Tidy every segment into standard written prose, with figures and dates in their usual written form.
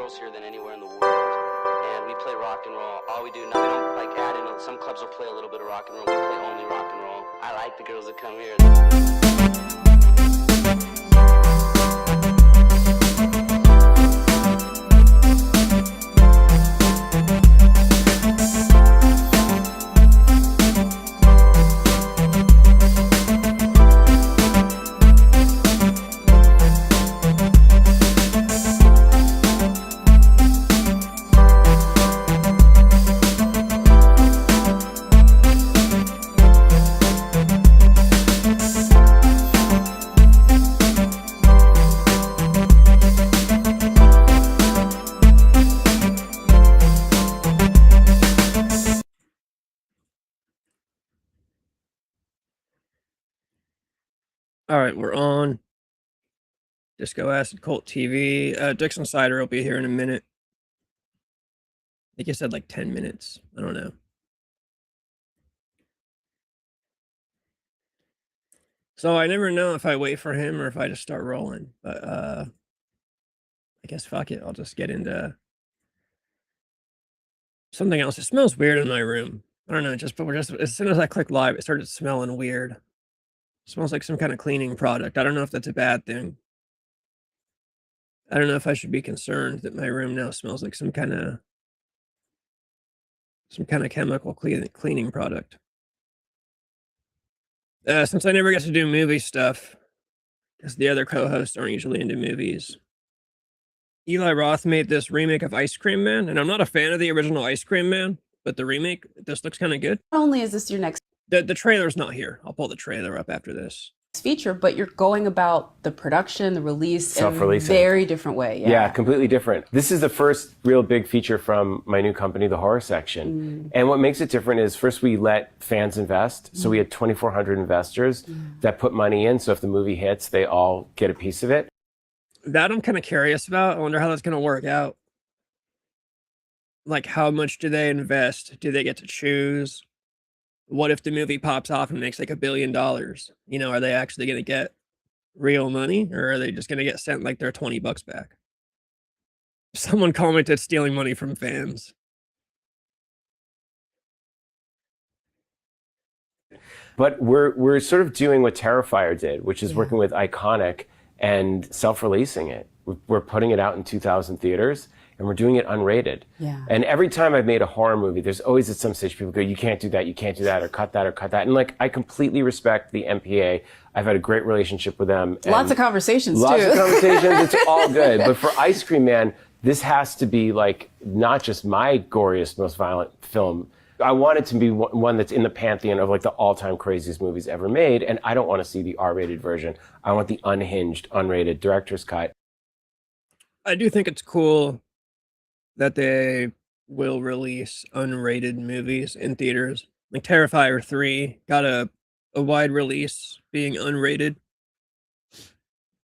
girls here than anywhere in the world. And we play rock and roll. All we do now, we don't like add in. Some clubs will play a little bit of rock and roll. We play only rock and roll. I like the girls that come here. All right, we're on. Disco Acid Cult TV. Dixon Cider will be here in a minute. I think he said like 10 minutes. I don't know. So I never know if I wait for him or if I just start rolling. But I guess fuck it. I'll just get into something else. It smells weird in my room. I don't know. Just as soon as I click live, it started smelling weird. It smells like some kind of cleaning product. I don't know if that's a bad thing. I don't know if I should be concerned that my room now smells like some kind of chemical cleaning product. Since I never get to do movie stuff, because the other co-hosts aren't usually into movies, Eli Roth made this remake of Ice Cream Man, and I'm not a fan of the original Ice Cream Man, but the remake, this looks kind of good. Not only is this your next The trailer's not here. I'll pull the trailer up after this. feature, but you're going about the production, the release in a Self-releasing. very different way. Yeah, completely different. This is the first real big feature from my new company, the Horror Section. And what makes it different is first we let fans invest. So we had 2,400 investors that put money in. So if the movie hits, they all get a piece of it. That I'm kind of curious about. I wonder how that's going to work out. Like, how much do they invest? Do they get to choose? What if the movie pops off and makes like $1 billion? You know, are they actually going to get real money, or are they just going to get sent like their $20 back? Someone commented stealing money from fans. But we're sort of doing what Terrifier did, which is working with Iconic and self-releasing it. We're putting it out in 2,000 theaters, and we're doing it unrated. Yeah. And every time I've made a horror movie, there's always at some stage people go, you can't do that, or cut that, or cut that. And like, I completely respect the MPA. I've had a great relationship with them. Lots of conversations, Lots too. of conversations, it's all good. But for Ice Cream Man, this has to be like, not just my goriest, most violent film. I want it to be one that's in the pantheon of like the all-time craziest movies ever made, and I don't want to see the R-rated version. I want the unhinged, unrated director's cut. I do think it's cool that they will release unrated movies in theaters. Like Terrifier 3 got a wide release being unrated.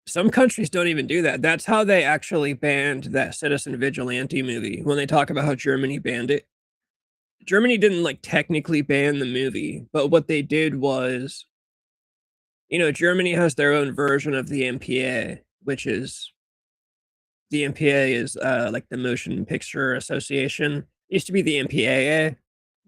Some countries don't even do that. That's how they actually banned that Citizen Vigilante movie when they talk about how Germany banned it. Germany didn't like technically ban the movie, but what they did was, you know, Germany has their own version of the MPA, which is the MPA is like the Motion Picture Association. It used to be the MPAA,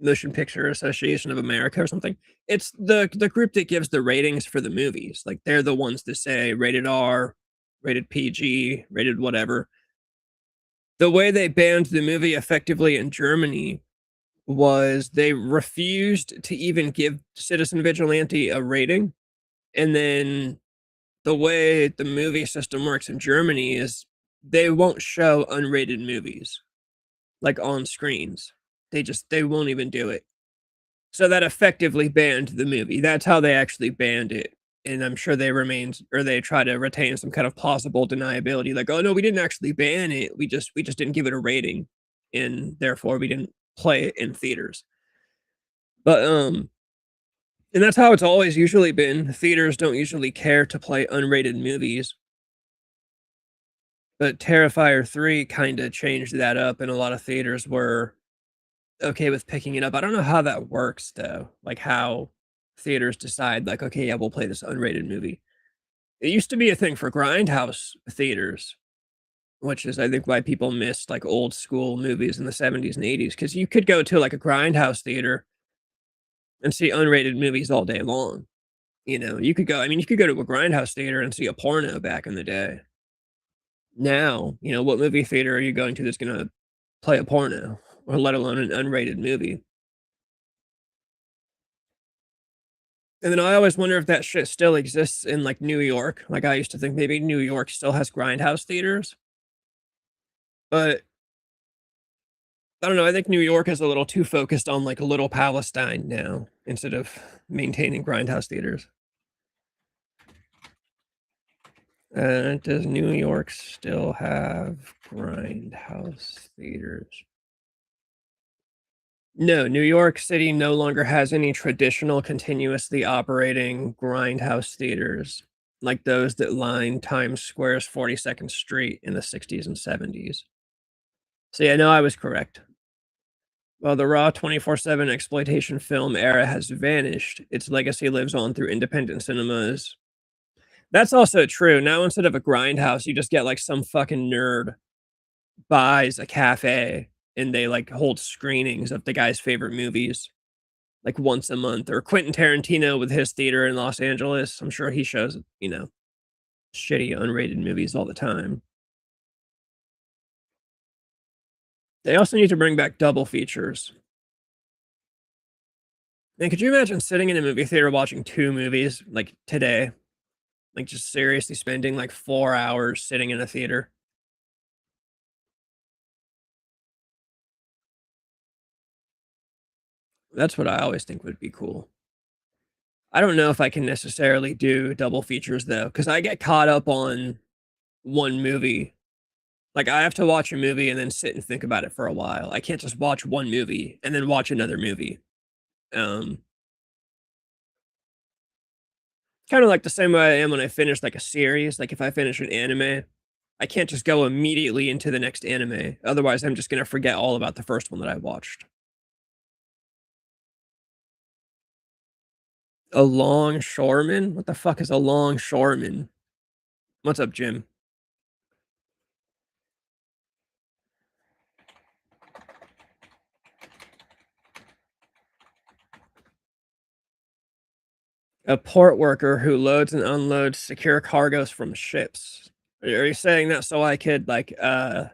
Motion Picture Association of America or something. It's the group that gives the ratings for the movies. Like, they're the ones that say rated R, rated PG, rated whatever. The way they banned the movie effectively in Germany was they refused to even give Citizen Vigilante a rating. And then the way the movie system works in Germany is they won't show unrated movies like on screens. They won't even do it. So that effectively banned the movie. That's how they actually banned it. And I'm sure they try to retain some kind of plausible deniability. Like, oh no, we didn't actually ban it. We just didn't give it a rating, and therefore we didn't play it in theaters. But and that's how it's always usually been. Theaters don't usually care to play unrated movies. But Terrifier 3 kind of changed that up, and a lot of theaters were okay with picking it up. I don't know how that works, though. Like, how theaters decide, like, okay, yeah, we'll play this unrated movie. It used to be a thing for Grindhouse theaters. which is, I think, why people missed like old school movies in the 70s and 80s. Because you could go to like a grindhouse theater and see unrated movies all day long. You know, you could go, I mean, you could go to a grindhouse theater and see a porno back in the day. Now, you know, what movie theater are you going to that's going to play a porno, or let alone an unrated movie? And then I always wonder if that shit still exists in like New York. Like I used to think maybe New York still has grindhouse theaters, but I don't know. I think New York is a little too focused on like Little Palestine now instead of maintaining grindhouse theaters. Does New York still have grindhouse theaters? No, New York City no longer has any traditional continuously operating grindhouse theaters like those that line Times Square's 42nd Street in the 60s and 70s. So yeah, no, I was correct. While the raw 24/7 exploitation film era has vanished, its legacy lives on through independent cinemas. That's also true. Now instead of a grindhouse, you just get like some fucking nerd buys a cafe and they like hold screenings of the guy's favorite movies like once a month. Or Quentin Tarantino with his theater in Los Angeles. I'm sure he shows, you know, shitty unrated movies all the time. They also need to bring back double features. Man, could you imagine sitting in a movie theater watching 2 movies like today? Like just seriously spending like 4 hours sitting in a theater? That's what I always think would be cool. I don't know if I can necessarily do double features though, because I get caught up on one movie. Like I have to watch a movie and then sit and think about it for a while. I can't just watch one movie and then watch another movie. Um, Kind of like the same way I am when I finish like a series. Like if I finish an anime, I can't just go immediately into the next anime. Otherwise, I'm just gonna forget all about the first one that I watched. A longshoreman? What the fuck is a longshoreman? What's up, Jim? A port worker who loads and unloads secure cargoes from ships. Are you saying that so I could like so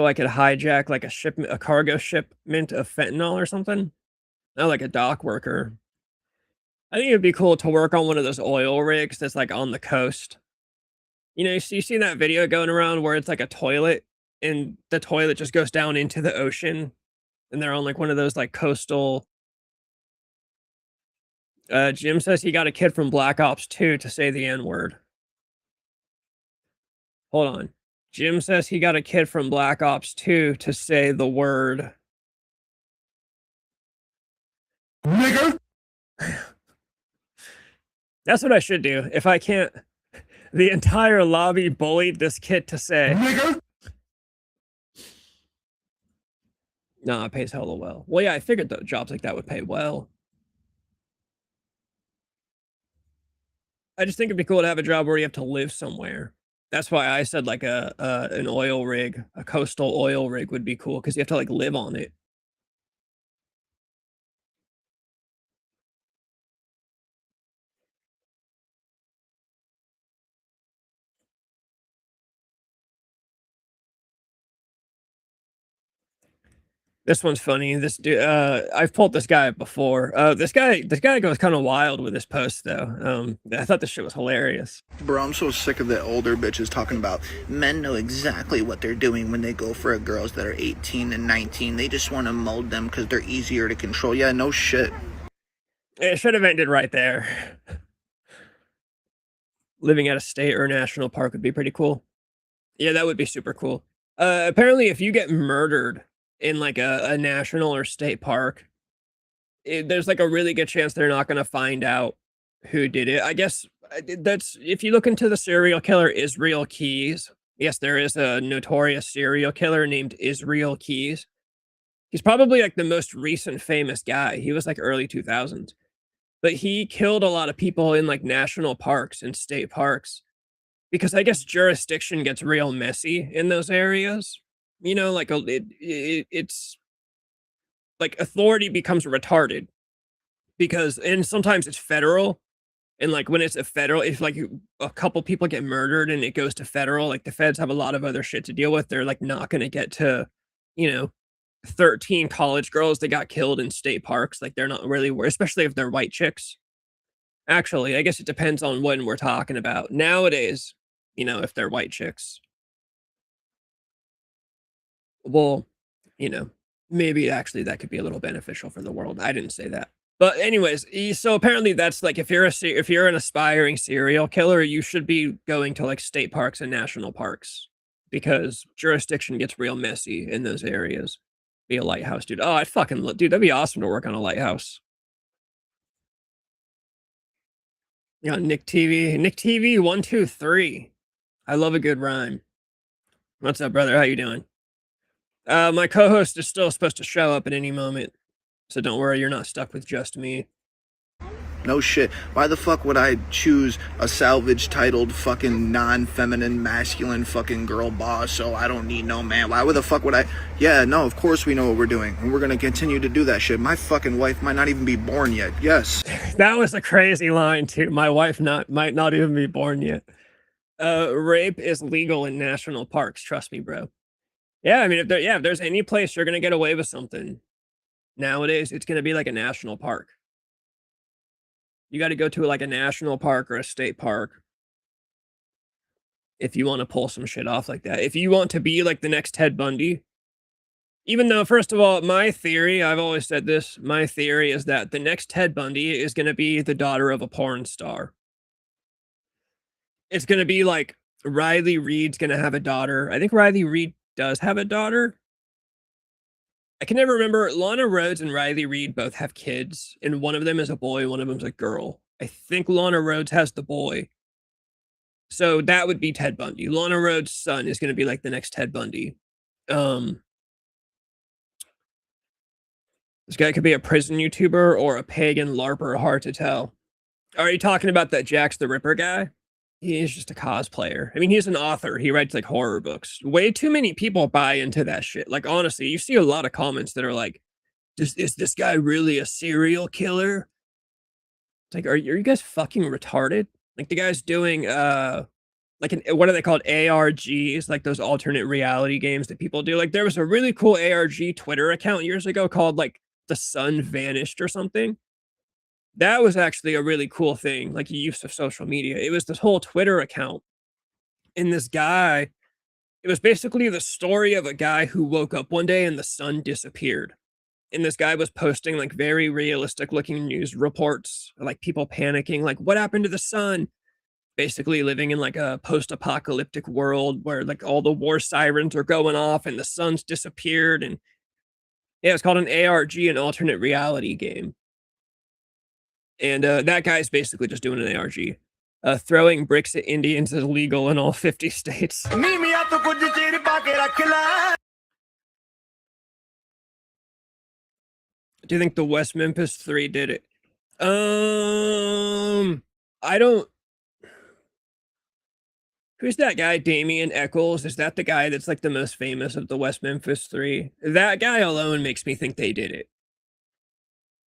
I could hijack like a cargo shipment of fentanyl or something? Oh, like a dock worker. I think it'd be cool to work on one of those oil rigs that's like on the coast. You know, you see that video going around where it's like a toilet and the toilet just goes down into the ocean and they're on like one of those like coastal. Jim says he got a kid from Black Ops 2 to say the N word. Hold on. Jim says he got a kid from Black Ops 2 to say the word nigger. That's what I should do. If I can't, the entire lobby bullied this kid to say nigger. No, it pays hella well. Well, yeah, I figured that jobs like that would pay well. I just think it'd be cool to have a job where you have to live somewhere. That's why I said like an oil rig, a coastal oil rig would be cool because you have to like live on it. This one's funny. This dude, I've pulled this guy up before. This guy goes kind of wild with his post though. I thought this shit was hilarious. Bro, I'm so sick of the older bitches talking about men know exactly what they're doing when they go for girls that are 18 and 19. They just want to mold them because they're easier to control. Yeah, no shit. It should have ended right there. Living at a state or a national park would be pretty cool. Yeah, that would be super cool. Apparently, if you get murdered in like a national or state park, there's like a really good chance they're not going to find out who did it. I guess that's if you look into the serial killer Israel Keys. Yes, there is a notorious serial killer named Israel Keys. He's probably like the most recent famous guy. He was like early 2000s, but he killed a lot of people in like national parks and state parks. because I guess jurisdiction gets real messy in those areas. You know, like it's like authority becomes retarded because, and sometimes it's federal. And like when it's a federal, if like a couple people get murdered and it goes to federal, like the feds have a lot of other shit to deal with. They're like not going to get to, you know, 13 college girls that got killed in state parks. Like they're not really, especially if they're white chicks. Actually, I guess it depends on when we're talking about. Nowadays, you know, if they're white chicks, well, you know, maybe actually that could be a little beneficial for the world. I didn't say that. But anyways, so apparently that's like if you're an aspiring serial killer, you should be going to like state parks and national parks because jurisdiction gets real messy in those areas. Be a lighthouse, dude. Oh, I'd fucking dude, that'd be awesome to work on a lighthouse. Yeah, Nick TV 123. I love a good rhyme. What's up, brother? How you doing? My co-host is still supposed to show up at any moment, so don't worry, you're not stuck with just me. No shit. Why the fuck would I choose a salvage titled fucking non-feminine masculine fucking girl boss? So I don't need no man. Why the fuck would I? Yeah, no, of course we know what we're doing. And we're gonna continue to do that shit. My fucking wife might not even be born yet. Yes. That was a crazy line too. My wife might not even be born yet. Rape is legal in national parks. Trust me, bro. Yeah, I mean, if there's any place you're gonna get away with something nowadays, it's gonna be like a national park. You got to go to like a national park or a state park if you want to pull some shit off like that. If you want to be like the next Ted Bundy, even though, first of all, my theory, I've always said this, my theory is that the next Ted Bundy is going to be the daughter of a porn star. It's going to be like Riley Reid's going to have a daughter. I think Riley Reid does have a daughter. I can never remember. Lana Rhoades and Riley Reid both have kids, and one of them is a boy, one of them's a girl. I think Lana Rhoades has the boy. So that would be Ted Bundy. Lana Rhoades' son is going to be like the next Ted Bundy. This guy could be a prison YouTuber or a pagan LARPer, hard to tell. Are you talking about that Jax the Ripper guy? He's just a cosplayer. I mean, he's an author. He writes like horror books. Way too many people buy into that shit. Like, honestly, you see a lot of comments that are like, is this guy really a serial killer? It's like, are you guys fucking retarded? Like the guy's doing, like what are they called? ARGs, like those alternate reality games that people do. Like there was a really cool ARG Twitter account years ago called like The Sun Vanished or something. That was actually a really cool thing, like use of social media. It was this whole Twitter account. And this guy, it was basically the story of a guy who woke up one day and the sun disappeared. And this guy was posting like very realistic looking news reports, like people panicking, like, what happened to the sun? Basically living in like a post-apocalyptic world where like all the war sirens are going off and the sun's disappeared. And yeah, it's called an ARG, an alternate reality game. And that guy's basically just doing an ARG. Throwing bricks at Indians is legal in all 50 states. Do you think the West Memphis 3 did it? I don't. Who's that guy, Damian Eccles? Is that the guy that's like the most famous of the West Memphis 3? That guy alone makes me think they did it.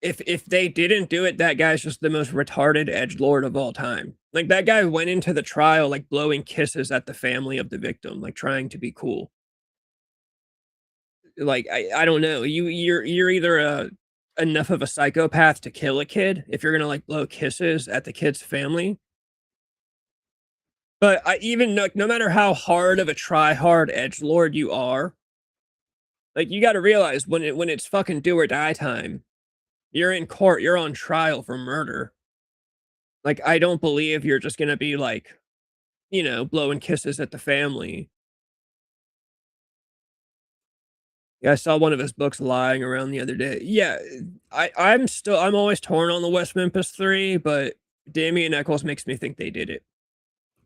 If they didn't do it, that guy's just the most retarded edgelord of all time. Like that guy went into the trial like blowing kisses at the family of the victim, like trying to be cool. Like I don't know. You're either enough of a psychopath to kill a kid if you're gonna like blow kisses at the kid's family. But even no matter how hard of a try-hard edgelord you are, like you got to realize when it's fucking do or die time. You're in court, you're on trial for murder. Like, I don't believe you're just gonna be like, you know, blowing kisses at the family. Yeah, I saw one of his books lying around the other day. Yeah, I'm always torn on the West Memphis 3, but Damian Eccles makes me think they did it.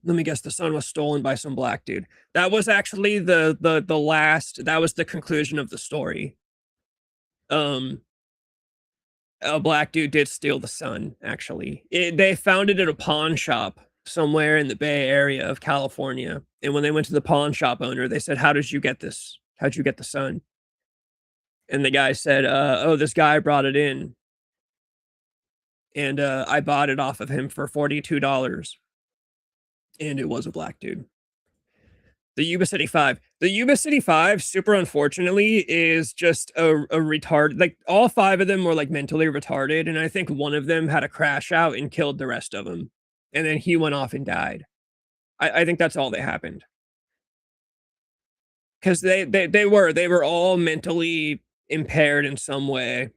Let me guess, the son was stolen by some black dude. That was actually that was the conclusion of the story. A black dude did steal the sun, actually. They found it at a pawn shop. somewhere in the Bay Area of California. And when they went to the pawn shop owner, they said, "How did you get this? How'd you get the sun?" And the guy said, "Oh, this guy brought it in, and I bought it off of him for $42." And it was a black dude. The Yuba City Five. The Yuba City Five, super unfortunately, is just a retard. Like, all 5 of them were like mentally retarded, and I think one of them had a crash out and killed the rest of them, and then he went off and died. I think that's all that happened. Because they were all mentally impaired in some way.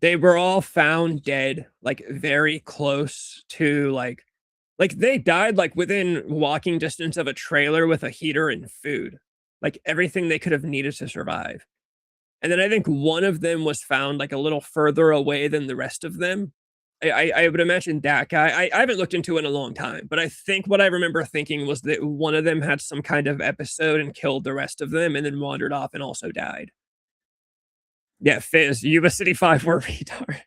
They were all found dead, like very close to like they died like within walking distance of a trailer with a heater and food, like everything they could have needed to survive. And then I think one of them was found like a little further away than the rest of them. I would imagine that guy. I haven't looked into it in a long time, but I think what I remember thinking was that one of them had some kind of episode and killed the rest of them, and then wandered off and also died. Yeah, Fizz, Yuba City 5 were retarded.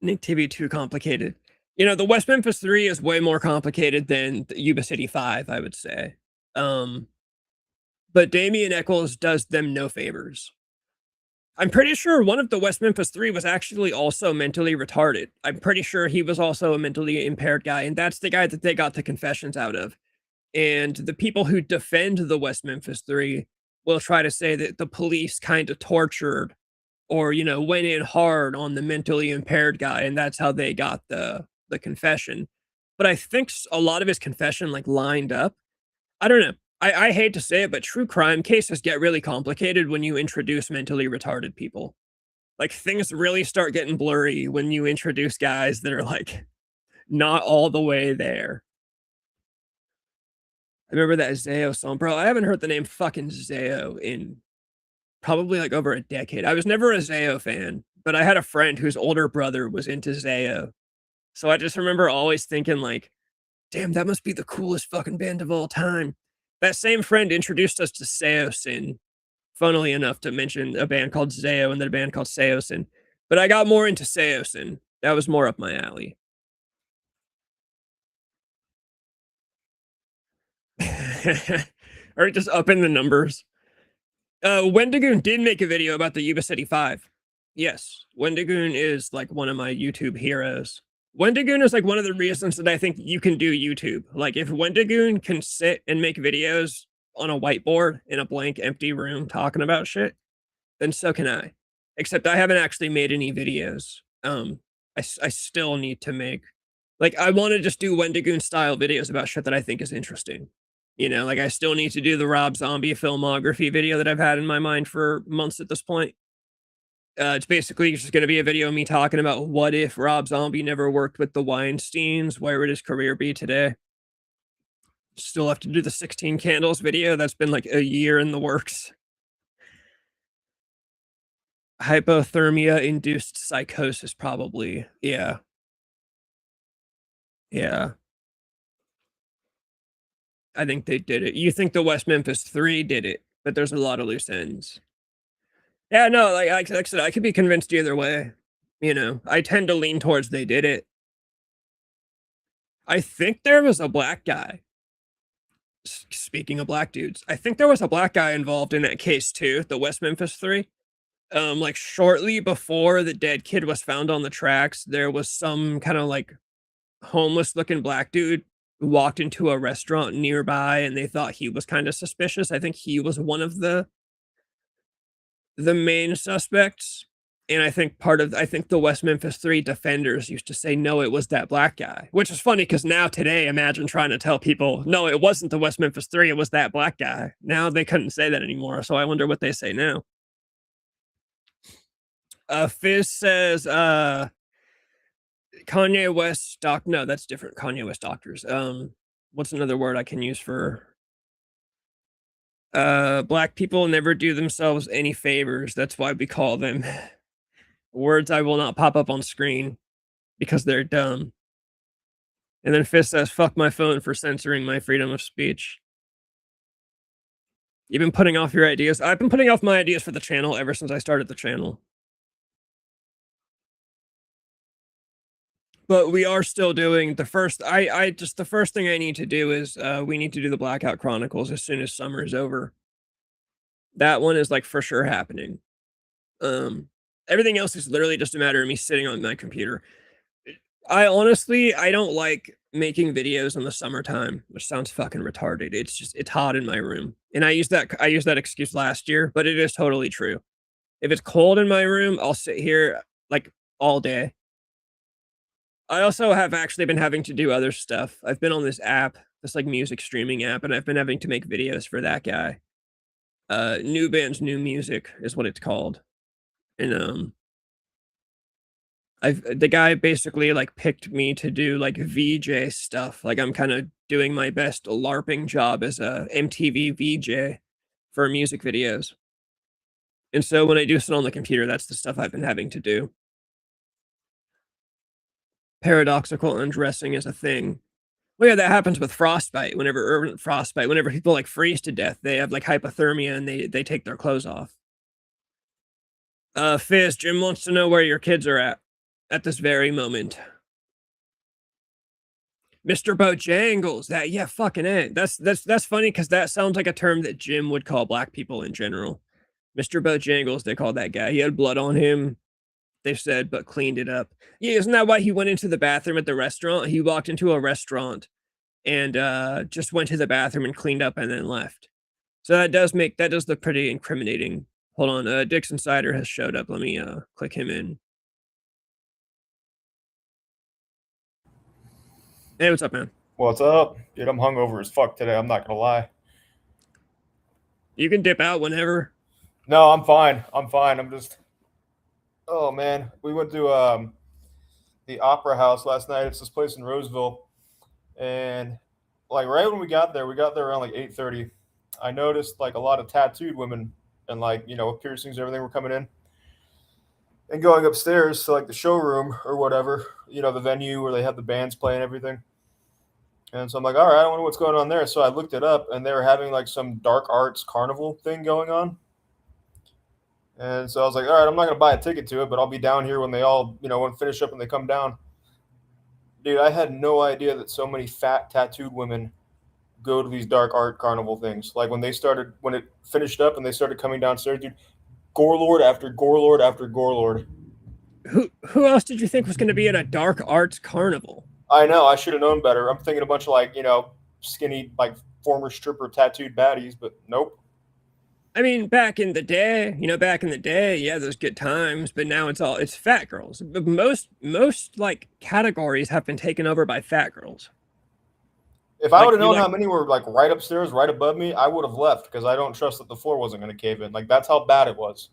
Nick TV too complicated. You know, the West Memphis 3 is way more complicated than the Yuba City 5, I would say. But Damian Eccles does them no favors. I'm pretty sure one of the West Memphis 3 was actually also mentally retarded. I'm pretty sure he was also a mentally impaired guy, and that's the guy that they got the confessions out of. And the people who defend the West Memphis 3 will try to say that the police kind of tortured or, you know, went in hard on the mentally impaired guy, and that's how they got the confession. But I think a lot of his confession like lined up. I don't know. I hate to say it, but true crime cases get really complicated when you introduce mentally retarded people. Like, things really start getting blurry when you introduce guys that are like not all the way there. I remember that Zayo song, bro. I haven't heard the name fucking Zayo in probably like over a decade. I was never a Zayo fan, but I had a friend whose older brother was into Zayo. So I just remember always thinking like, damn, that must be the coolest fucking band of all time. That same friend introduced us to Seosin, funnily enough, to mention a band called Zayo and then a band called Seosin. But I got more into Seosin. That was more up my alley. Or just up in the numbers. Wendigoon did make a video about the Yuba City 5. Yes, Wendigoon is like one of my YouTube heroes. Wendigoon is like one of the reasons that I think you can do YouTube. Like, if Wendigoon can sit and make videos on a whiteboard in a blank empty room talking about shit, then so can I. Except I haven't actually made any videos. I still need to make, like, I want to just do Wendigoon style videos about shit that I think is interesting. You know, like, I still need to do the Rob Zombie filmography video that I've had in my mind for months at this point. It's basically just going to be a video of me talking about what if Rob Zombie never worked with the Weinsteins, where would his career be today? Still have to do the 16 Candles video. That's been like a year in the works. Hypothermia induced psychosis, probably. Yeah. Yeah. I think they did it. You think the West Memphis 3 did it, but there's a lot of loose ends. Yeah, no, like I said, I could be convinced either way. You know, I tend to lean towards they did it. I think there was a black guy. Speaking of black dudes, I think there was a black guy involved in that case too, the West Memphis 3. Like, shortly before the dead kid was found on the tracks, there was some kind of like homeless looking black dude who walked into a restaurant nearby, and they thought he was kind of suspicious. I think he was one of the main suspects. And I think the West Memphis 3 defenders used to say, no, it was that black guy, which is funny because now today, imagine trying to tell people, no, it wasn't the West Memphis 3, it was that black guy. Now they couldn't say that anymore. So I wonder what they say now. Fizz says, Kanye West no, that's different. Kanye West doctors. What's another word I can use for black people never do themselves any favors. That's why we call them words I will not pop up on screen because they're dumb. And then Fist says, fuck my phone for censoring my freedom of speech. You've been putting off your ideas. I've been putting off my ideas for the channel ever since I started the channel. But we are still doing the first. The first thing I need to do is we need to do the Blackout Chronicles as soon as summer is over. That one is like for sure happening. Everything else is literally just a matter of me sitting on my computer. I don't like making videos in the summertime, which sounds fucking retarded. It's hot in my room. And I used that excuse last year, but it is totally true. If it's cold in my room, I'll sit here like all day. I also have actually been having to do other stuff. I've been on this app, this like music streaming app, and I've been having to make videos for that guy. New Bands, New Music is what it's called. And the guy basically like picked me to do like VJ stuff. Like I'm kind of doing my best LARPing job as a MTV VJ for music videos. And so when I do sit on the computer, that's the stuff I've been having to do. Paradoxical undressing is a thing. Well, yeah, that happens with frostbite. Whenever people like freeze to death, they have like hypothermia and they take their clothes off. Fizz, Jim wants to know where your kids are at this very moment. Mr. Bojangles, that yeah, fucking it. That's funny because that sounds like a term that Jim would call black people in general. Mr. Bojangles, they call that guy. He had blood on him, they said, but cleaned it up. Yeah, isn't that why he went into the bathroom at the restaurant? He walked into a restaurant and just went to the bathroom and cleaned up and then left. So that does look pretty incriminating. Hold on, Dixon Cider has showed up. Let me click him in. Hey, what's up, man? What's up? Dude, I'm hungover as fuck today. I'm not going to lie. You can dip out whenever. No, I'm fine. I'm just... Oh, man. We went to the Opera House last night. It's this place in Roseville. And, like, right when we got there around, like, 8:30. I noticed, like, a lot of tattooed women and, like, you know, with piercings and everything were coming in. And going upstairs to, like, the showroom or whatever, you know, the venue where they have the bands playing everything. And so I'm like, all right, I wonder what's going on there. So I looked it up, and they were having like some dark arts carnival thing going on. And so I was like, all right, I'm not going to buy a ticket to it, but I'll be down here when they all, you know, when finish up and they come down. Dude, I had no idea that so many fat tattooed women go to these dark art carnival things. Like when it finished up and they started coming downstairs, dude, gore lord after gore lord after gore lord. Who else did you think was going to be at a dark arts carnival? I know. I should have known better. I'm thinking a bunch of like, you know, skinny, like former stripper tattooed baddies, but nope. I mean, back in the day, yeah, there's good times, but now it's fat girls. But most like categories have been taken over by fat girls. If I would have known how many were like right upstairs, right above me, I would have left because I don't trust that the floor wasn't going to cave in. Like that's how bad it was.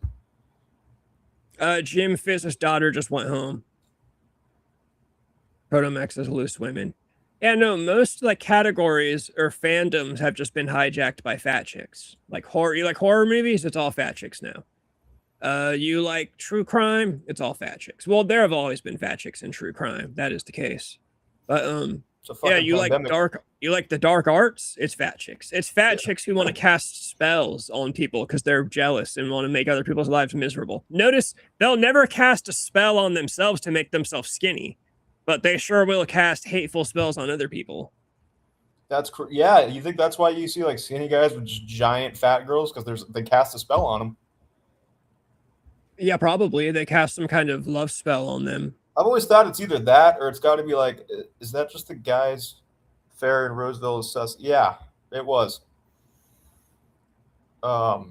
Jim Fizz's daughter just went home. Protomax is loose women. Yeah, no, most like categories or fandoms have just been hijacked by fat chicks. Like horror, you like horror movies? It's all fat chicks now. You like true crime? It's all fat chicks. Well, there have always been fat chicks in true crime. That is the case. But yeah, you pandemic. like the dark arts? It's fat chicks. It's fat chicks who want to cast spells on people because they're jealous and want to make other people's lives miserable. Notice they'll never cast a spell on themselves to make themselves skinny. But they sure will cast hateful spells on other people. Yeah. You think that's why you see like skinny guys with just giant fat girls because they cast a spell on them? Yeah, probably they cast some kind of love spell on them. I've always thought it's either that or it's got to be like, is that just the guys fair in Roseville is sus? Yeah, it was. But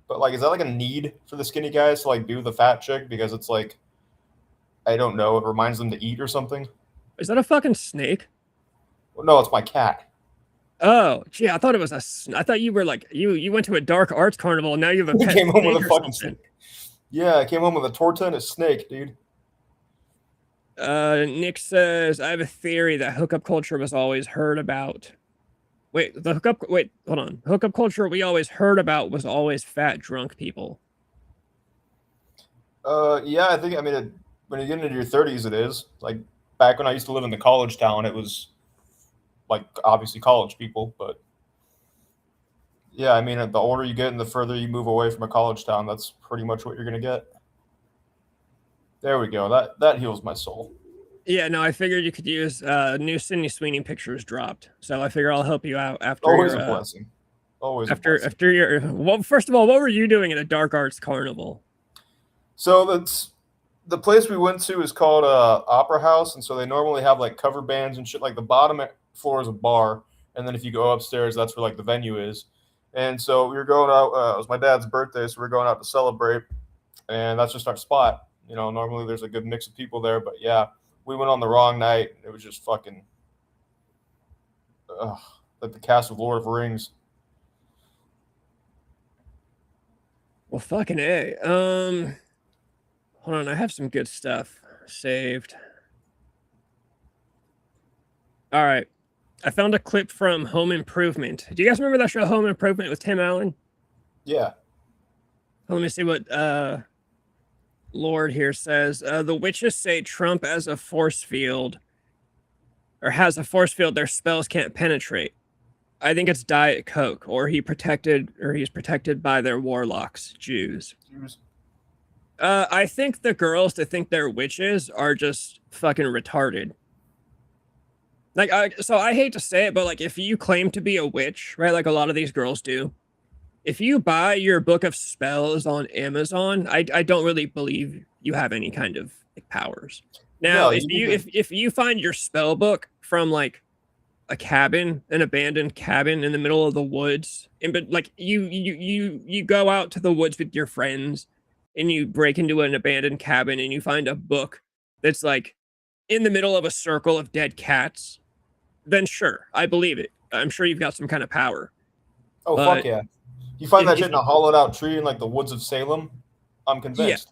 like, is that like a need for the skinny guys to like do the fat chick because it's like, I don't know. It reminds them to eat or something. Is that a fucking snake? Well, no, it's my cat. Oh, gee, I thought it was I thought you were like you went to a dark arts carnival and now you have a pet. Came home with a fucking snake. Yeah, I came home with a torta and a snake, dude. Nick says I have a theory that hookup culture was always heard about. Wait, hold on. Hookup culture we always heard about was always fat drunk people. Yeah, I mean. When you get into your 30s, it is. Like, back when I used to live in the college town, it was, like, obviously college people. But, yeah, I mean, the older you get and the further you move away from a college town, that's pretty much what you're going to get. There we go. That heals my soul. Yeah, no, I figured you could use new Sydney Sweeney pictures dropped, so I figure I'll help you out after Always your a blessing. Always after a blessing. after your. Well, first of all, what were you doing at a dark arts carnival? So the place we went to is called Opera House, and so they normally have like cover bands and shit. Like the bottom floor is a bar, and then if you go upstairs, that's where like the venue is. And so we were going out. It was my dad's birthday, so we were going out to celebrate, and that's just our spot. You know, normally there's a good mix of people there, but yeah, we went on the wrong night. It was just fucking like the cast of Lord of the Rings. Well, fucking A. Hold on, I have some good stuff saved. All right. I found a clip from Home Improvement. Do you guys remember that show Home Improvement with Tim Allen? Yeah. Let me see what Lord here says. The witches say Trump as a force field or has a force field their spells can't penetrate. I think it's Diet Coke, or he's protected by their warlocks, Jews. I think the girls that think they're witches are just fucking retarded. Like, so I hate to say it, but like, if you claim to be a witch, right, like a lot of these girls do, if you buy your book of spells on Amazon, I don't really believe you have any kind of like, powers. Now, No, if you find your spell book from like a cabin, an abandoned cabin in the middle of the woods, and but like you go out to the woods with your friends, and you break into an abandoned cabin, and you find a book that's like in the middle of a circle of dead cats, then sure, I believe it. I'm sure you've got some kind of power. Oh, But fuck yeah. You find that if- shit in a hollowed out tree in like the woods of Salem, I'm convinced.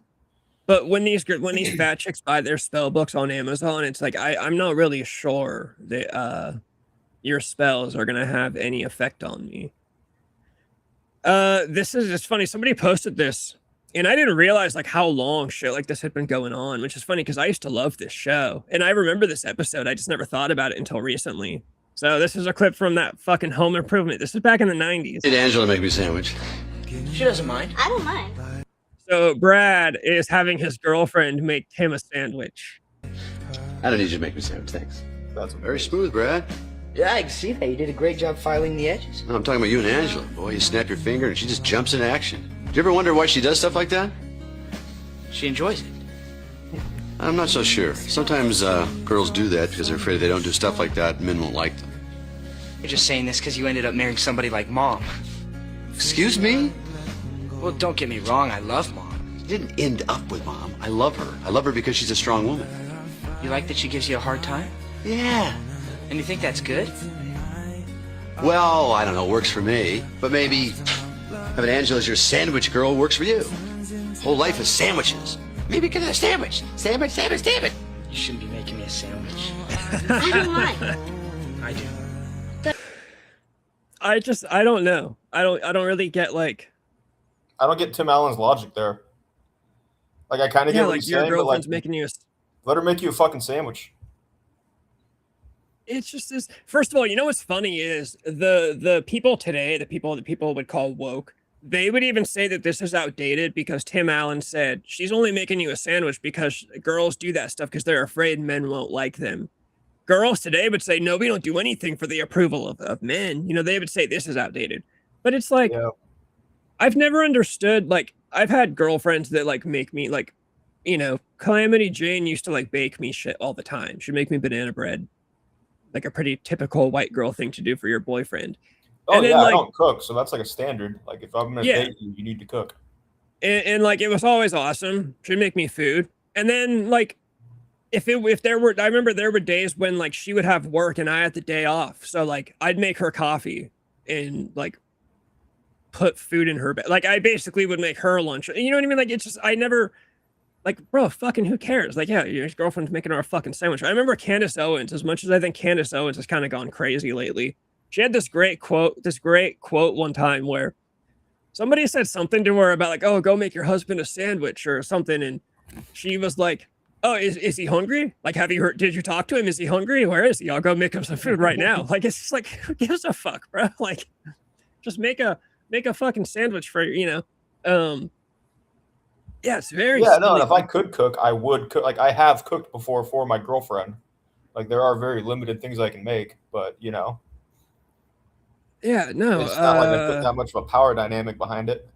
But when these fat chicks buy their spell books on Amazon, it's like I'm not really sure that your spells are gonna have any effect on me. This is just funny. Somebody posted this, and I didn't realize like how long shit like this had been going on, which is funny because I used to love this show, and I remember this episode. I just never thought about it until recently. So this is a clip from that fucking Home Improvement. This is back in the 90s. Did Angela make me a sandwich? She doesn't mind. I don't mind. So Brad is having his girlfriend make him a sandwich. I don't need you to make me a sandwich, thanks. That's Very smooth, Brad. Yeah, I can see that. You did a great job filing the edges. No, I'm talking about you and Angela. Boy, you snap your finger and she just jumps into action. Do you ever wonder why she does stuff like that? She enjoys it. I'm not so sure. Sometimes girls do that because they're afraid if they don't do stuff like that, men won't like them. You're just saying this because you ended up marrying somebody like Mom. Excuse me? Well, don't get me wrong. I love Mom. You didn't end up with Mom. I love her. I love her because she's a strong woman. You like that she gives you a hard time? Yeah. And you think that's good? Well, I don't know. Works for me. But maybe having Angela as your sandwich girl works for you. Whole life is sandwiches. Maybe get a sandwich. Sandwich, sandwich, sandwich. You shouldn't be making me a sandwich. I don't mind. I do. I don't know. I don't really get like. I don't get Tim Allen's logic there. Like I kind of get what Like he's your saying, but like girlfriend's making you. let her make you a fucking sandwich. It's just this. First of all, you know what's funny is the people today, the people that people would call woke, they would even say that this is outdated because Tim Allen said she's only making you a sandwich because girls do that stuff because they're afraid men won't like them. Girls today would say, no, we don't do anything for the approval of men. You know, they would say this is outdated. But it's like, Yeah. I've never understood, like, I've had girlfriends that like make me like, you know, Calamity Jane used to like bake me shit all the time. She'd make me banana bread. Like a pretty typical white girl thing to do for your boyfriend. Oh And then, yeah, I like- don't cook, so that's like a standard. Like if I'm gonna Yeah. date you, you need to cook. And like it was always awesome. She'd make me food. And then like if there were, I remember there were days when like she would have work and I had the day off. So like I'd make her coffee and like put food in her bed. Like I basically would make her lunch. You know what I mean? Like it's just I never like, bro, fucking who cares? Like, yeah, your girlfriend's making her a fucking sandwich. I remember Candace Owens, as much as I think Candace Owens has kind of gone crazy lately. She had this great quote one time where somebody said something to her about like, oh, go make your husband a sandwich or something. And she was like, oh, is he hungry? Like, did you talk to him? Is he hungry? Where is he? I'll go make him some food right now. Like, it's just like, who gives a fuck, bro? Like, just make a fucking sandwich for, you know. Yeah, it's very Yeah, no, silly. and if I could cook, I would cook. Like I have cooked before for my girlfriend. Like there are very limited things I can make, but Yeah, no. it's not like I put that much of a power dynamic behind it.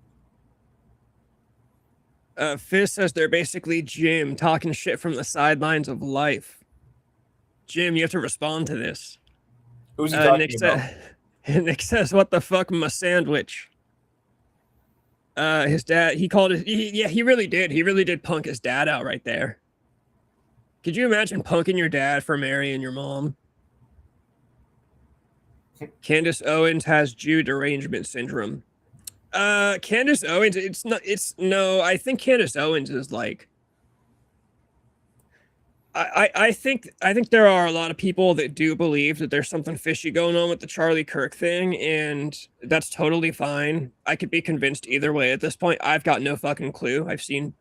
Fizz says they're basically Jim talking shit from the sidelines of life. Jim, you have to respond to this. Who's he talking about? Nick says, "What the fuck, my sandwich?" His dad. He called it. Yeah, he really did. He really did punk his dad out right there. Could you imagine punking your dad for marrying your mom? Candace Owens has Jew derangement syndrome. Candace Owens, I think Candace Owens is like, I think there are a lot of people that do believe that there's something fishy going on with the Charlie Kirk thing, and that's totally fine. I could be convinced either way at this point. I've got no fucking clue. I've seen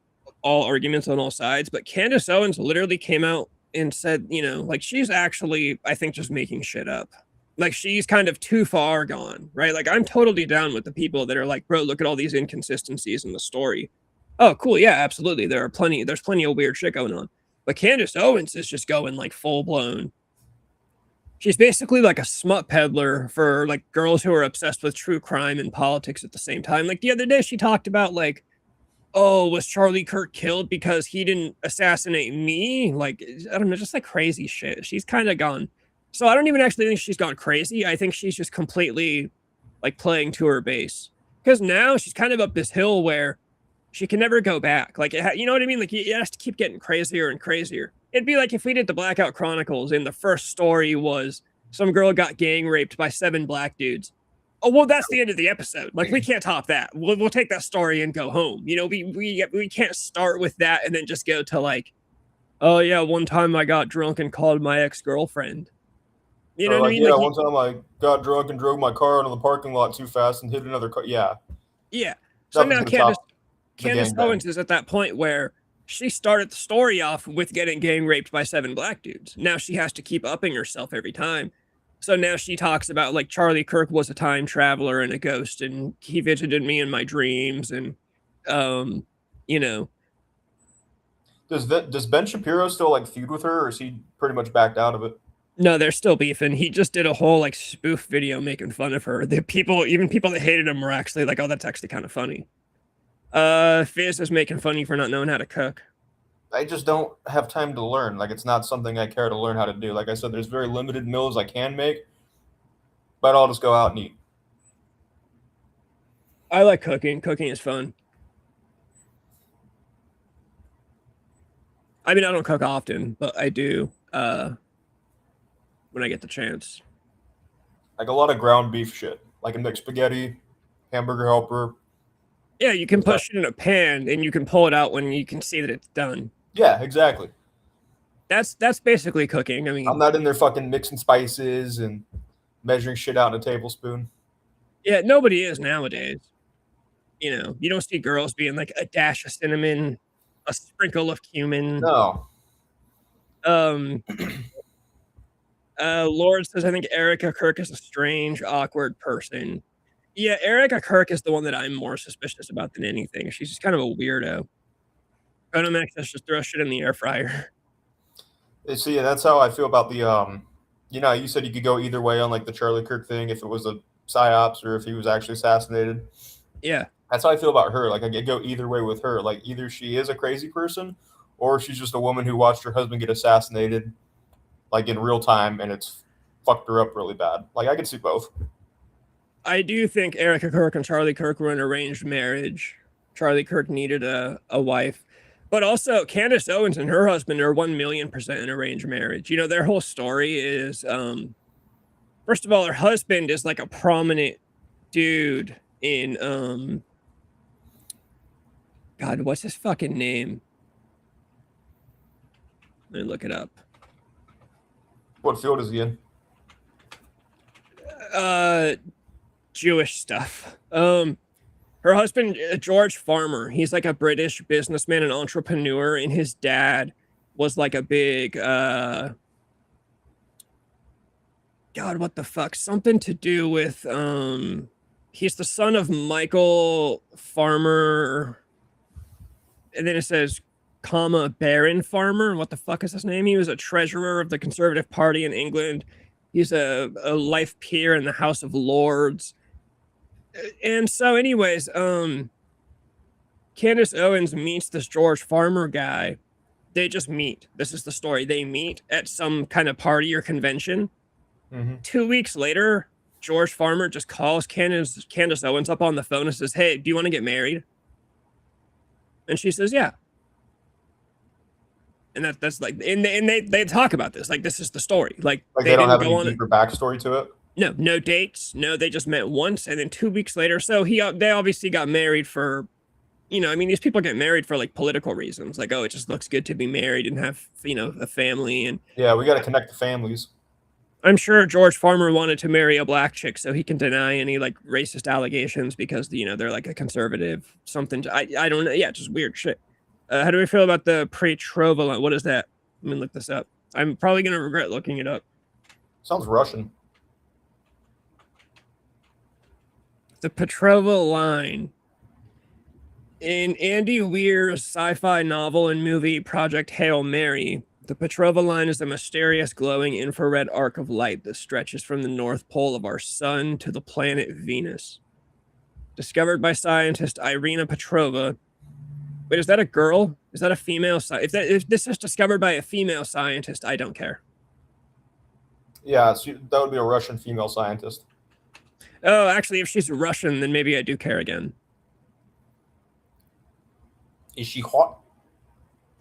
all arguments on all sides, but Candace Owens literally came out and said, like she's actually, I think, just making shit up. Like she's kind of too far gone, right? Like I'm totally down with the people that are like, bro, look at all these inconsistencies in the story. Oh, cool. Yeah, absolutely. There's plenty of weird shit going on. But Candace Owens is just going like full blown. She's basically like a smut peddler for like girls who are obsessed with true crime and politics at the same time. Like the other day, she talked about like, oh, was Charlie Kirk killed because he didn't assassinate me? Like, I don't know, just like crazy shit. She's kind of gone. So I don't even actually think she's gone crazy. I think she's just completely like playing to her base. Because now she's kind of up this hill where she can never go back. Like, you know what I mean? Like, it has to keep getting crazier and crazier. It'd be like if we did the Blackout Chronicles and the first story was some girl got gang raped by 7 black dudes. Oh, well, that's the end of the episode. Like, we can't top that. We'll take that story and go home. We can't start with that and then just go to like, oh, yeah, one time I got drunk and called my ex-girlfriend. You know what I mean? Yeah, like, one time I got drunk and drove my car into the parking lot too fast and hit another car. Yeah. Yeah. So now Candace gangbang. Owens is at that point where she started the story off with getting gang raped by 7 black dudes. Now she has to keep upping herself every time. So now she talks about like Charlie Kirk was a time traveler and a ghost, and he visited me in my dreams, and Does Ben Shapiro still like feud with her, or is he pretty much backed out of it? No, they're still beefing. He just did a whole like spoof video making fun of her. Even people that hated him were actually like, oh, that's actually kind of funny. Fizz is making fun of you for not knowing how to cook. I just don't have time to learn. Like, it's not something I care to learn how to do. Like I said, there's very limited meals I can make, but I'll just go out and eat. I like cooking. Cooking is fun. I mean, I don't cook often, but I do when I get the chance. Like a lot of ground beef shit, like a mixed spaghetti, hamburger helper. Yeah, you can put shit in a pan and you can pull it out when you can see that it's done. Yeah, exactly. That's basically cooking. I mean, I'm not in there fucking mixing spices and measuring shit out in a tablespoon. Yeah, nobody is nowadays. You don't see girls being like a dash of cinnamon, a sprinkle of cumin. No. Lord says, I think Erica Kirk is a strange, awkward person. Yeah, Erica Kirk is the one that I'm more suspicious about than anything. She's just kind of a weirdo. Max says just throw shit in the air fryer. See, that's how I feel about the you said you could go either way on like the Charlie Kirk thing, if it was a psyops or if he was actually assassinated. Yeah. That's how I feel about her. Like, I could go either way with her. Like, either she is a crazy person or she's just a woman who watched her husband get assassinated, like, in real time, and it's fucked her up really bad. Like, I could see both. I do think Erica Kirk and Charlie Kirk were an arranged marriage. Charlie Kirk needed a wife. But also, Candace Owens and her husband are 1,000,000% an arranged marriage. Their whole story is, first of all, her husband is like a prominent dude in, God, what's his fucking name? Let me look it up. What field is he in? Jewish stuff. Her husband, George Farmer, he's like a British businessman and entrepreneur, and his dad was like a big, God, what the fuck? Something to do with, he's the son of Michael Farmer. and then it says, comma, Baron Farmer. What the fuck is his name? He was a treasurer of the Conservative Party in England. He's a life peer in the House of Lords. And so, anyways, Candace Owens meets this George Farmer guy. They just meet. This is the story. They meet at some kind of party or convention. 2 weeks later, George Farmer just calls Candace Owens up on the phone and says, "Hey, do you want to get married?" And she says, "Yeah." And that's like, and they talk about this. Like, this is the story. Like they don't have go any deeper backstory to it. No dates. No, they just met once, and then 2 weeks later. So they obviously got married for, I mean, these people get married for like political reasons. Like, oh, it just looks good to be married and have, a family. And yeah, we got to connect the families. I'm sure George Farmer wanted to marry a black chick so he can deny any like racist allegations because, they're like a conservative something. I don't know. Yeah, just weird shit. How do we feel about the Petrova? What is that? Let me look this up. I'm probably going to regret looking it up. Sounds Russian. The Petrova line. In Andy Weir's sci-fi novel and movie Project Hail Mary, the Petrova line is a mysterious glowing infrared arc of light that stretches from the North Pole of our sun to the planet Venus. Discovered by scientist Irina Petrova. Wait, is that a girl? Is that a female? If this is discovered by a female scientist, I don't care. Yeah, that would be a Russian female scientist. Oh, actually, if she's Russian, then maybe I do care again. Is she hot?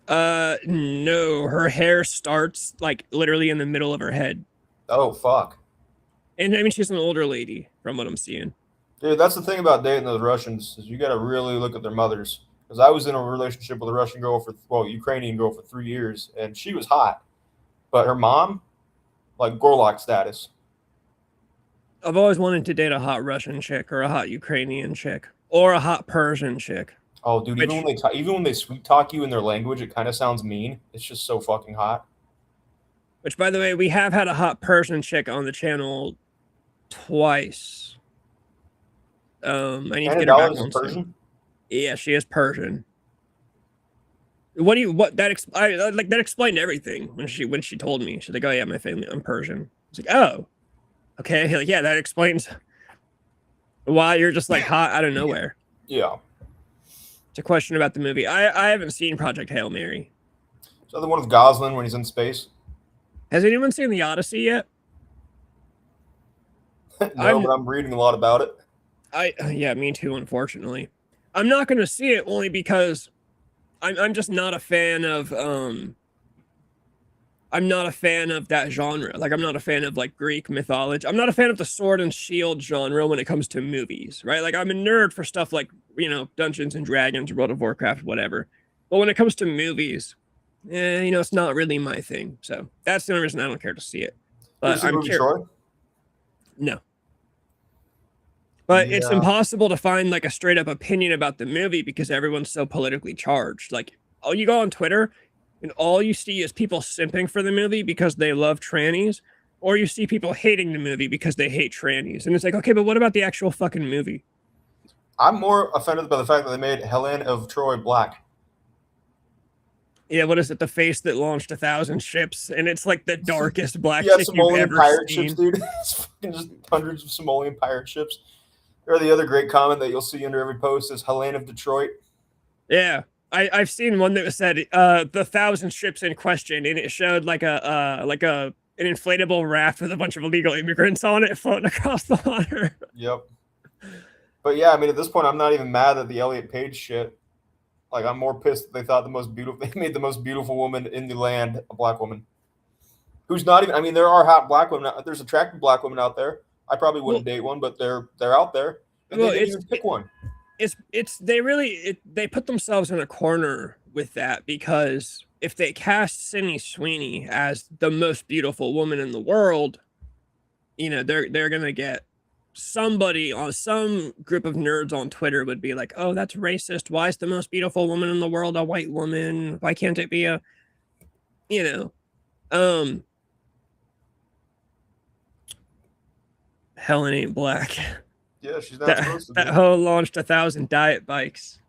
No. Her hair starts like literally in the middle of her head. Oh, fuck. And I mean, she's an older lady from what I'm seeing. Dude, that's the thing about dating those Russians is you got to really look at their mothers. Because I was in a relationship with a Russian girl Ukrainian girl for 3 years, and she was hot, but her mom, like Gorlock status. I've always wanted to date a hot Russian chick or a hot Ukrainian chick or a hot Persian chick. Oh, dude, even when they sweet talk you in their language, it kind of sounds mean. It's just so fucking hot. Which, by the way, we have had a hot Persian chick on the channel twice. I need to get her back on Persian. Yeah, she is Persian. That explained everything when she told me. She's like, "Oh yeah, my family, I'm Persian." It's like, "Oh, okay." Like, yeah, that explains why you're just like hot out of nowhere. Yeah. It's a question about the movie. I haven't seen Project Hail Mary. Is that the one with Gosling when he's in space? Has anyone seen The Odyssey yet? No, but I'm reading a lot about it. Yeah, me too, unfortunately. I'm not going to see it only because I'm just not a fan of I'm not a fan of that genre. Like, I'm not a fan of like Greek mythology. I'm not a fan of the sword and shield genre when it comes to movies, right? Like, I'm a nerd for stuff like, Dungeons and Dragons, World of Warcraft, whatever. But when it comes to movies, it's not really my thing. So that's the only reason I don't care to see it. But I'm curious. No. But yeah. It's impossible to find like a straight up opinion about the movie because everyone's so politically charged. Like, you go on Twitter and all you see is people simping for the movie because they love trannies, or you see people hating the movie because they hate trannies. And it's like, okay, but what about the actual fucking movie? I'm more offended by the fact that they made Helen of Troy black. Yeah, what is it? The face that launched 1,000 ships, and it's like the darkest black yeah, chick Somalian you've ever pirate seen. ships, dude. It's fucking just hundreds of Somalian pirate ships. Or the other great comment that you'll see under every post is Helene of Detroit. Yeah, I've seen one that said the 1,000 ships in question, and it showed like an inflatable raft with a bunch of illegal immigrants on it floating across the water. Yep. But yeah, I mean, at this point, I'm not even mad at the Elliot Page shit. Like, I'm more pissed that they thought they made the most beautiful woman in the land a black woman. Who's not even, I mean, there are hot black women. There's attractive black women out there. I probably wouldn't date one, but they're out there. And they didn't even pick one. They put themselves in a corner with that because if they cast Sydney Sweeney as the most beautiful woman in the world, they're gonna get somebody on some group of nerds on Twitter would be like, "Oh, that's racist. Why is the most beautiful woman in the world a white woman? Why can't it be a, Helen ain't black." Yeah, she's not supposed to be. That hoe launched 1,000 diet bikes.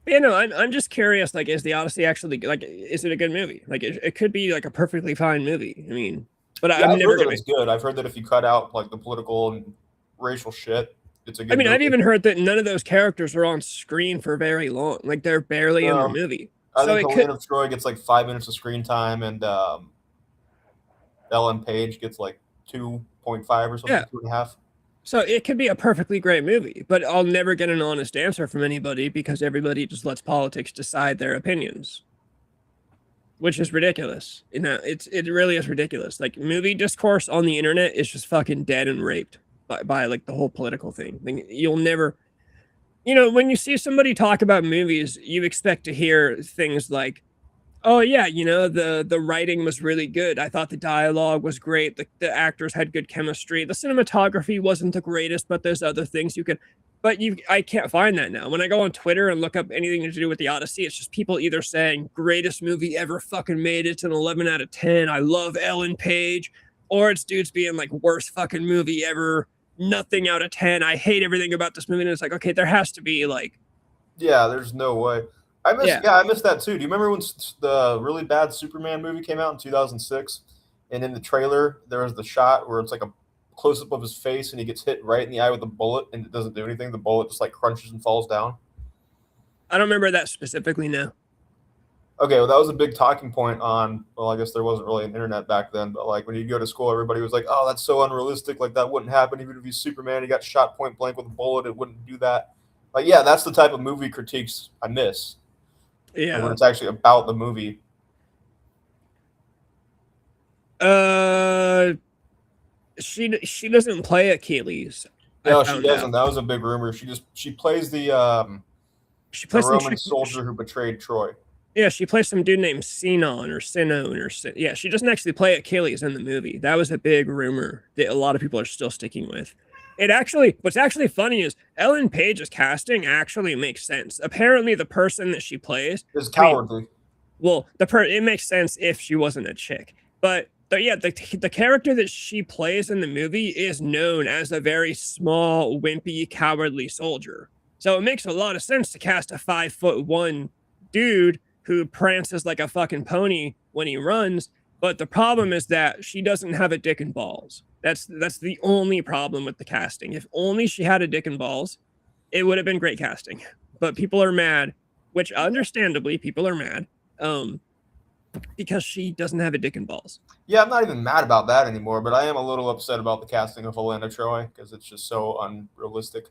You know, I'm just curious. Like, is the Odyssey actually like? Is it a good movie? Like, it could be like a perfectly fine movie. I mean, but Yeah, I'm I've never heard that gonna. it's good. I've heard that if you cut out like the political and racial shit, it's a I good mean, I've movie. even heard that none of those characters are on screen for very long. Like, they're barely in the No, movie. I So think it could. Helena of Troy gets like 5 minutes of screen time, and Ellen Page gets like 2.5 or something, Yeah. 2.5. So it could be a perfectly great movie, but I'll never get an honest answer from anybody because everybody just lets politics decide their opinions, which is ridiculous. You know, it really is ridiculous. Like, movie discourse on the internet is just fucking dead and raped by like the whole political thing. Like, you'll never, you know, when you see somebody talk about movies, you expect to hear things like, oh yeah, you know, the writing was really good. I thought the dialogue was great. The actors had good chemistry. The cinematography wasn't the greatest, but there's other things you can. But I can't find that now. When I go on Twitter and look up anything to do with the Odyssey, it's just people either saying greatest movie ever fucking made. It's an 11 out of 10. I love Ellen Page, or it's dudes being like worst fucking movie ever. Nothing out of 10. I hate everything about this movie. And it's like, okay, there has to be like, Yeah, there's no way. I missed that too. Do you remember when the really bad Superman movie came out in 2006? And in the trailer, there was the shot where it's like a close up of his face, and he gets hit right in the eye with a bullet, and it doesn't do anything. The bullet just like crunches and falls down. I don't remember that specifically now. Okay, well, that was a big talking point on. Well, I guess there wasn't really an internet back then, but like when you go to school, everybody was like, "Oh, that's so unrealistic. Like that wouldn't happen. Even if he's Superman, he got shot point blank with a bullet. It wouldn't do that." Like, yeah, that's the type of movie critiques I miss. Yeah. When it's actually about the movie. She doesn't play Achilles. No, she doesn't. That was a big rumor. She plays the Roman soldier who betrayed Troy. Yeah, she plays some dude named Sinon or Sinon or yeah. She doesn't actually play Achilles in the movie. That was a big rumor that a lot of people are still sticking with. What's actually funny is Ellen Page's casting actually makes sense. Apparently, the person that she plays is cowardly. It makes sense if she wasn't a chick, but the character that she plays in the movie is known as a very small, wimpy, cowardly soldier. So it makes a lot of sense to cast a 5'1" dude who prances like a fucking pony when he runs. But the problem is that she doesn't have a dick and balls. That's the only problem with the casting. If only she had a dick and balls, it would have been great casting. But people are mad, which understandably people are mad, because she doesn't have a dick and balls. Yeah, I'm not even mad about that anymore, but I am a little upset about the casting of Helena Troy because it's just so unrealistic.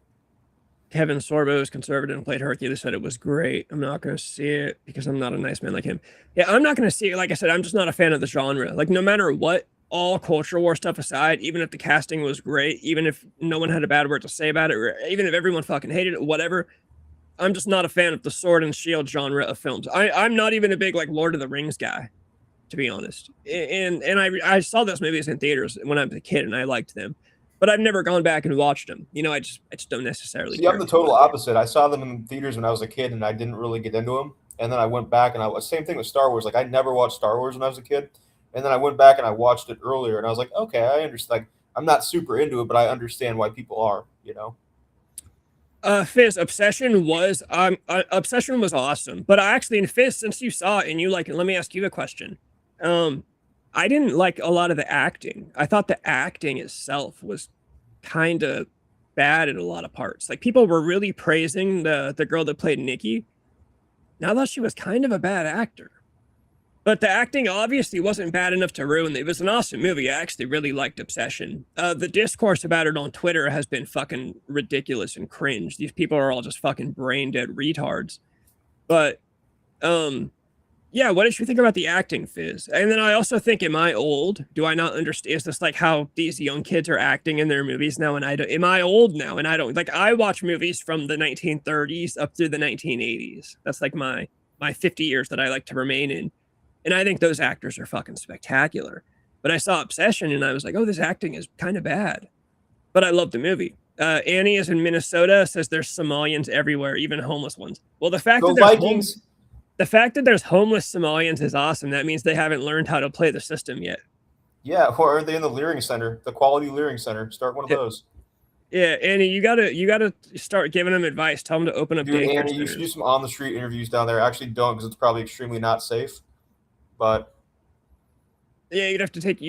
Kevin Sorbo is conservative and played Hercules, said it was great. I'm not going to see it because I'm not a nice man like him. Yeah, I'm not going to see it. Like I said, I'm just not a fan of the genre. Like, no matter what, all culture war stuff aside, even if the casting was great, even if no one had a bad word to say about it, or even if everyone fucking hated it, whatever, I'm just not a fan of the sword and shield genre of films. I'm not even a big like Lord of the Rings guy, to be honest. And I saw those movies in theaters when I was a kid, and I liked them. But I've never gone back and watched them. You know, I just don't necessarily. See, I'm the total opposite. I saw them in theaters when I was a kid, and I didn't really get into them. And then I went back, and same thing with Star Wars. Like, I never watched Star Wars when I was a kid, and then I went back and I watched it earlier, and I was like, okay, I understand. Like, I'm not super into it, but I understand why people are. You know. Fizz, Obsession was awesome. But actually, in Fizz, since you saw it and you like it, let me ask you a question. I didn't like a lot of the acting. I thought the acting itself was kind of bad in a lot of parts. Like, people were really praising the girl that played Nikki. Now, I thought she was kind of a bad actor. But the acting obviously wasn't bad enough to ruin it. It was an awesome movie. I actually really liked Obsession. The discourse about it on Twitter has been fucking ridiculous and cringe. These people are all just fucking brain dead retards. But yeah, what did you think about the acting, Fizz? And then I also think, am I old? Do I not understand? Is this like how these young kids are acting in their movies now? And am I old now? And I don't, like, I watch movies from the 1930s up through the 1980s. That's like my 50 years that I like to remain in. And I think those actors are fucking spectacular. But I saw Obsession and I was like, oh, this acting is kind of bad. But I love the movie. Annie is in Minnesota, says there's Somalians everywhere, even homeless ones. Well, the fact that there's homeless Somalians is awesome. That means they haven't learned how to play the system yet. Yeah, or are they in the Leering Center, the Quality Leering Center? Start one of those. Yeah, Annie, you gotta start giving them advice. Tell them to open up Dude, daycare Andy, you should do centers. some on the street interviews down there. Actually, don't because it's probably extremely not safe. But Yeah, you'd have to take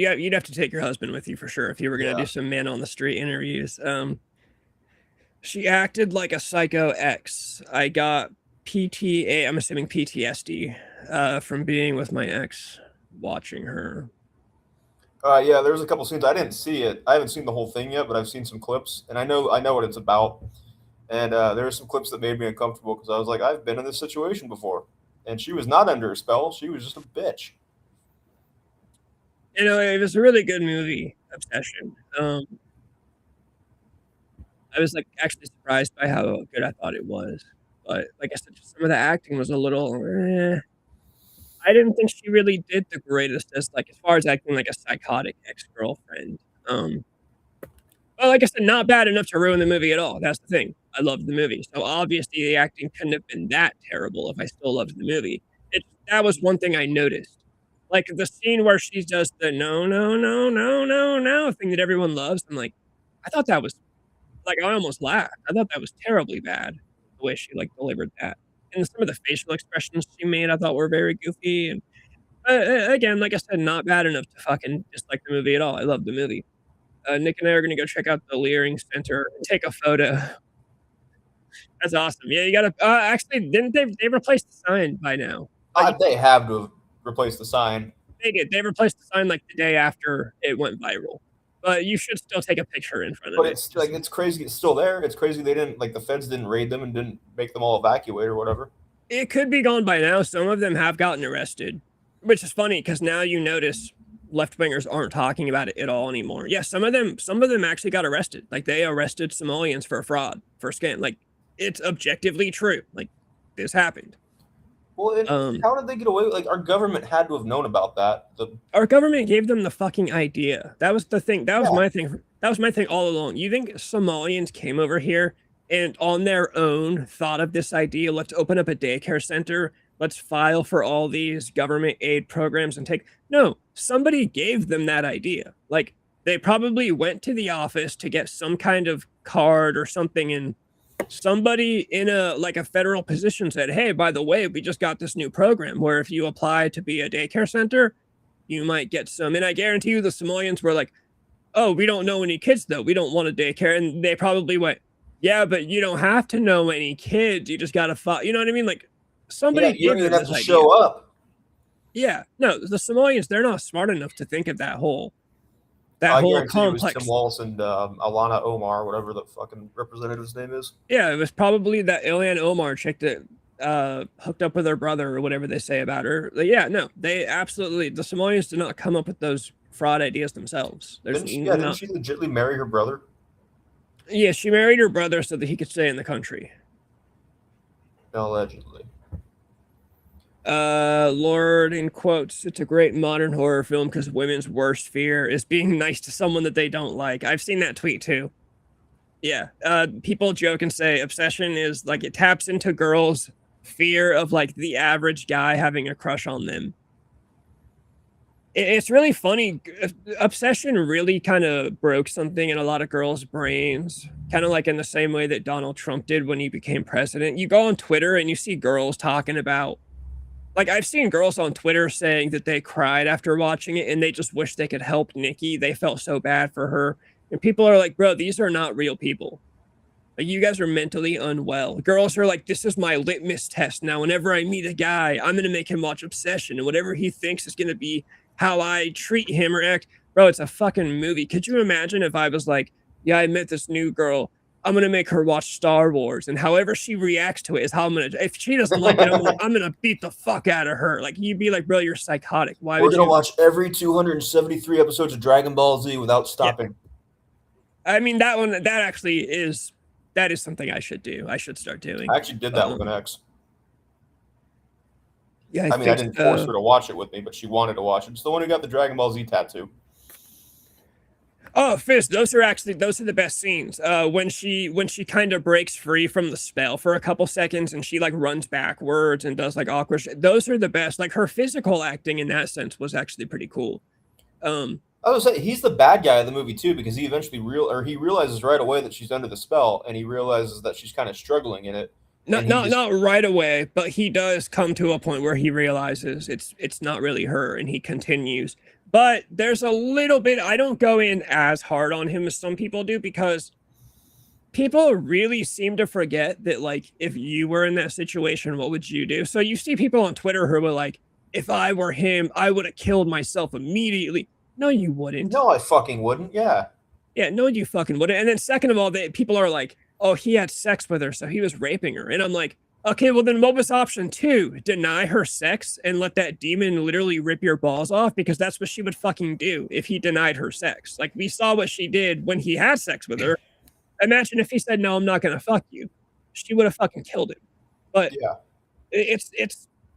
your husband with you for sure if you were gonna yeah, do some man on the street interviews. She acted like a psycho ex. I got PTA. I'm assuming PTSD from being with my ex, watching her. yeah, there's a couple scenes I didn't see it. I haven't seen the whole thing yet, but I've seen some clips, and I know what it's about. And there were some clips that made me uncomfortable because I was like, I've been in this situation before, and she was not under a spell. She was just a bitch. You know, it was a really good movie, Obsession. I was like actually surprised by how good I thought it was, but like I said, just some of the acting was a little. I didn't think she really did the greatest as far as acting like a psychotic ex-girlfriend. Well, like I said, not bad enough to ruin the movie at all. That's the thing. I loved the movie, so obviously the acting couldn't have been that terrible if I still loved the movie. That was one thing I noticed. Like the scene where she does the no, no, no, no, no, no thing that everyone loves. I'm like, I thought that was like I almost laughed. I thought that was terribly bad the way she like delivered that. And some of the facial expressions she made, I thought were very goofy. And again, like I said, not bad enough to fucking dislike the movie at all. I love the movie. Nick and I are gonna go check out the Leering Center and take a photo. That's awesome. Yeah, you gotta. Actually, didn't they replaced the sign by now? They have to have replaced the sign. They did. They replaced the sign like the day after it went viral. But you should still take a picture in front of it. But it's like it's crazy. It's still there. It's crazy they didn't the feds didn't raid them and didn't make them all evacuate or whatever. It could be gone by now. Some of them have gotten arrested, which is funny because now you notice left wingers aren't talking about it at all anymore. Yeah, some of them actually got arrested. Like they arrested Somalians for fraud, for scam. Like it's objectively true. Like this happened. Well, how did they get away? Like our government had to have known about that. Our government gave them the fucking idea. That was the thing. That was my thing. That was my thing all along. You think Somalians came over here and on their own thought of this idea? Let's open up a daycare center. Let's file for all these government aid programs and take. No, somebody gave them that idea. Like they probably went to the office to get some kind of card or something, and somebody in a federal position said, hey, by the way, we just got this new program where if you apply to be a daycare center, you might get some. And I guarantee you the Somalians were like, oh, we don't know any kids though. We don't want a daycare. And they probably went, yeah, but you don't have to know any kids. You just got to follow. You know what I mean? Like somebody you don't even have to show up. Yeah, no, the Somalians, they're not smart enough to think of that whole complex. It was Tim Walz and Alana Omar, whatever the fucking representative's name is. Yeah, it was probably that Ilhan Omar chick that hooked up with her brother or whatever they say about her. Like, yeah, no, they absolutely, the Somalians did not come up with those fraud ideas themselves. Didn't she legitimately marry her brother? Yeah, she married her brother so that he could stay in the country. Allegedly. Lord, in quotes, it's a great modern horror film because women's worst fear is being nice to someone that they don't like. I've seen that tweet too. Yeah, people joke and say Obsession is like it taps into girls' fear of like the average guy having a crush on them. It's really funny. Obsession really kind of broke something in a lot of girls' brains, kind of like in the same way that Donald Trump did when he became president. You go on Twitter and you see girls talking about, like, I've seen girls on Twitter saying that they cried after watching it and they just wish they could help Nikki. They felt so bad for her. And people are like, bro, these are not real people. Like, you guys are mentally unwell. Girls are like, this is my litmus test. Now, whenever I meet a guy, I'm going to make him watch Obsession. And whatever he thinks is going to be how I treat him or act. Bro, it's a fucking movie. Could you imagine if I was like, yeah, I met this new girl. I'm going to make her watch Star Wars. And however she reacts to it is how I'm going to, if she doesn't like it, I'm going to beat the fuck out of her. Like, you'd be like, bro, you're psychotic. Why We're would going to watch every 273 episodes of Dragon Ball Z without stopping. Yeah. I mean, that is something I should do. I should start doing. I actually did that with an ex. Yeah, I didn't force her to watch it with me, but she wanted to watch it. It's the one who got the Dragon Ball Z tattoo. Oh, Fizz, those are the best scenes. When she kind of breaks free from the spell for a couple seconds and she like runs backwards and does like awkward shit. Those are the best. Like her physical acting in that sense was actually pretty cool. I was gonna say he's the bad guy of the movie too, because he eventually he realizes right away that she's under the spell, and he realizes that she's kind of struggling in it. Not right away, but he does come to a point where he realizes it's not really her, and he continues. But there's a little bit. I don't go in as hard on him as some people do, because people really seem to forget that, like, if you were in that situation, what would you do? So you see people on Twitter who are like, if I were him, I would have killed myself immediately. No, you wouldn't. No, I fucking wouldn't. Yeah. Yeah, no, you fucking wouldn't. And then second of all, people are like, oh, he had sex with her, so he was raping her. And I'm like, okay, well then what was option 2? Deny her sex and let that demon literally rip your balls off? Because that's what she would fucking do if he denied her sex. Like, we saw what she did when he had sex with her. Imagine if he said, no, I'm not going to fuck you. She would have fucking killed him. But yeah,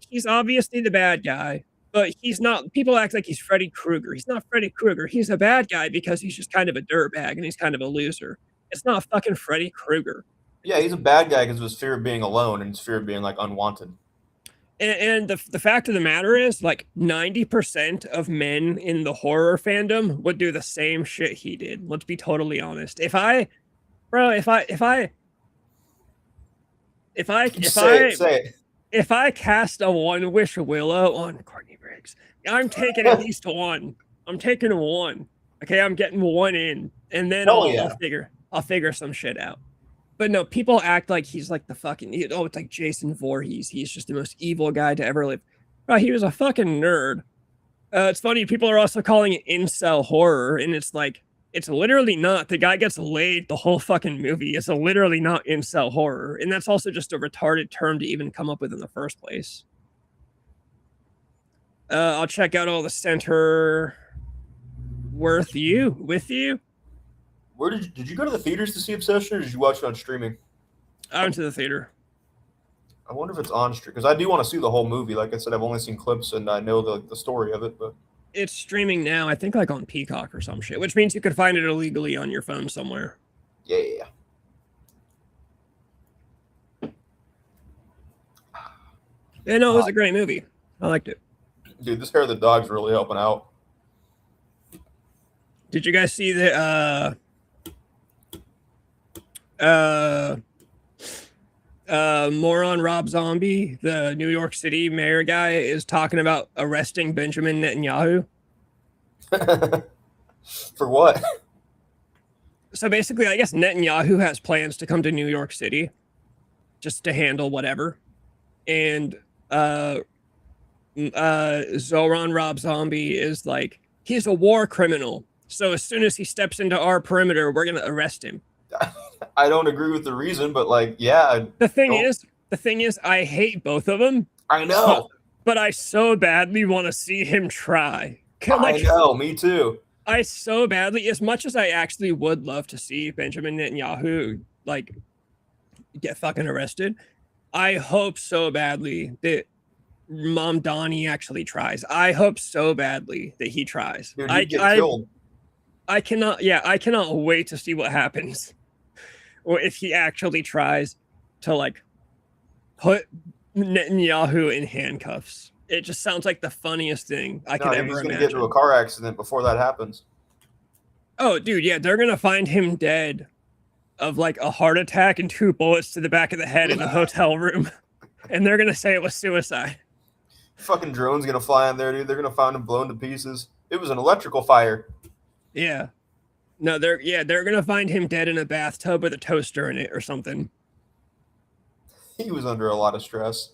he's obviously the bad guy, but he's not. People act like he's Freddy Krueger. He's not Freddy Krueger. He's a bad guy because he's just kind of a dirtbag and he's kind of a loser. It's not fucking Freddy Krueger. Yeah, he's a bad guy because of his fear of being alone and his fear of being like unwanted. And the fact of the matter is, like, 90% of men in the horror fandom would do the same shit he did. Let's be totally honest. If I cast a One Wish Willow on Courtney Briggs, I'm taking at least one. I'm taking one. Okay, I'm getting one in, and then I'll figure some shit out. But no, people act like he's like the fucking, it's like Jason Voorhees. He's just the most evil guy to ever live. Bro, he was a fucking nerd. It's funny, people are also calling it incel horror, and it's like, it's literally not. The guy gets laid the whole fucking movie. It's literally not incel horror. And that's also just a retarded term to even come up with in the first place. I'll check out all the center with you. Where did you go to the theaters to see Obsession, or did you watch it on streaming? I went to the theater. I wonder if it's on stream, because I do want to see the whole movie. Like I said, I've only seen clips and I know the story of it, but it's streaming now, I think, like on Peacock or some shit, which means you could find it illegally on your phone somewhere. Yeah. Yeah, no, it was a great movie. I liked it. Dude, this Hair of the Dog's really helping out. Did you guys see the moron Rob Zombie, the New York City mayor guy, is talking about arresting Benjamin Netanyahu? For what? So basically, I guess Netanyahu has plans to come to New York City just to handle whatever. And Zoran Rob Zombie is like, he's a war criminal. So as soon as he steps into our perimeter, we're going to arrest him. I don't agree with the reason, but like, yeah. The thing is, I hate both of them. I know. But I so badly want to see him try. I know, me too. I so badly, as much as I actually would love to see Benjamin Netanyahu, like, get fucking arrested, I hope so badly that Mamdani actually tries. I hope so badly that he tries. Dude, he'd get killed. I cannot wait to see what happens. Or if he actually tries to, like, put Netanyahu in handcuffs. It just sounds like the funniest thing I could ever imagine. He's going to get into a car accident before that happens. Oh, dude, yeah, they're going to find him dead of, like, a heart attack and 2 bullets to the back of the head in a hotel room. And they're going to say it was suicide. Fucking drone's going to fly in there, dude. They're going to find him blown to pieces. It was an electrical fire. Yeah. No, they're going to find him dead in a bathtub with a toaster in it or something. He was under a lot of stress.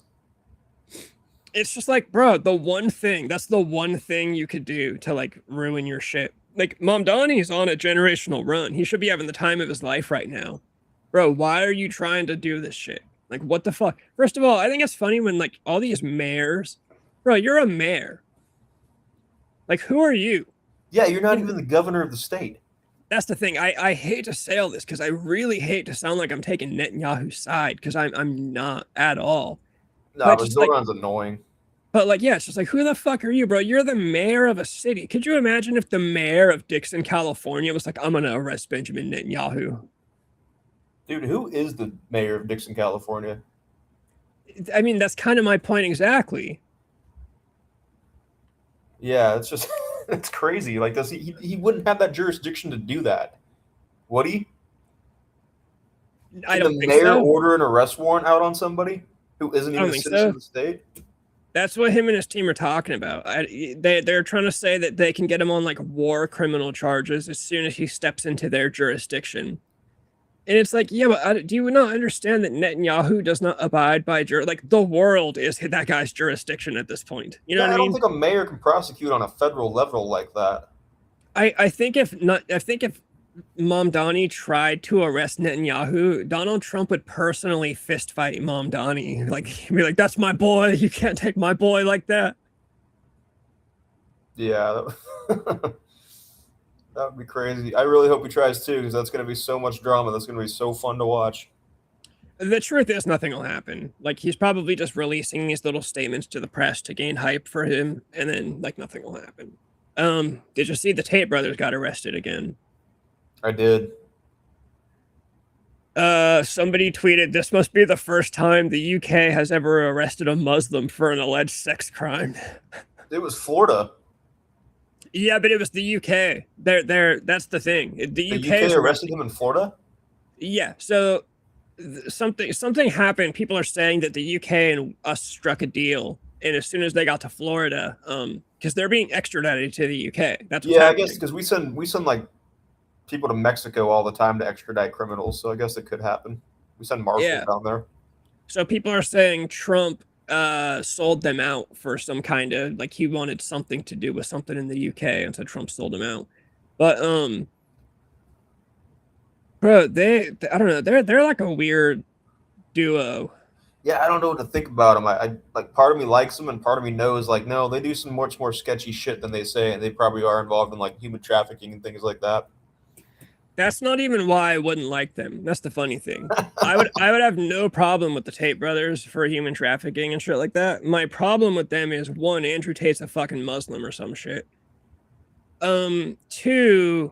It's just like, bro, that's the one thing you could do to, like, ruin your shit. Like, Mamdani's on a generational run. He should be having the time of his life right now. Bro, why are you trying to do this shit? Like, what the fuck? First of all, I think it's funny when, like, all these mayors, bro, you're a mayor. Like, who are you? Yeah, you're not even the governor of the state. That's the thing. I hate to say all this because I really hate to sound like I'm taking Netanyahu's side, because I'm not at all. No, but Zoran's annoying. But, like, yeah, it's just like, who the fuck are you, bro? You're the mayor of a city. Could you imagine if the mayor of Dixon, California was like, I'm going to arrest Benjamin Netanyahu? Dude, who is the mayor of Dixon, California? I mean, that's kind of my point exactly. Yeah, it's just It's crazy. Like, does he wouldn't have that jurisdiction to do that, would he? I Can don't the think mayor so. order an arrest warrant out on somebody who isn't I even don't a think citizen so. of the state? That's what him and his team are talking about. They're trying to say that they can get him on like war criminal charges as soon as he steps into their jurisdiction. And it's like, yeah, but do you not understand that Netanyahu does not abide by like the world is that guy's jurisdiction at this point? You know Yeah, what I I don't mean? think a mayor can prosecute on a federal level like that. I think if Mamdani tried to arrest Netanyahu, Donald Trump would personally fist fight Mamdani. Like he'd be like, "That's my boy. You can't take my boy like that." Yeah, that would be crazy. I really hope he tries too, because that's going to be so much drama. That's going to be so fun to watch. The truth is, nothing will happen. Like he's probably just releasing these little statements to the press to gain hype for him, and then like nothing will happen. Did you see the Tate brothers got arrested again? I did. Somebody tweeted, "This must be the first time the UK has ever arrested a Muslim for an alleged sex crime." It was Florida. Yeah, but it was the UK. That's the thing. The The UK UK arrested him in Florida? Yeah, so something happened. People are saying that the UK and us struck a deal, and as soon as they got to Florida, because they're being extradited to the UK. That's what's Yeah, I happening. guess because we send like people to Mexico all the time to extradite criminals, so I guess it could happen. We send marshals down there. So people are saying Trump sold them out for some kind of like he wanted something to do with something in the UK, and so Trump sold them out. But bro, I don't know, they're like a weird duo. Yeah, I don't know what to think about them. I like part of me likes them, and part of me knows like no, they do some much more sketchy shit than they say, and they probably are involved in like human trafficking and things like that. That's not even why I wouldn't like them. That's the funny thing. I would have no problem with the Tate brothers for human trafficking and shit like that. My problem with them is one, Andrew Tate's a fucking Muslim or some shit. Two,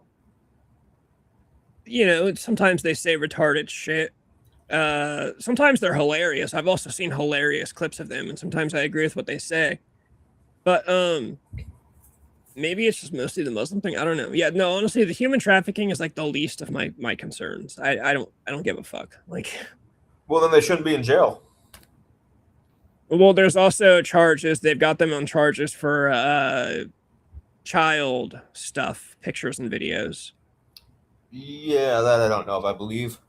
you know, sometimes they say retarded shit. Sometimes they're hilarious. I've also seen hilarious clips of them, and sometimes I agree with what they say. But maybe it's just mostly the Muslim thing. I don't know. Yeah, no, honestly, the human trafficking is like the least of my concerns. I don't give a fuck. Like, well, then they shouldn't be in jail. Well, there's also charges. They've got them on charges for child stuff, pictures and videos. Yeah, that I don't know if I believe.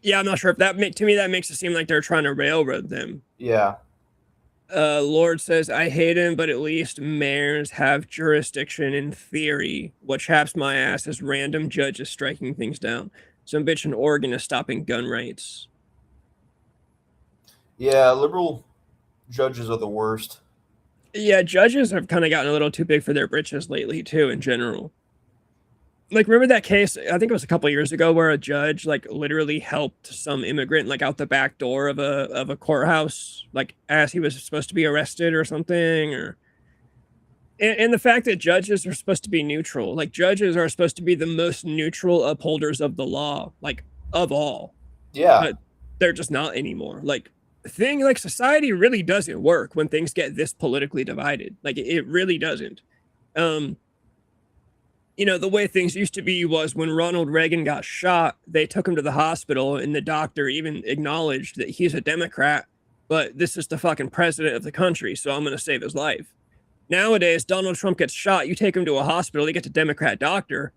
Yeah, I'm not sure if that to me that makes it seem like they're trying to railroad them. Yeah. Lord says, I hate him, but at least mayors have jurisdiction in theory. What chaps my ass is random judges striking things down. Some bitch in Oregon is stopping gun rights. Yeah, liberal judges are the worst. Yeah, judges have kind of gotten a little too big for their britches lately, too, in general. Like, remember that case, I think it was a couple years ago, where a judge, like, literally helped some immigrant, like, out the back door of a courthouse, like, as he was supposed to be arrested or something, or... And the fact that judges are supposed to be neutral, like, judges are supposed to be the most neutral upholders of the law, like, of all. Yeah. But they're just not anymore. Like, society really doesn't work when things get this politically divided. Like, it really doesn't. You know, the way things used to be was when Ronald Reagan got shot, they took him to the hospital, and the doctor even acknowledged that he's a Democrat, but this is the fucking president of the country, so I'm going to save his life. Nowadays, Donald Trump gets shot, you take him to a hospital, he gets a Democrat doctor.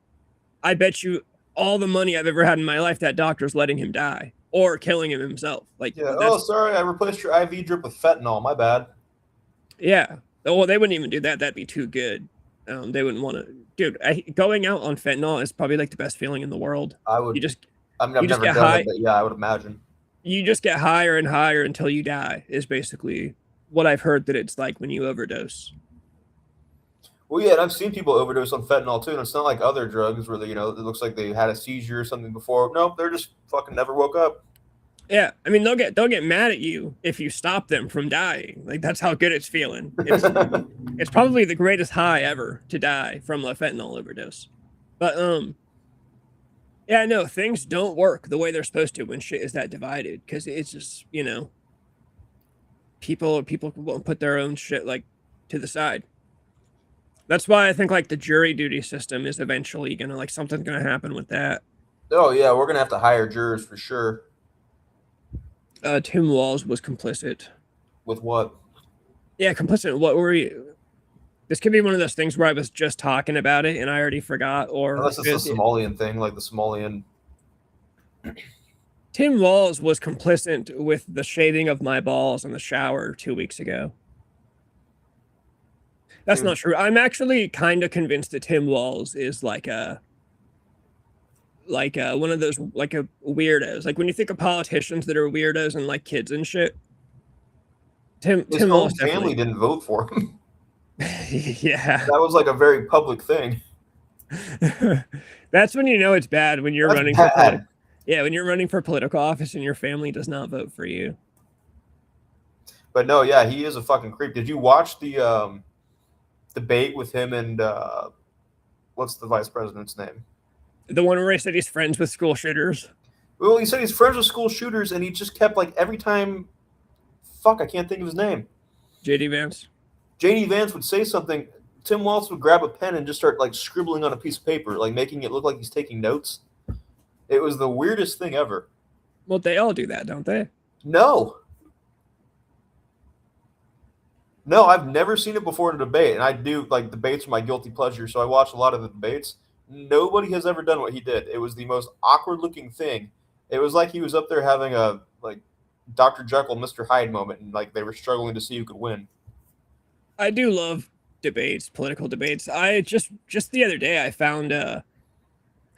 I bet you all the money I've ever had in my life, that doctor's letting him die or killing him himself. Like, yeah. Oh, sorry, I replaced your IV drip with fentanyl. My bad. Yeah. Well, they wouldn't even do that. That'd be too good. They wouldn't want to. Dude, going out on fentanyl is probably like the best feeling in the world. I would. I've never done it, but yeah, I would imagine. You just get higher and higher until you die, is basically what I've heard that it's like when you overdose. Well, yeah, and I've seen people overdose on fentanyl too, and it's not like other drugs where it looks like they had a seizure or something before. Nope, they're just fucking never woke up. Yeah, I mean they'll get mad at you if you stop them from dying. Like, that's how good it's feeling. It's probably the greatest high ever to die from a fentanyl overdose. But yeah, no, things don't work the way they're supposed to when shit is that divided, because it's just, you know, people won't put their own shit like to the side. That's why I think like the jury duty system is eventually gonna like something's gonna happen with that. Oh yeah, we're gonna have to hire jurors for sure. Tim Walz was complicit. With what? Yeah, complicit. What were you? This could be one of those things where I was just talking about it and I already forgot. Or Unless it's the Somalian thing, like the Somalian. Tim Walz was complicit with the shaving of my balls in the shower 2 weeks ago. That's not true. I'm actually kind of convinced that Tim Walz is like one of those like a weirdos. Like when you think of politicians that are weirdos and like kids and shit. Tim Walz family didn't vote for him. Yeah, that was like a very public thing. That's when you know it's bad when you're running for when you're running for political office and your family does not vote for you. But no, yeah, he is a fucking creep. Did you watch the debate with him and what's the vice president's name? The one where he said he's friends with school shooters. Well, he said he's friends with school shooters, and he just kept like every time. Fuck, I can't think of his name. JD Vance. JD Vance would say something. Tim Walz would grab a pen and just start like scribbling on a piece of paper, like making it look like he's taking notes. It was the weirdest thing ever. Well, they all do that, don't they? No, I've never seen it before in a debate, and I do like debates are my guilty pleasure, so I watch a lot of the debates. Nobody has ever done what he did. It was the most awkward-looking thing. It was like he was up there having a like Dr. Jekyll, Mr. Hyde moment, and like they were struggling to see who could win. I do love debates, political debates. I just the other day I found a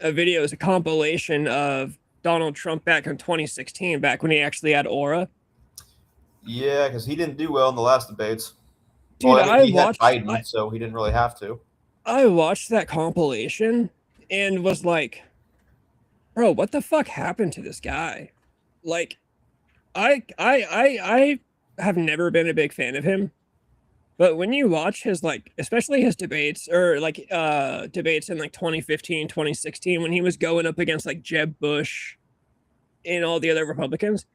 video, it was a compilation of Donald Trump back in 2016, back when he actually had aura. Yeah, because he didn't do well in the last debates. Dude, well, I mean, he watched had Biden, so he didn't really have to. I watched that compilation and was like, bro, what the fuck happened to this guy? Like, I have never been a big fan of him. But when you watch his, like, especially his debates or like debates in like 2015, 2016, when he was going up against like Jeb Bush and all the other Republicans,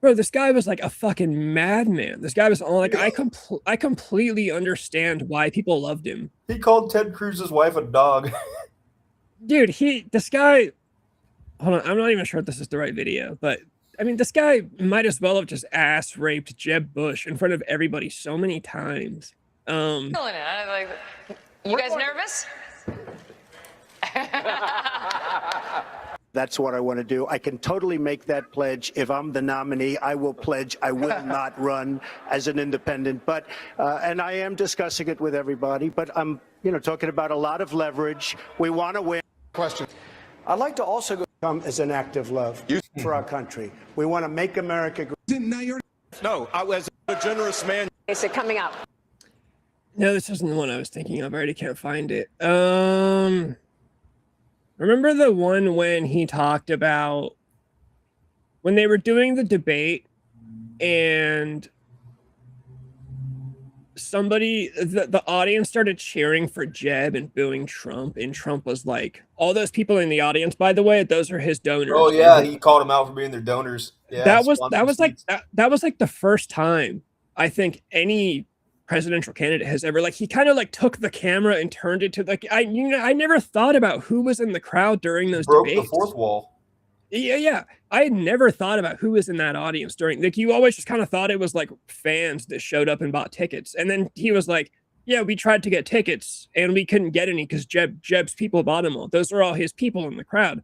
bro, this guy was like a fucking madman. This guy was all like, I completely understand why people loved him. He called Ted Cruz's wife a dog. Dude, this guy, hold on, I'm not even sure if this is the right video, but I mean, this guy might as well have just ass raped Jeb Bush in front of everybody so many times. You guys nervous? That's what I want to do. I can totally make that pledge. If I'm the nominee, I will pledge I will not run as an independent. But and I am discussing it with everybody. But I'm, talking about a lot of leverage. We want to win. Question. I'd like to also come as an act of love for our country. We want to make America great. No, I was a generous man. Is it coming up? No, this isn't the one I was thinking of. I already can't find it. Remember the one when he talked about when they were doing the debate and the audience started cheering for Jeb and booing Trump, and Trump was like, all those people in the audience, by the way, those are his donors. Oh yeah, he called them out for being their donors. Yeah, that was like the first time I think any presidential candidate has ever, like, he kind of like took the camera and turned it to like, I never thought about who was in the crowd during those debates. Broke the fourth wall. Yeah. I had never thought about who was in that audience during, like, you always just kind of thought it was like fans that showed up and bought tickets. And then he was like, yeah, we tried to get tickets and we couldn't get any because Jeb's people bought them all. Those are all his people in the crowd.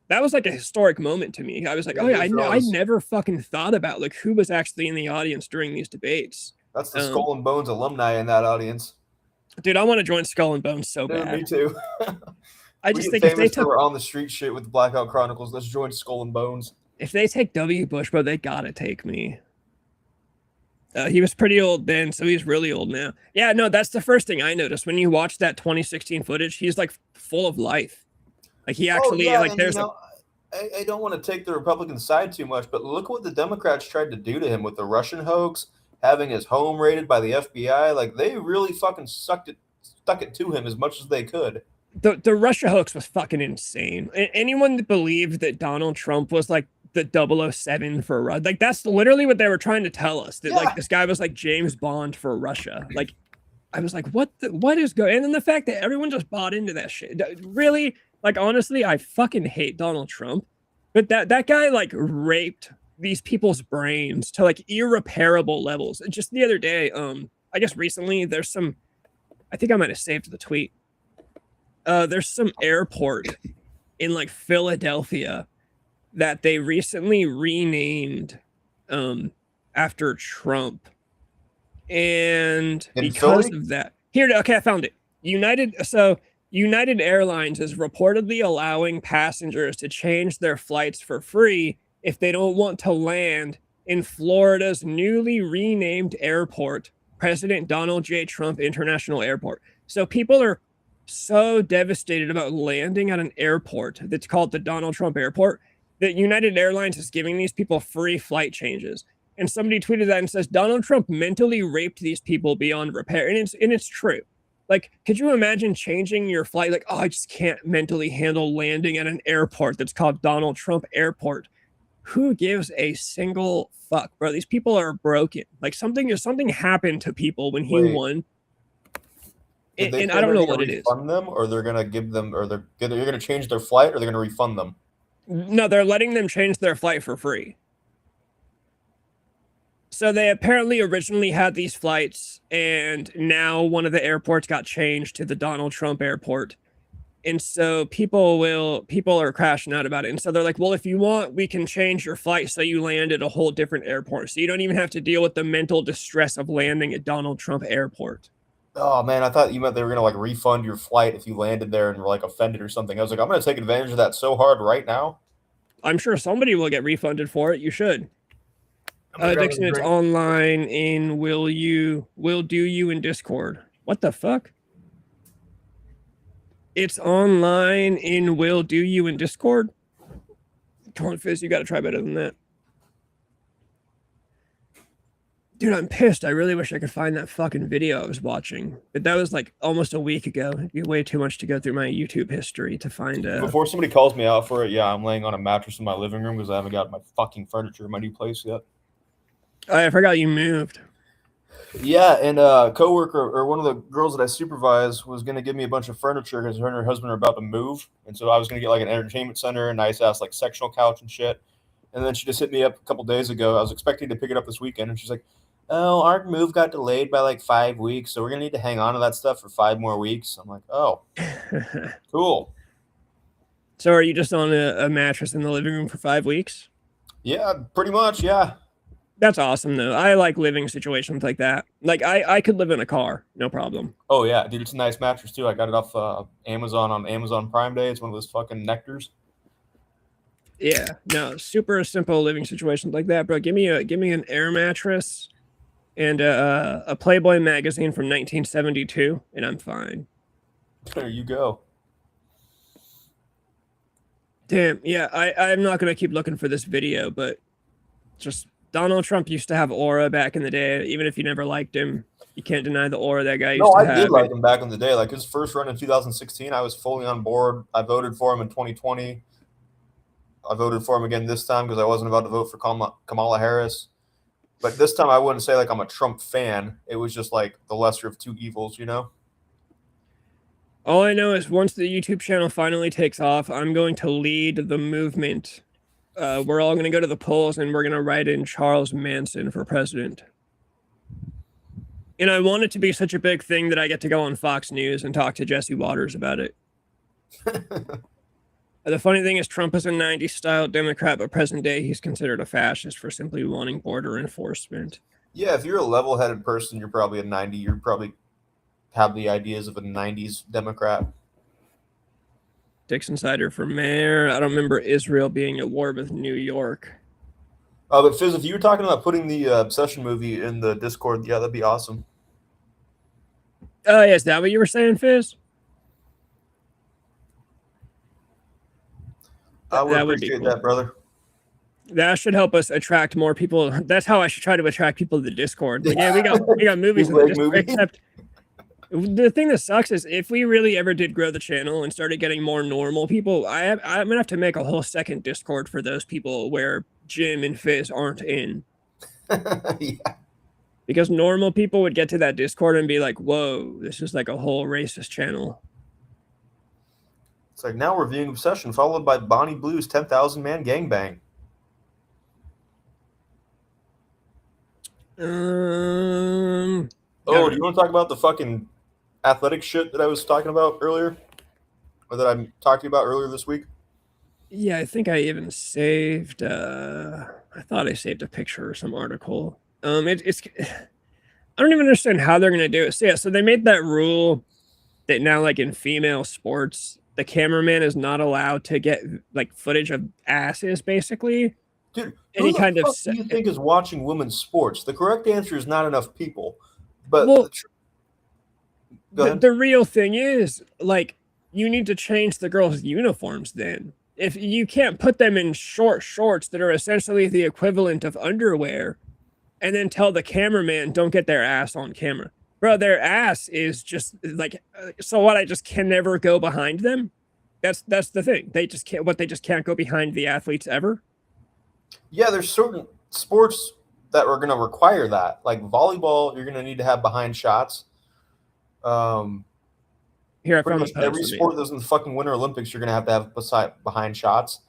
That was like a historic moment to me. I was like, oh yeah, I never fucking thought about like who was actually in the audience during these debates. That's the Skull and Bones alumni in that audience. Dude, I want to join Skull and Bones so bad. Me too. I just think if they took on the street shit with the Blackout Chronicles, let's join Skull and Bones. If they take W. Bush, bro, they gotta take me. He was pretty old then, so he's really old now. Yeah, no, that's the first thing I noticed when you watch that 2016 footage. He's like full of life. Like he actually I don't want to take the Republican side too much, but look what the Democrats tried to do to him with the Russian hoax, having his home raided by the FBI. Like they really fucking stuck it to him as much as they could. The Russia hoax was fucking insane. Anyone that believed that Donald Trump was like the 007 for Russia, like that's literally what they were trying to tell us. That like this guy was like James Bond for Russia. Like I was like, what is going? And then the fact that everyone just bought into that shit. Really, like, honestly, I fucking hate Donald Trump, but that guy like raped these people's brains to like irreparable levels. Just the other day, I guess recently, there's some. I think I might have saved the tweet. There's some airport in like Philadelphia that they recently renamed after Trump. And because of that, okay, I found it. United Airlines is reportedly allowing passengers to change their flights for free if they don't want to land in Florida's newly renamed airport, President Donald J. Trump International Airport. So people are so devastated about landing at an airport that's called the Donald Trump Airport that United Airlines is giving these people free flight changes. And somebody tweeted that and says Donald Trump mentally raped these people beyond repair. And it's true. Like, could you imagine changing your flight? Like, oh, I just can't mentally handle landing at an airport that's called Donald Trump Airport. Who gives a single fuck, bro? These people are broken. Like something happened to people when he won. And I don't know what it is. Refund them, or they're gonna give them, or you're gonna change their flight, or they're gonna refund them. No, they're letting them change their flight for free. So they apparently originally had these flights, and now one of the airports got changed to the Donald Trump Airport. And so people are crashing out about it. And so they're like, well, if you want, we can change your flight so you land at a whole different airport. So you don't even have to deal with the mental distress of landing at Donald Trump Airport. Oh man, I thought you meant they were gonna like refund your flight if you landed there and were like offended or something. I was like, I'm gonna take advantage of that so hard right now. I'm sure somebody will get refunded for it. You should. Dixon, it's online in will do you in Discord. What the fuck? It's online in will do you in Discord. Come on, Fizz, you gotta try better than that. Dude, I'm pissed. I really wish I could find that fucking video I was watching. But that was like almost a week ago. It'd be way too much to go through my YouTube history to find Before somebody calls me out for it, yeah, I'm laying on a mattress in my living room because I haven't got my fucking furniture in my new place yet. I forgot you moved. Yeah, and a coworker or one of the girls that I supervise was going to give me a bunch of furniture because her and her husband are about to move. And so I was going to get like an entertainment center, a nice ass like sectional couch and shit. And then she just hit me up a couple days ago. I was expecting to pick it up this weekend. And she's like, oh, our move got delayed by like 5 weeks. So we're going to need to hang on to that stuff for 5 more weeks. I'm like, oh, cool. So are you just on a mattress in the living room for 5 weeks? Yeah, pretty much. Yeah. That's awesome, though. I like living situations like that. Like, I could live in a car, no problem. Oh, yeah, dude, it's a nice mattress, too. I got it off Amazon on Amazon Prime Day. It's one of those fucking nectars. Yeah, no, super simple living situations like that, bro. Give me an air mattress and a Playboy magazine from 1972, and I'm fine. There you go. Damn, yeah, I'm not going to keep looking for this video, but just... Donald Trump used to have aura back in the day. Even if you never liked him, you can't deny the aura that guy used to have. No, I did like him back in the day. Like his first run in 2016, I was fully on board. I voted for him in 2020. I voted for him again this time because I wasn't about to vote for Kamala Harris. But this time I wouldn't say like I'm a Trump fan. It was just like the lesser of two evils, you know? All I know is once the YouTube channel finally takes off, I'm going to lead the movement. We're all going to go to the polls and we're going to write in Charles Manson for president. And I want it to be such a big thing that I get to go on Fox News and talk to Jesse Waters about it. The funny thing is Trump is a 90s style Democrat, but present day he's considered a fascist for simply wanting border enforcement. Yeah, if you're a level-headed person, you're probably a 90. You probably have the ideas of a 90s Democrat. Dixon Sider for mayor. I don't remember Israel being at war with New York. But Fizz, if you were talking about putting the Obsession movie in the Discord, yeah, that'd be awesome. Oh, yeah, is that what you were saying, Fizz? I would appreciate that, brother. That should help us attract more people. That's how I should try to attract people to the Discord. Like, yeah, we got movies in the Discord, except the thing that sucks is if we really ever did grow the channel and started getting more normal people, I'm going to have to make a whole second Discord for those people where Jim and Fizz aren't in. Yeah. Because normal people would get to that Discord and be like, whoa, this is like a whole racist channel. It's like, now we're viewing Obsession, followed by Bonnie Blue's 10,000 Man Gangbang. Um. Oh, do you want to talk about the fucking athletic shit that I was talking about earlier? Or that I talked to you about earlier this week? Yeah, I think I even saved, I thought I saved a picture or some article. It's, I don't even understand how they're going to do it. So yeah, so they made that rule that now, like in female sports, the cameraman is not allowed to get like footage of asses, basically. Dude, Any who kind the of fuck do you think is watching women's sports? The correct answer is not enough people. But well, go ahead. the real thing is, like, you need to change the girls' uniforms then. If you can't put them in short shorts that are essentially the equivalent of underwear, and then tell the cameraman, don't get their ass on camera. Bro, their ass is just like, so what, I just can never go behind them? That's the thing. They just can't go behind the athletes ever? Yeah, there's certain sports that are going to require that. Like volleyball, you're going to need to have behind shots. Here, I pretty found much every sport that's in the fucking Winter Olympics, you're going to have behind shots.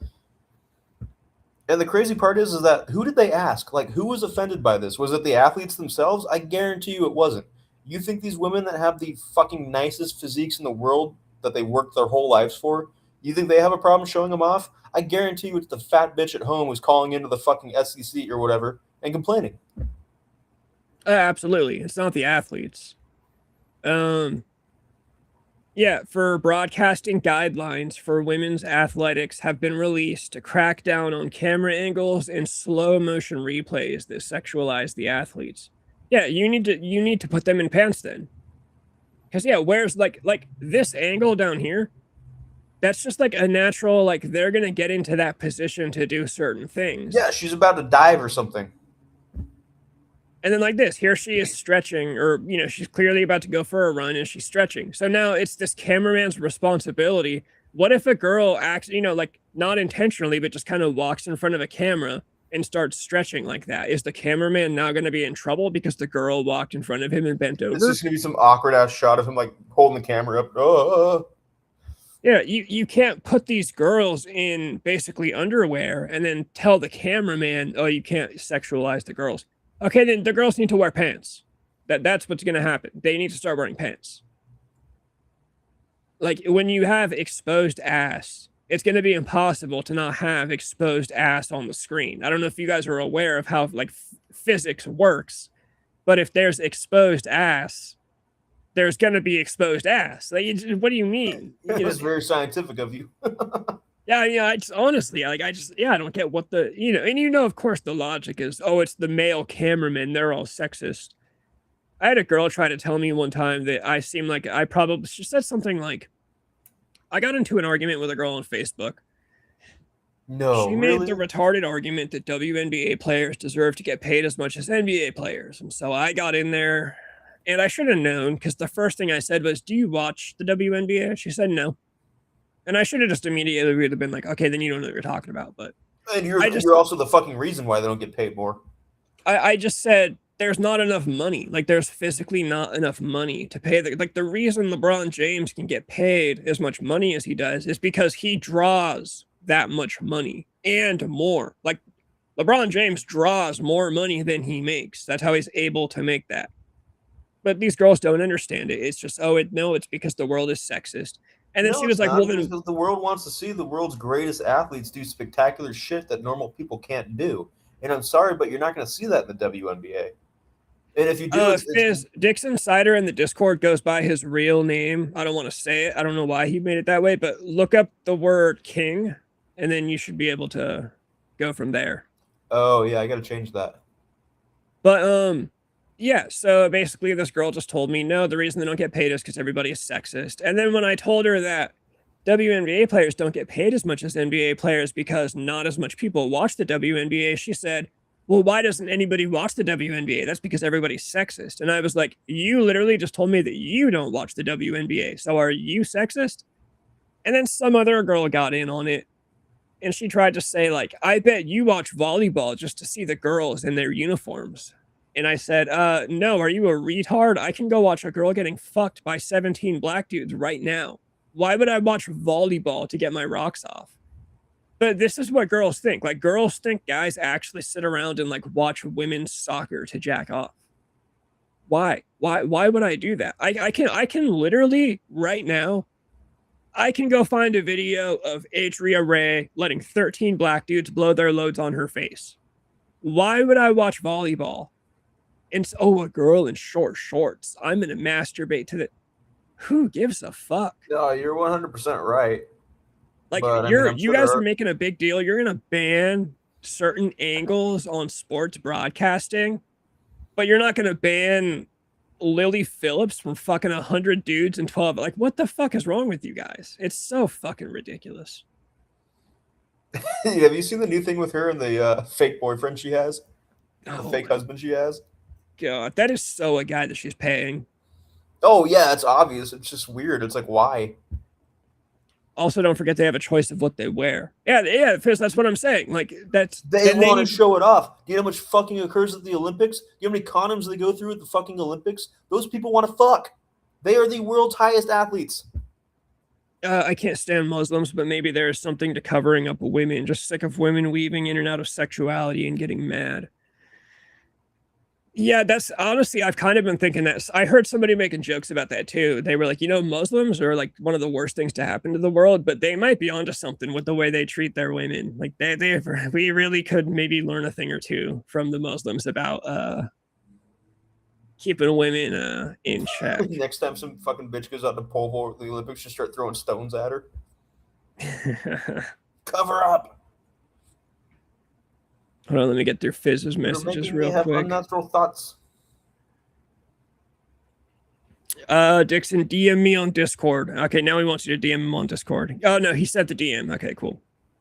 And the crazy part is that who did they ask? Like, who was offended by this? Was it the athletes themselves? I guarantee you it wasn't. You think these women that have the fucking nicest physiques in the world that they worked their whole lives for, you think they have a problem showing them off? I guarantee you it's the fat bitch at home who's calling into the fucking SEC or whatever and complaining. Absolutely. It's not the athletes. Yeah, for broadcasting guidelines for women's athletics have been released to crack down on camera angles and slow motion replays that sexualize the athletes. Yeah, you need to put them in pants then. Cause yeah, where's like this angle down here? That's just like a natural, like they're gonna get into that position to do certain things. Yeah, she's about to dive or something. And then like this, here she is stretching, or, you know, she's clearly about to go for a run and she's stretching. So now it's this cameraman's responsibility. What if a girl acts, you know, like not intentionally, but just kind of walks in front of a camera and starts stretching like that? Is the cameraman now going to be in trouble because the girl walked in front of him and bent over? It's just going to be some awkward ass shot of him like holding the camera up. Yeah, you can't put these girls in basically underwear and then tell the cameraman, oh, you can't sexualize the girls. Okay, then the girls need to wear pants. That's what's going to happen. They need to start wearing pants. Like, when you have exposed ass, it's going to be impossible to not have exposed ass on the screen. I don't know if you guys are aware of how, like, physics works, but if there's exposed ass, there's going to be exposed ass. Like, what do you mean? That's very scientific of you. Yeah, I just honestly, like, I don't get what the, you know, and you know, of course, the logic is, oh, it's the male cameramen, they're all sexist. I had a girl try to tell me one time that I seem like she said something like, I got into an argument with a girl on Facebook. No, she made the retarded argument that WNBA players deserve to get paid as much as NBA players. And so I got in there, and I should have known, because the first thing I said was, do you watch the WNBA? She said no. And I should have just immediately would have been like, okay, then you don't know what you're talking about. But and you're also the fucking reason why they don't get paid more. I just said there's not enough money. Like, there's physically not enough money to pay. The reason LeBron James can get paid as much money as he does is because he draws that much money and more. Like, LeBron James draws more money than he makes. That's how he's able to make that. But these girls don't understand it. It's just, it's because the world is sexist. And then she was like, well, then, because the world wants to see the world's greatest athletes do spectacular shit that normal people can't do. And I'm sorry, but you're not going to see that in the WNBA. And if you do, Dixon Sider in the Discord goes by his real name. I don't want to say it. I don't know why he made it that way, but look up the word king, and then you should be able to go from there. Oh, yeah, I got to change that. But, yeah, so basically this girl just told me, no, the reason they don't get paid is because everybody is sexist. And then when I told her that WNBA players don't get paid as much as NBA players because not as much people watch the WNBA, she said, well, why doesn't anybody watch the WNBA? That's because everybody's sexist. And I was like, you literally just told me that you don't watch the WNBA. So are you sexist? And then some other girl got in on it. And she tried to say, like, I bet you watch volleyball just to see the girls in their uniforms. And I said, no, are you a retard? I can go watch a girl getting fucked by 17 black dudes right now. Why would I watch volleyball to get my rocks off? But this is what girls think. Like, girls think guys actually sit around and like watch women's soccer to jack off. Why? Why would I do that? I can literally right now, I can go find a video of Adria Ray letting 13 black dudes blow their loads on her face. Why would I watch volleyball? And a girl in short shorts. I'm gonna masturbate to the. Who gives a fuck? No, you're 100% right. Like, But, you guys are making a big deal. You're gonna ban certain angles on sports broadcasting, but you're not gonna ban Lily Phillips from fucking 100 dudes and 12. Like, what the fuck is wrong with you guys? It's so fucking ridiculous. Have you seen the new thing with her and the fake boyfriend she has? The Oh fake my husband she has? God, that is so a guy that she's paying. Oh, yeah, it's obvious. It's just weird. It's like, why? Also, don't forget they have a choice of what they wear. Yeah, Fizz, that's what I'm saying. Like, They want to show it off. Do you know how much fucking occurs at the Olympics? Do you know how many condoms they go through at the fucking Olympics? Those people want to fuck. They are the world's highest athletes. I can't stand Muslims, but maybe there is something to covering up women. Just sick of women weaving in and out of sexuality and getting mad. Yeah, that's honestly, I've kind of been thinking that. I heard somebody making jokes about that too. They were like, Muslims are like one of the worst things to happen to the world, but they might be onto something with the way they treat their women. Like we really could maybe learn a thing or two from the Muslims about keeping women in check. Next time some fucking bitch goes out to pole vault at the Olympics, just start throwing stones at her. Cover up. Hold on, let me get through Fizz's messages real quick. Unnatural thoughts. Dixon, DM me on Discord. Okay, now he wants you to DM him on Discord. Oh no, he sent the DM. Okay, cool.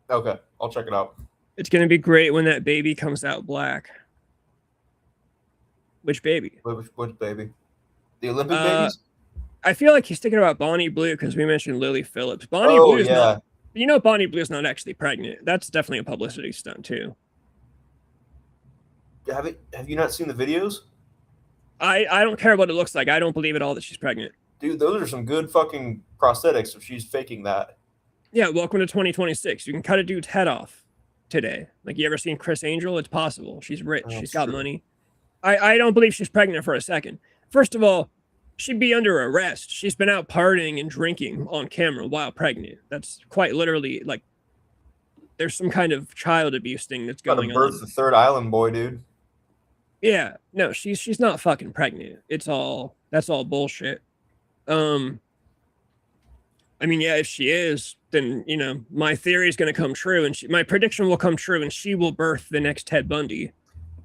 Okay, I'll check it out. It's gonna be great when that baby comes out black. Which baby? Which baby? The Olympic babies? I feel like he's thinking about Bonnie Blue because we mentioned Lily Phillips. Bonnie Blue is not. Bonnie Blue is not actually pregnant. That's definitely a publicity stunt too. Have you not seen the videos? I don't care what it looks like. I don't believe at all that she's pregnant. Dude, those are some good fucking prosthetics if she's faking that. Yeah, welcome to 2026. You can cut a dude's head off today. Like, you ever seen Chris Angel? It's possible. She's rich. She's got money. I don't believe she's pregnant for a second. First of all, she'd be under arrest. She's been out partying and drinking on camera while pregnant. That's quite literally, like, there's some kind of child abuse thing that's going on. Birth the third island boy, dude. Yeah, no, she's not fucking pregnant. That's all bullshit. I mean, yeah, if she is, then my theory is going to come true, and my prediction will come true, and she will birth the next Ted Bundy.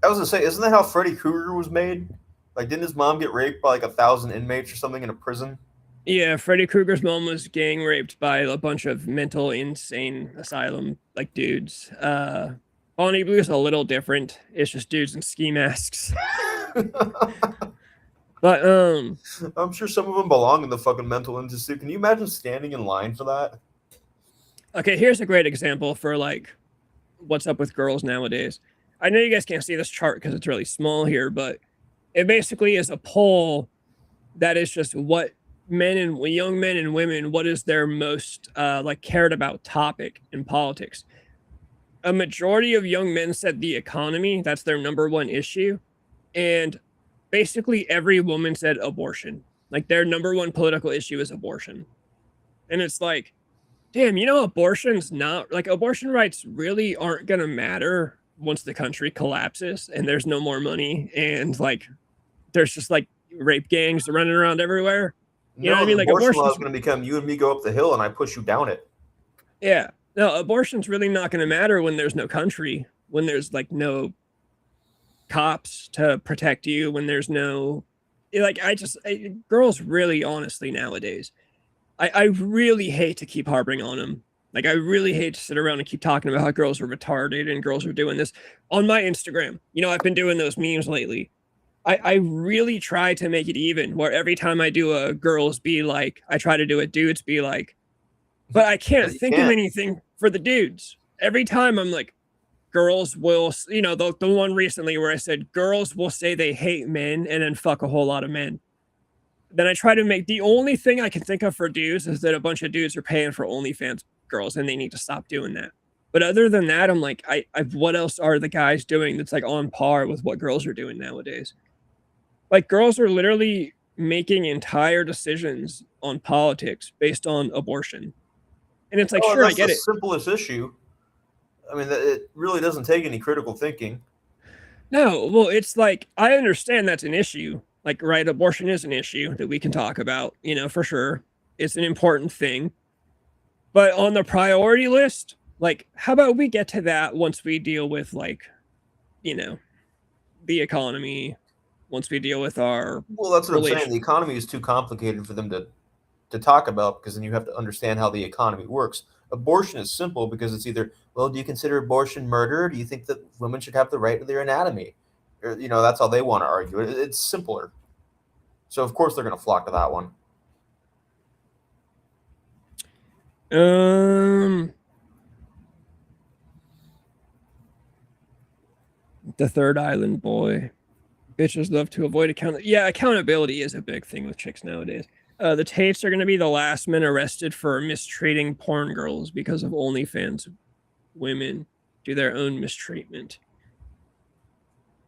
I was gonna say, isn't that how Freddy Krueger was made? Like, didn't his mom get raped by like 1,000 inmates or something in a prison? Yeah, Freddy Krueger's mom was gang raped by a bunch of mental insane asylum like dudes. Bonnie Blue is a little different. It's just dudes in ski masks. But I'm sure some of them belong in the fucking mental institute. Can you imagine standing in line for that? Okay, here's a great example for like what's up with girls nowadays. I know you guys can't see this chart because it's really small here, but it basically is a poll that is just what young men and women, what is their most like cared about topic in politics. A majority of young men said the economy. That's their number one issue. And basically every woman said abortion. Like, their number one political issue is abortion. And it's like, damn, abortion's not, like, abortion rights really aren't going to matter once the country collapses and there's no more money and, like, there's just, like, rape gangs running around everywhere. You know what I mean? Like, abortion law is going to become you and me go up the hill and I push you down it. Yeah. No, abortion's really not going to matter when there's no country, when there's like no cops to protect you, when there's no, like, girls really, honestly, nowadays, I really hate to keep harping on them. Like, I really hate to sit around and keep talking about how girls are retarded and girls are doing this on my Instagram. I've been doing those memes lately. I really try to make it even, where every time I do a girls be like, I try to do a dudes be like, but I can't think of anything for the dudes. Every time I'm like, girls will, the one recently where I said girls will say they hate men and then fuck a whole lot of men. Then I try to make the only thing I can think of for dudes is that a bunch of dudes are paying for OnlyFans girls and they need to stop doing that. But other than that, I'm like, what else are the guys doing that's like on par with what girls are doing nowadays? Like girls are literally making entire decisions on politics based on abortion. And it's like, sure, I get it. That's the simplest issue. I mean, it really doesn't take any critical thinking. No, well, it's like, I understand that's an issue. Like, right, abortion is an issue that we can talk about, for sure. It's an important thing. But on the priority list, like, how about we get to that once we deal with, like, the economy, once we deal with our Well, that's what I'm saying. The economy is too complicated for them to talk about, because then you have to understand how the economy works. Abortion is simple because it's either, well, do you consider abortion murder? Or do you think that women should have the right to their anatomy? Or, that's how they want to argue it. It's simpler. So, of course, they're going to flock to that one. The Third Island Boy. Bitches love to avoid accountability. Yeah, accountability is a big thing with chicks nowadays. The Tates are going to be the last men arrested for mistreating porn girls because of OnlyFans women do their own mistreatment.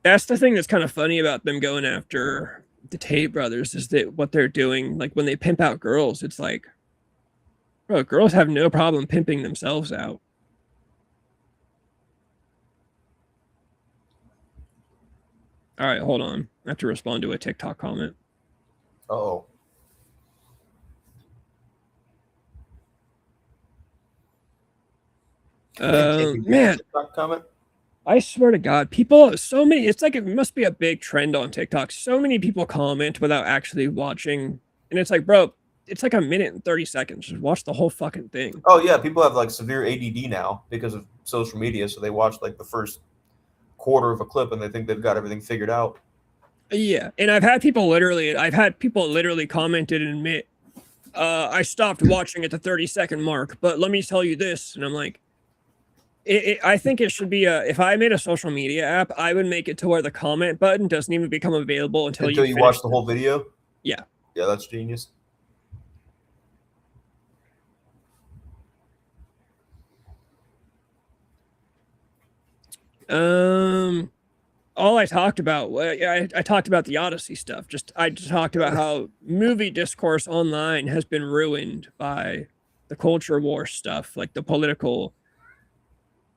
That's the thing that's kind of funny about them going after the Tate brothers, is that what they're doing, like when they pimp out girls, it's like, bro, girls have no problem pimping themselves out. All right, hold on. I have to respond to a TikTok comment. Oh. Man, comment? I swear to God, people, it's like it must be a big trend on TikTok. So many people comment without actually watching. And it's like, bro, it's like a minute and 30 seconds. Just watch the whole fucking thing. Oh, yeah. People have like severe ADD now because of social media. So they watch like the first quarter of a clip and they think they've got everything figured out. Yeah. And I've had people literally commented and admit, I stopped watching at the 30-second mark, but let me tell you this. And I'm like, I think it should be if I made a social media app, I would make it to where the comment button doesn't even become available until you watch the whole video. Yeah. Yeah, that's genius. All I talked about, I talked about the Odyssey stuff. I just talked about how movie discourse online has been ruined by the culture war stuff, like the political.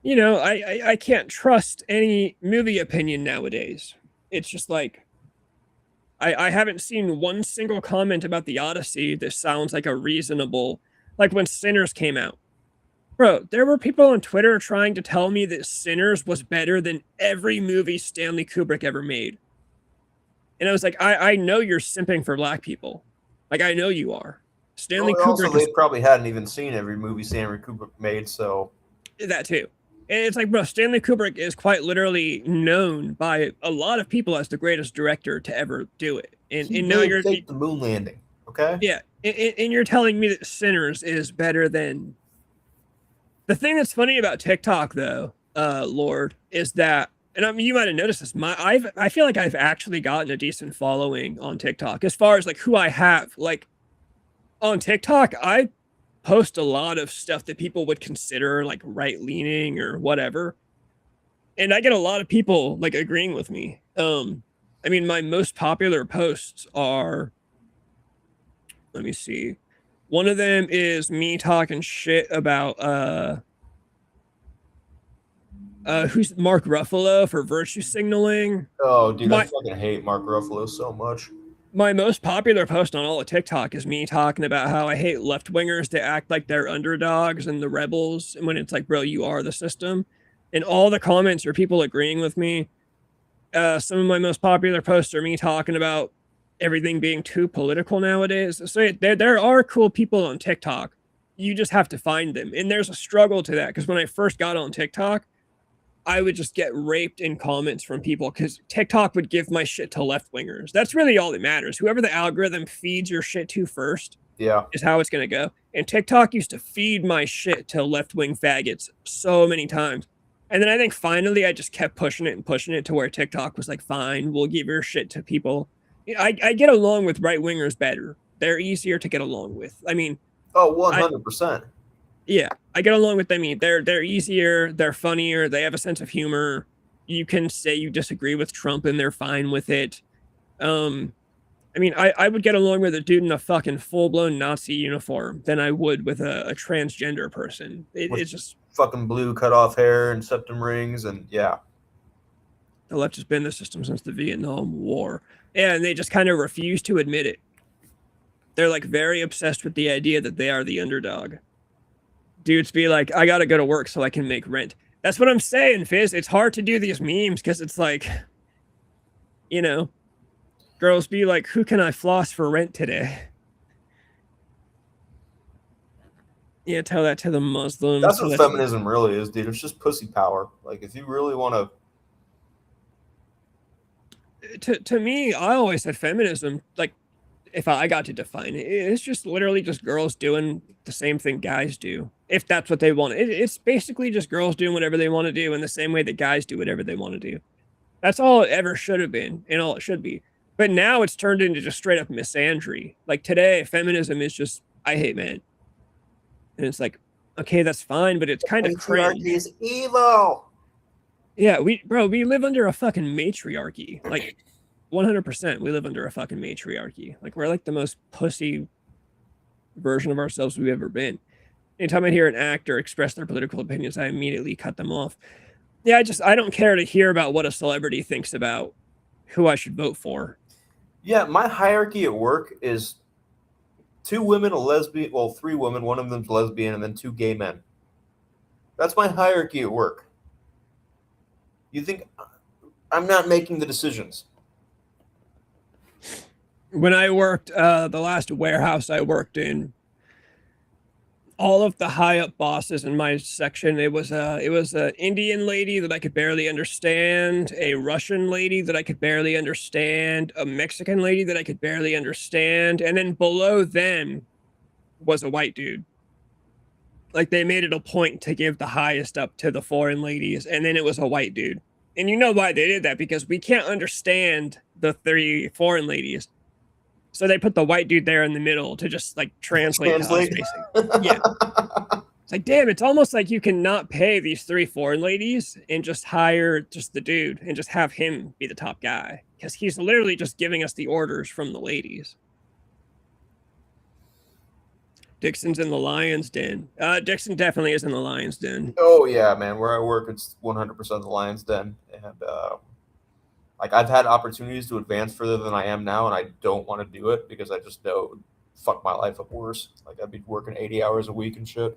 I can't trust any movie opinion nowadays. It's just like, I haven't seen one single comment about the Odyssey that sounds like a reasonable, like when Sinners came out. Bro, there were people on Twitter trying to tell me that Sinners was better than every movie Stanley Kubrick ever made. And I was like, I know you're simping for black people. Like, I know you are. Stanley Kubrick. Also, they probably hadn't even seen every movie Stanley Kubrick made, so. That too. And it's like, bro, Stanley Kubrick is quite literally known by a lot of people as the greatest director to ever do it. And now you're the moon landing, okay? Yeah, and you're telling me that Sinners is better than. The thing that's funny about TikTok, though, Lord, is that, and I mean, you might have noticed this. I feel like I've actually gotten a decent following on TikTok as far as like who I have. Like on TikTok, I post a lot of stuff that people would consider like right leaning or whatever, and I get a lot of people like agreeing with me. I mean, my most popular posts are. Let me see. One of them is me talking shit about who's Mark Ruffalo for virtue signaling. Oh, dude, I fucking hate Mark Ruffalo so much. My most popular post on all of TikTok is me talking about how I hate left-wingers that act like they're underdogs and the rebels, and when it's like, bro, you are the system. And all the comments are people agreeing with me. Some of my most popular posts are me talking about everything being too political nowadays. So there are cool people on TikTok. You just have to find them. And there's a struggle to that, because when I first got on TikTok, I would just get raped in comments from people because TikTok would give my shit to left-wingers. That's really all that matters. Whoever the algorithm feeds your shit to first is how it's going to go. And TikTok used to feed my shit to left-wing faggots so many times. And then I think finally I just kept pushing it to where TikTok was like, fine, we'll give your shit to people. I get along with right wingers better. They're easier to get along with. I mean, Oh, 100%. Yeah, I get along with them. I mean, they're easier, they're funnier, they have a sense of humor. You can say you disagree with Trump and they're fine with it. I mean, I would get along with a dude in a fucking full-blown Nazi uniform than I would with a transgender person. It's just fucking blue cut off hair and septum rings, and yeah. The left has been in the system since the Vietnam War. And they just kind of refuse to admit it. They're like very obsessed with the idea that they are the underdog. Dudes be like, I gotta go to work so I can make rent. That's what I'm saying, Fizz. It's hard to do these memes because it's like, you know, girls be like, who can I floss for rent today? Yeah, tell that to the Muslims. That's what feminism really is, dude. It's just pussy power. Like, if you really want to... To me, I always said feminism, like, if I got to define it, it's just literally just girls doing the same thing guys do. If that's what they want. It's basically just girls doing whatever they want to do in the same way that guys do whatever they want to do. That's all it ever should have been and all it should be. But now it's turned into just straight up misandry. Like today, feminism is just, I hate men. And it's like, okay, that's fine, but it's kind of cringe. Patriarchy is evil. Yeah, we live under a fucking matriarchy. Like 100%, we live under a fucking matriarchy. Like we're like the most pussy version of ourselves we've ever been. Anytime I hear an actor express their political opinions, I immediately cut them off. Yeah, I don't care to hear about what a celebrity thinks about who I should vote for. Yeah, my hierarchy at work is 2 women, a lesbian, well, 3 women, one of them's lesbian, and then 2 gay men. That's my hierarchy at work. You think I'm not making the decisions? When I worked, the last warehouse I worked in, all of the high up bosses in my section, it was an Indian lady that I could barely understand, a Russian lady that I could barely understand, a Mexican lady that I could barely understand, and then below them was a white dude. Like they made it a point to give the highest up to the foreign ladies, and then it was a white dude. And you know why they did that? Because we can't understand the 3 foreign ladies. So they put the white dude there in the middle to just like translate. Yeah. It's like, damn, it's almost like you cannot pay these 3 foreign ladies and just hire just the dude and just have him be the top guy. Because he's literally just giving us the orders from the ladies. Dixon's in the lion's den. Dixon definitely is in the lion's den. Oh, yeah, man. Where I work, it's 100% the lion's den. And, like, I've had opportunities to advance further than I am now, and I don't want to do it because I just know it would fuck my life up worse. Like, I'd be working 80 hours a week and shit.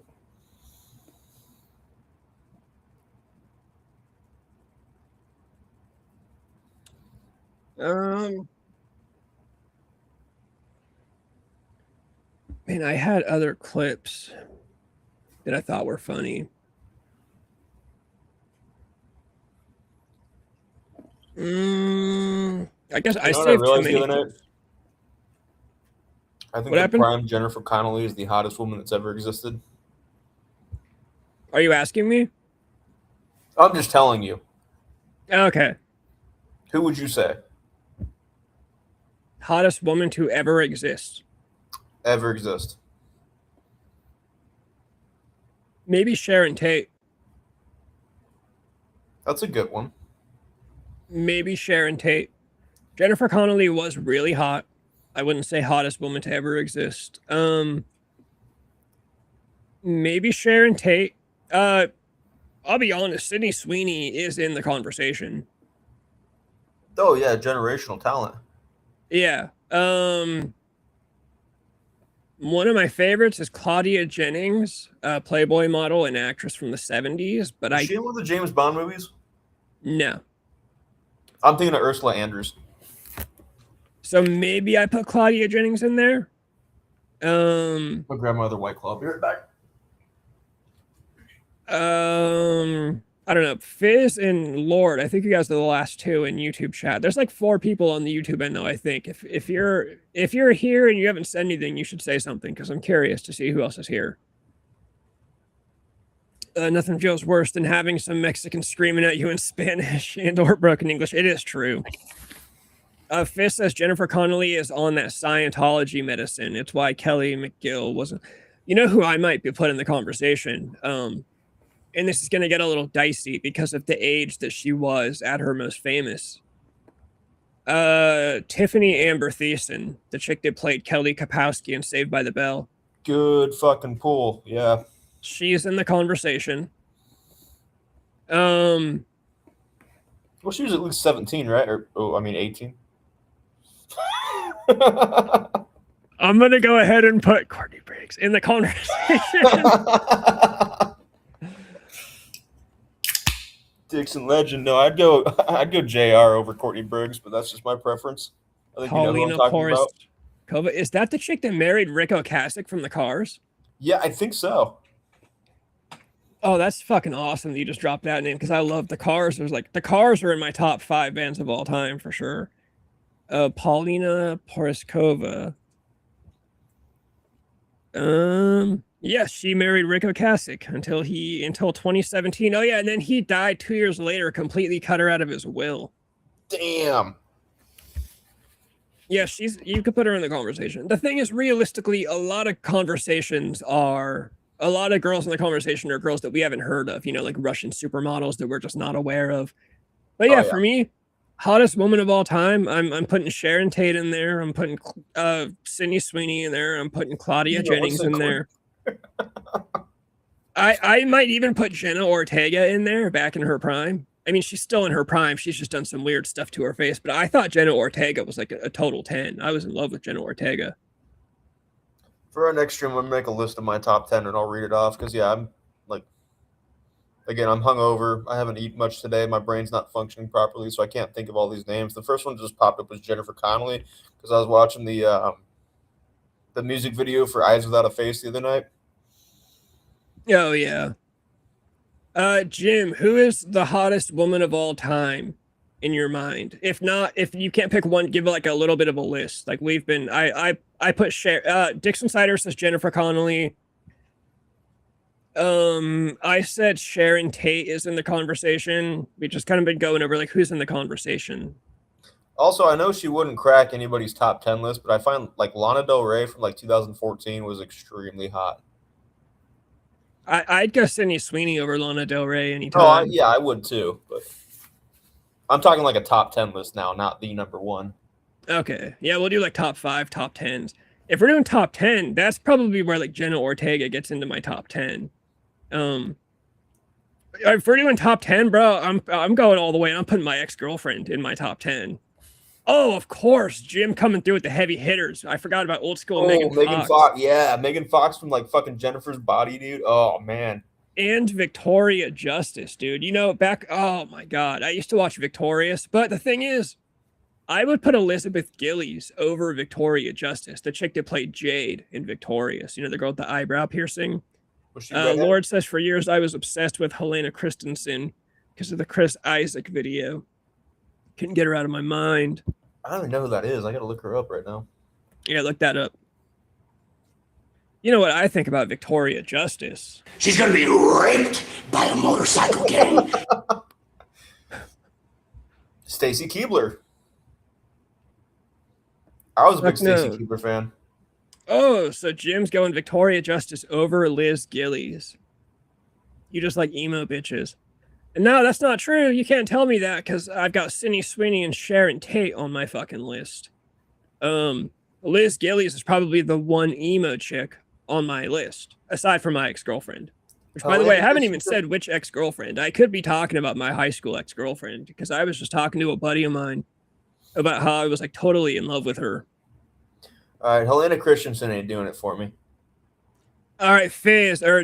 Man, I had other clips that I thought were funny. I guess I saved too many. I think the prime Jennifer Connelly is the hottest woman that's ever existed. Are you asking me? I'm just telling you. Okay. Who would you say? Hottest woman to ever exist. Ever exist. Maybe Sharon Tate. That's a good one. Maybe Sharon Tate. Jennifer Connelly was really hot. I wouldn't say hottest woman to ever exist. Maybe Sharon Tate. I'll be honest, Sydney Sweeney is in the conversation. Oh yeah, generational talent. Yeah. One of my favorites is Claudia Jennings, a Playboy model and actress from the 70s. But is she in one of the James Bond movies? No. I'm thinking of Ursula Andrews. So maybe I put Claudia Jennings in there. My grandmother White Claw. Be right back. I don't know. Fizz and Lord, I think you guys are the last 2 in YouTube chat. There's like 4 people on the YouTube end though, I think. If you're here and you haven't said anything, you should say something because I'm curious to see who else is here. Nothing feels worse than having some Mexican screaming at you in Spanish and/or broken English. It is true. Fist says Jennifer Connelly is on that Scientology medicine. It's why Kelly McGill wasn't. You know who I might be put in the conversation? And this is going to get a little dicey because of the age that she was at her most famous. Tiffany Amber Thiessen, the chick that played Kelly Kapowski in Saved by the Bell. Good fucking pool. Yeah. She's in the conversation. Well, she was at least 17, right? Or 18. I'm going to go ahead and put Courtney Briggs in the conversation. Dixon legend. No, I'd go JR over Courtney Briggs, but that's just my preference. I think Paulina you know who I'm talking about. Is that the chick that married Rick Ocasek from the Cars? Yeah, I think so. Oh, that's fucking awesome that you just dropped that name because I love the Cars. The Cars are in my top 5 bands of all time for sure. Paulina Poroskova. Yes, she married Rick Ocasek until 2017. Oh yeah, and then he died 2 years later, completely cut her out of his will. Damn. Yeah, you could put her in the conversation. The thing is, realistically, a lot of girls in the conversation are girls that we haven't heard of, like Russian supermodels that we're just not aware of. But yeah, for me, hottest woman of all time, I'm putting Sharon Tate in there. I'm putting Sydney Sweeney in there. I'm putting Claudia Jennings in there. I might even put Jenna Ortega in there back in her prime. I mean, she's still in her prime. She's just done some weird stuff to her face. But I thought Jenna Ortega was like a total 10. I was in love with Jenna Ortega. For our next stream, I'm going to make a list of my top 10 and I'll read it off. Because, yeah, I'm hungover. I haven't eaten much today. My brain's not functioning properly, so I can't think of all these names. The first one just popped up was Jennifer Connelly because I was watching the music video for Eyes Without a Face the other night. Oh, yeah. Jim, who is the hottest woman of all time in your mind? If you can't pick one, give like a little bit of a list. Like I put Dixon Sider says Jennifer Connelly. I said Sharon Tate is in the conversation. We just kind of been going over like who's in the conversation. Also, I know she wouldn't crack anybody's top 10 list, but I find like Lana Del Rey from like 2014 was extremely hot. I'd go Sydney Sweeney over Lana Del Rey anytime. Oh, yeah, I would too. But I'm talking like a top 10 list now, not the number one. Okay. Yeah, we'll do like top 5, top 10s. If we're doing top 10, that's probably where like Jenna Ortega gets into my top 10. If we're doing top 10, bro, I'm going all the way and I'm putting my ex-girlfriend in my top 10. Oh, of course, Jim coming through with the heavy hitters. I forgot about old school Megan Fox. Yeah, Megan Fox from like fucking Jennifer's Body, dude. Oh man. And Victoria Justice, dude. Oh my God, I used to watch Victorious, but the thing is, I would put Elizabeth Gillies over Victoria Justice, the chick that played Jade in Victorious. The girl with the eyebrow piercing. Lord says, for years I was obsessed with Helena Christensen because of the Chris Isaac video. Couldn't get her out of my mind. I don't even know who that is. I gotta look her up right now. Yeah, look that up. You know what I think about Victoria Justice? She's gonna be raped by a motorcycle gang. Stacy Keibler. I was a big Stacy Keibler fan. Oh, so Jim's going Victoria Justice over Liz Gillies. You just like emo bitches. And no, that's not true. You can't tell me that because I've got Sydney Sweeney and Sharon Tate on my fucking list. Liz Gillies is probably the one emo chick on my list, aside from my ex-girlfriend. Which, by the way, I haven't even said which ex-girlfriend. I could be talking about my high school ex-girlfriend because I was just talking to a buddy of mine about how I was like totally in love with her. All right, Helena Christensen ain't doing it for me. All right,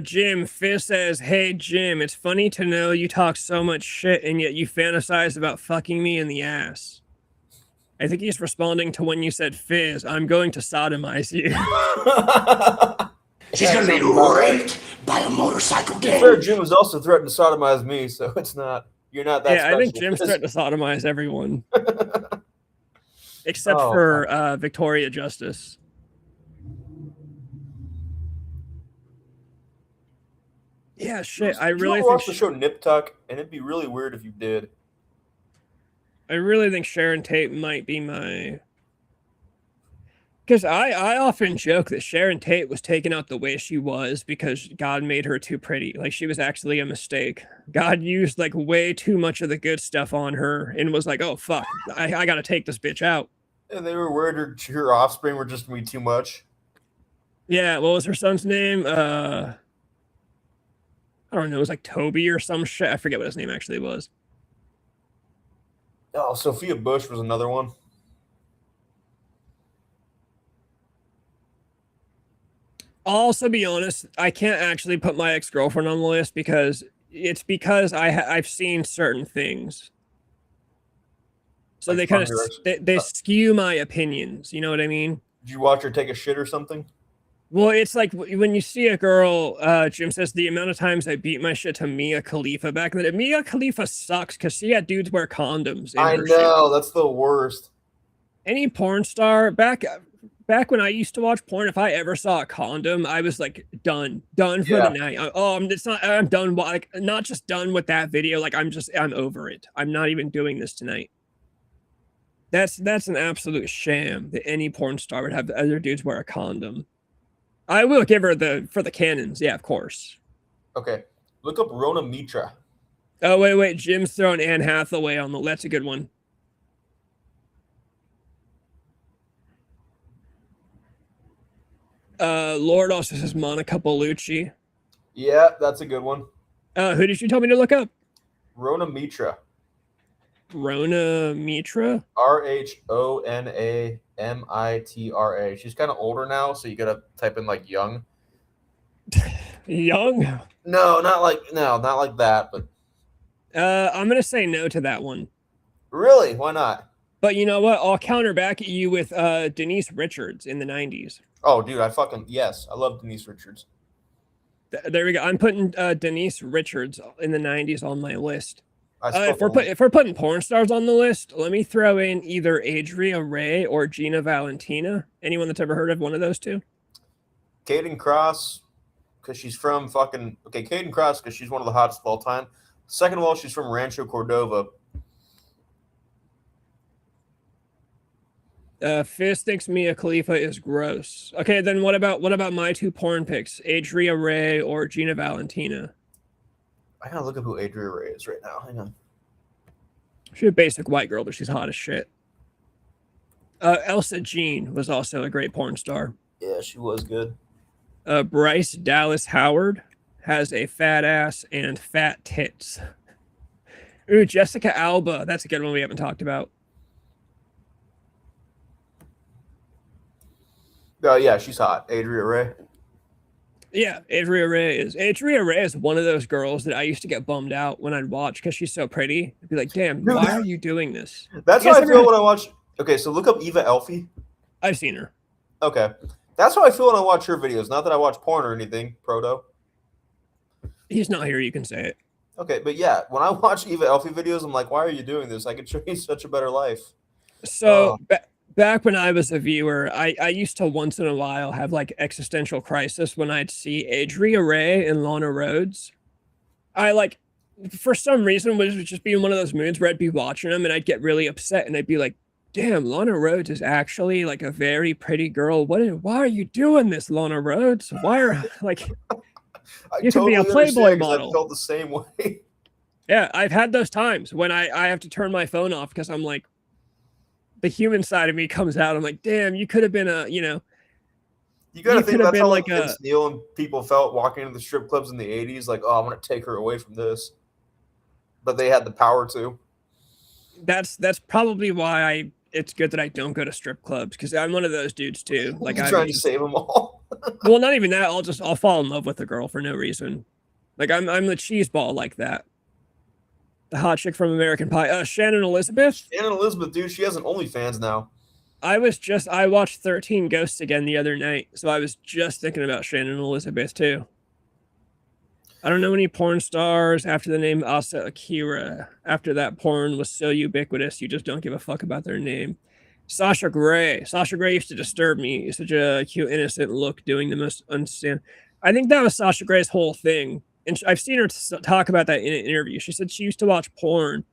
Jim. Fizz says, hey, Jim, it's funny to know you talk so much shit and yet you fantasize about fucking me in the ass. I think he's responding to when you said, Fizz, I'm going to sodomize you. She's going to be raped by a motorcycle gang. Fair, Jim was also threatened to sodomize me, so you're not that special. I think Jim's threatened to sodomize everyone. Except for Victoria Justice. Yeah, shit. I Did you really ever think watch the show Nip Tuck? And it'd be really weird if you did. I really think Sharon Tate might be my. Because I often joke that Sharon Tate was taken out the way she was because God made her too pretty. Like, she was actually a mistake. God used, like, way too much of the good stuff on her and was like, oh, fuck, I got to take this bitch out. And they were worried her offspring were just going to be too much. Yeah, what was her son's name? I don't know. It was like Toby or some shit. I forget what his name actually was. Oh, Sophia Bush was another one. I'll also be honest, I can't actually put my ex-girlfriend on the list because I've seen certain things. So Like they kind of they skew my opinions. You know what I mean? Did you watch her take a shit or something? Well, it's like when you see a girl, Jim says, the amount of times I beat my shit to Mia Khalifa back in the day. Mia Khalifa sucks because she had dudes wear condoms in I her know, shit. that's the worst. Any porn star, back when I used to watch porn, if I ever saw a condom, I was like done for the night. I'm done. Like, not just done with that video. Like, I'm over it. I'm not even doing this tonight. That's an absolute sham that any porn star would have the other dudes wear a condom. I will give her for the cannons. Yeah, of course. Okay. Look up Rona Mitra. Oh, wait. Jim's throwing Anne Hathaway on the. That's a good one. Lord also says Monica Bellucci. Yeah, that's a good one. Who did you tell me to look up? Rona Mitra. Rona Mitra? RHONAMITRA. She's kind of older now, so you gotta type in like young. Young? No, not like that, but I'm gonna say no to that one. Really? Why not? But you know what? I'll counter back at you with Denise Richards in the 90s. Oh, dude, yes, I love Denise Richards. There we go. I'm putting Denise Richards in the 90s on my list. If we're putting porn stars on the list, let me throw in either Adria Ray or Gina Valentina. Anyone that's ever heard of one of those two? Caden Cross, because she's from Caden Cross, because she's one of the hottest of all time. Second of all, she's from Rancho Cordova. Fizz thinks Mia Khalifa is gross. Okay, then what about my two porn picks, Adria Ray or Gina Valentina? I gotta look up who Adria Ray is right now. Hang on. She's a basic white girl, but she's hot as shit. Elsa Jean was also a great porn star. Yeah, she was good. Bryce Dallas Howard has a fat ass and fat tits. Ooh, Jessica Alba. That's a good one we haven't talked about. Oh, yeah, she's hot. Adria Ray. Yeah, Adria Ray is one of those girls that I used to get bummed out when I'd watch because she's so pretty. I'd be like, damn, why are you doing this? That's how I feel when I watch. Okay, so look up Eva Elfie. I've seen her. Okay. That's how I feel when I watch her videos. Not that I watch porn or anything, Proto. He's not here, you can say it. Okay, but yeah, when I watch Eva Elfie videos, I'm like, why are you doing this? I could show you such a better life. So back when I was a viewer, I used to once in a while have like existential crisis when I'd see Adria Ray and Lana Rhoades. I like, for some reason, was just being one of those moods where I'd be watching them and I'd get really upset and I'd be like, damn, Lana Rhoades is actually like a very pretty girl. Why are you doing this, Lana Rhoades? Why are like you can be a Playboy model? I felt the same way. Yeah, I've had those times when I have to turn my phone off because I'm like, the human side of me comes out. I'm like, damn, you could have been You gotta think that's how like Vince Neil and people felt walking into the strip clubs in the 80s, like, oh, I'm gonna take her away from this. But they had the power to. That's probably why it's good that I don't go to strip clubs, because I'm one of those dudes too. Like, I'm trying to save them all. Well, not even that. I'll fall in love with a girl for no reason. Like, I'm the cheese ball like that. The hot chick from American Pie. Shannon Elizabeth. Shannon Elizabeth, dude, she has an OnlyFans now. I watched 13 Ghosts again the other night, so I was just thinking about Shannon Elizabeth too. I don't know any porn stars after the name Asa Akira. After that, porn was so ubiquitous, you just don't give a fuck about their name. Sasha Grey. Sasha Grey used to disturb me. Such a cute, innocent look, doing the most understand. I think that was Sasha Grey's whole thing. and I've seen her talk about that in an interview. She said she used to watch porn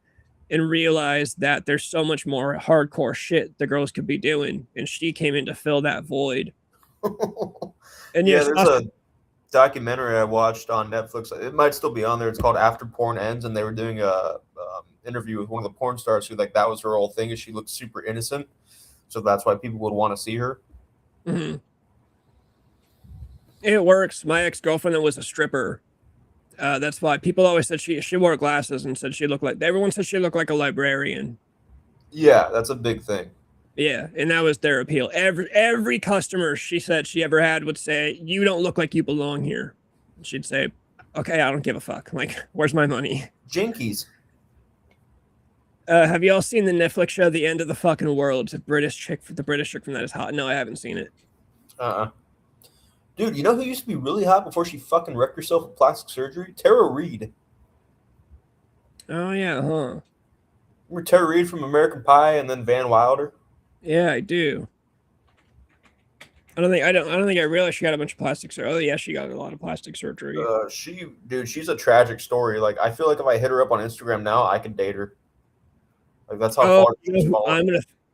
and realized that there's so much more hardcore shit the girls could be doing, and she came in to fill that void. And yeah, there's a documentary I watched on Netflix. It might still be on there. It's called After Porn Ends, and they were doing a interview with one of the porn stars who like that was her whole thing, is she looked super innocent, so that's why people would want to see her. Mm-hmm. It works. My ex-girlfriend that was a stripper. That's why people always said she wore glasses and said she looked like, everyone said she looked like a librarian. Yeah, that's a big thing. Yeah, and that was their appeal. Every customer she said she ever had would say, "You don't look like you belong here." And she'd say, "Okay, I don't give a fuck. Like, where's my money?" Jinkies. Have you all seen the Netflix show The End of the Fucking World? It's a British chick from That Is Hot. No, I haven't seen it. Dude, you know who used to be really hot before she fucking wrecked herself with plastic surgery? Tara Reid. Oh yeah, huh? Remember Tara Reid from American Pie and then Van Wilder? Yeah, I do. I don't think I realized she got a bunch of plastic surgery. Oh yeah, she got a lot of plastic surgery. She's a tragic story. Like, I feel like if I hit her up on Instagram now, I could date her. Like, that's how far she's fallen.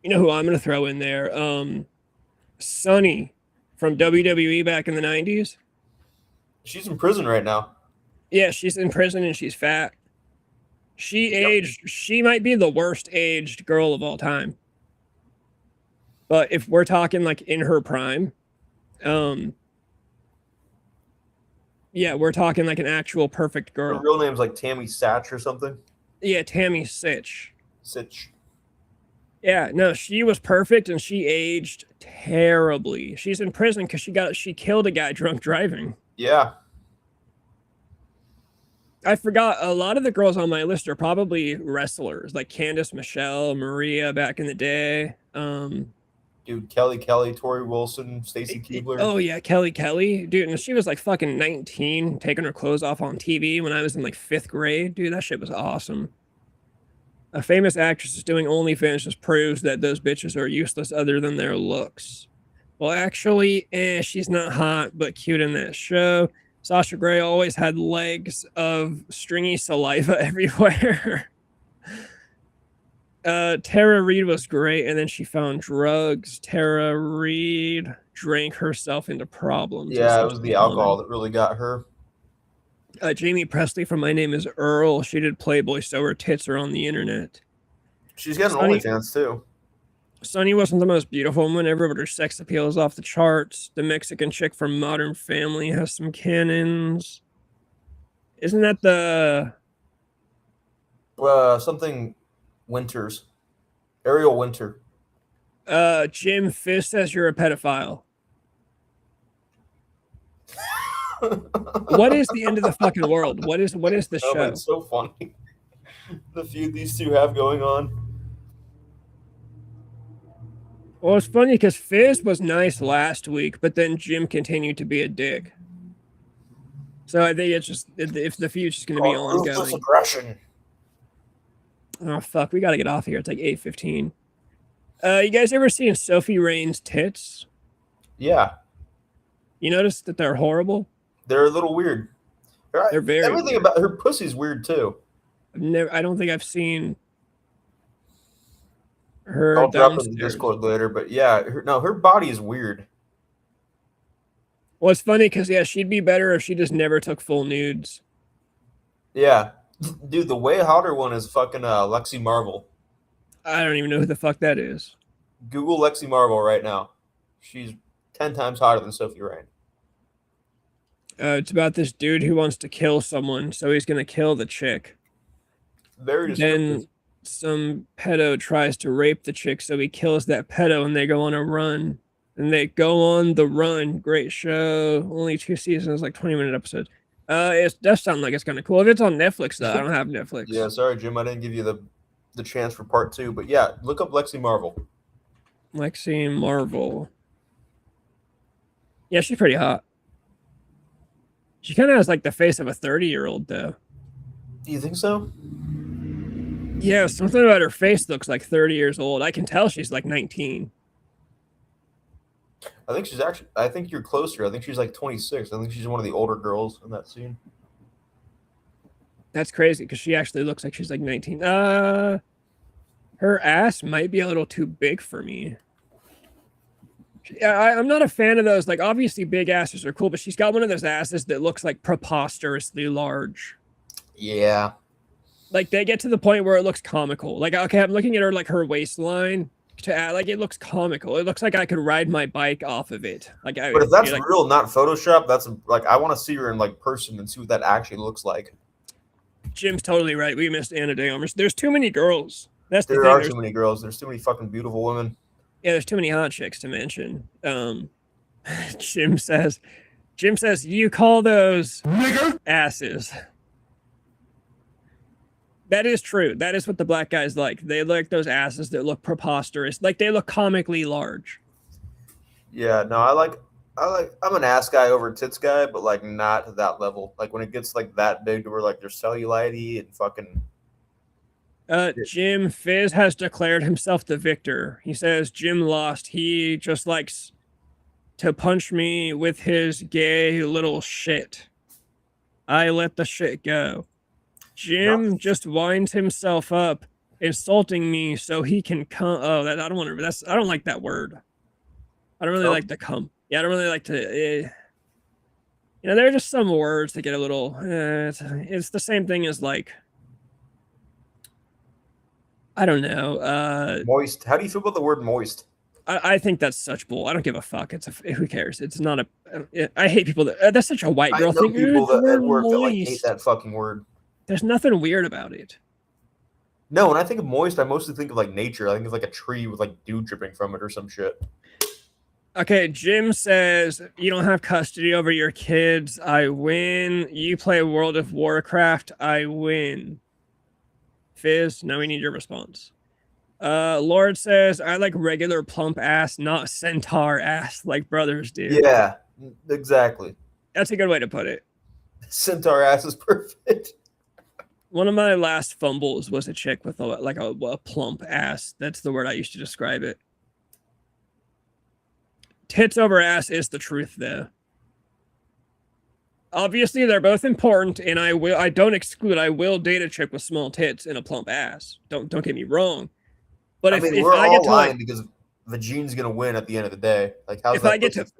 You know who I'm gonna throw in there? Sunny from WWE back in the 90s. She's in prison right now. Yeah, she's in prison and she's fat. She might be the worst aged girl of all time. But if we're talking like in her prime, yeah, we're talking like an actual perfect girl. Her real name's like Tammy Satch or something. Yeah, Tammy Sitch. Sitch. Yeah, no, she was perfect and she aged terribly. She's in prison because she killed a guy drunk driving. Yeah. I forgot a lot of the girls on my list are probably wrestlers, like Candice Michelle, Maria back in the day. Dude, Kelly, Tori Wilson, Stacy Keibler. Oh yeah, Kelly, dude, and she was like fucking 19, taking her clothes off on TV when I was in like 5th grade. Dude, that shit was awesome. A famous actress is doing OnlyFans just proves that those bitches are useless other than their looks. Well, actually, she's not hot, but cute in that show. Sasha Grey always had legs of stringy saliva everywhere. Tara Reid was great, and then she found drugs. Tara Reid drank herself into problems. Yeah, it was the alcohol that really got her. Jamie Presley from My Name is Earl. She did Playboy, so her tits are on the internet. She's got an OnlyFans too. Sunny wasn't the most beautiful woman ever, but her sex appeal is off the charts. The Mexican chick from Modern Family has some cannons. Isn't that the something Winters? Ariel Winter. Jim Fish says you're a pedophile. What is The End of the Fucking World? What is the show? It's so funny. The feud these two have going on. Well, it's funny because Fizz was nice last week, but then Jim continued to be a dick. So I think it's just if the feud's just going to be ongoing. Aggression. Oh fuck, we got to get off here. It's like 8:15. You guys ever seen Sophie Rain's tits? Yeah. You notice that they're horrible? They're a little weird. They're very everything weird. about her pussy's weird too. I don't think I've seen her. I'll drop it in the Discord later, but yeah, her body is weird. Well, it's funny because yeah, she'd be better if she just never took full nudes. Yeah, dude, the way hotter one is fucking Lexi Marvel. I don't even know who the fuck that is. Google Lexi Marvel right now. She's 10 times hotter than Sophie Rain. It's about this dude who wants to kill someone, so he's gonna kill the chick. Very descriptive. Then some pedo tries to rape the chick, so he kills that pedo, and they go on a run. And they go on the run. Great show. Only 2 seasons, like 20-minute episodes. It does sound like it's kind of cool. If it's on Netflix, though, I don't have Netflix. Yeah, sorry, Jim, I didn't give you the chance for part 2, but yeah, look up Lexi Marvel. Lexi Marvel. Yeah, she's pretty hot. She kind of has like the face of a 30-year-old, though. Do you think so? Yeah, something about her face looks like 30 years old. I can tell she's like 19. I think you're closer. I think she's like 26. I think she's one of the older girls in that scene. That's crazy because she actually looks like she's like 19. Her ass might be a little too big for me. Yeah, I'm not a fan of those. Like, obviously, big asses are cool, but she's got one of those asses that looks like preposterously large. Yeah. Like, they get to the point where it looks comical. Like, okay, I'm looking at her, like, her waistline. Like, it looks comical. It looks like I could ride my bike off of it. Like, But if that's like, real, not Photoshop, that's like I want to see her in like person and see what that actually looks like. Jim's totally right. We missed Anna de Armas. There's too many girls. That's the There thing. are too many girls. There's too many fucking beautiful women. Yeah, there's too many hot chicks to mention. Jim says, you call those asses. That is true. That is what the black guys like. They like those asses that look preposterous. Like, they look comically large. Yeah, no, I'm an ass guy over a tits guy, but like not to that level. Like when it gets like that big to where like they're cellulite and fucking. Jim Fizz has declared himself the victor. He says Jim lost. He just likes to punch me with his gay little shit. I let the shit go. Jim just winds himself up, insulting me so he can come. Oh, that I don't want to. I don't like that word. I don't really like to come. Yeah, I don't really like to. You know, there are just some words that get a little. It's the same thing as like. I don't know. Moist. How do you feel about the word moist? I think that's such bull. I don't give a fuck. Who cares? It's not a. I hate people that. That's such a white girl thing. People that at work that like hate that fucking word. There's nothing weird about it. No, when I think of moist, I mostly think of like nature. I think of like a tree with like dew dripping from it or some shit. Okay, Jim says you don't have custody over your kids. I win. You play World of Warcraft. I win. Fizz, now we need your response. Lord says I like regular plump ass, not centaur ass like brothers do. Yeah, exactly. That's a good way to put it. Centaur ass is perfect. One of my last fumbles was a chick with a plump ass. That's the word I used to describe it. Tits over ass is the truth, though. Obviously, they're both important, and I don't exclude. I will date a chick with small tits and a plump ass. Don't get me wrong. But if we're I all get to lying because the gene's gonna win at the end of the day. Like, how's that?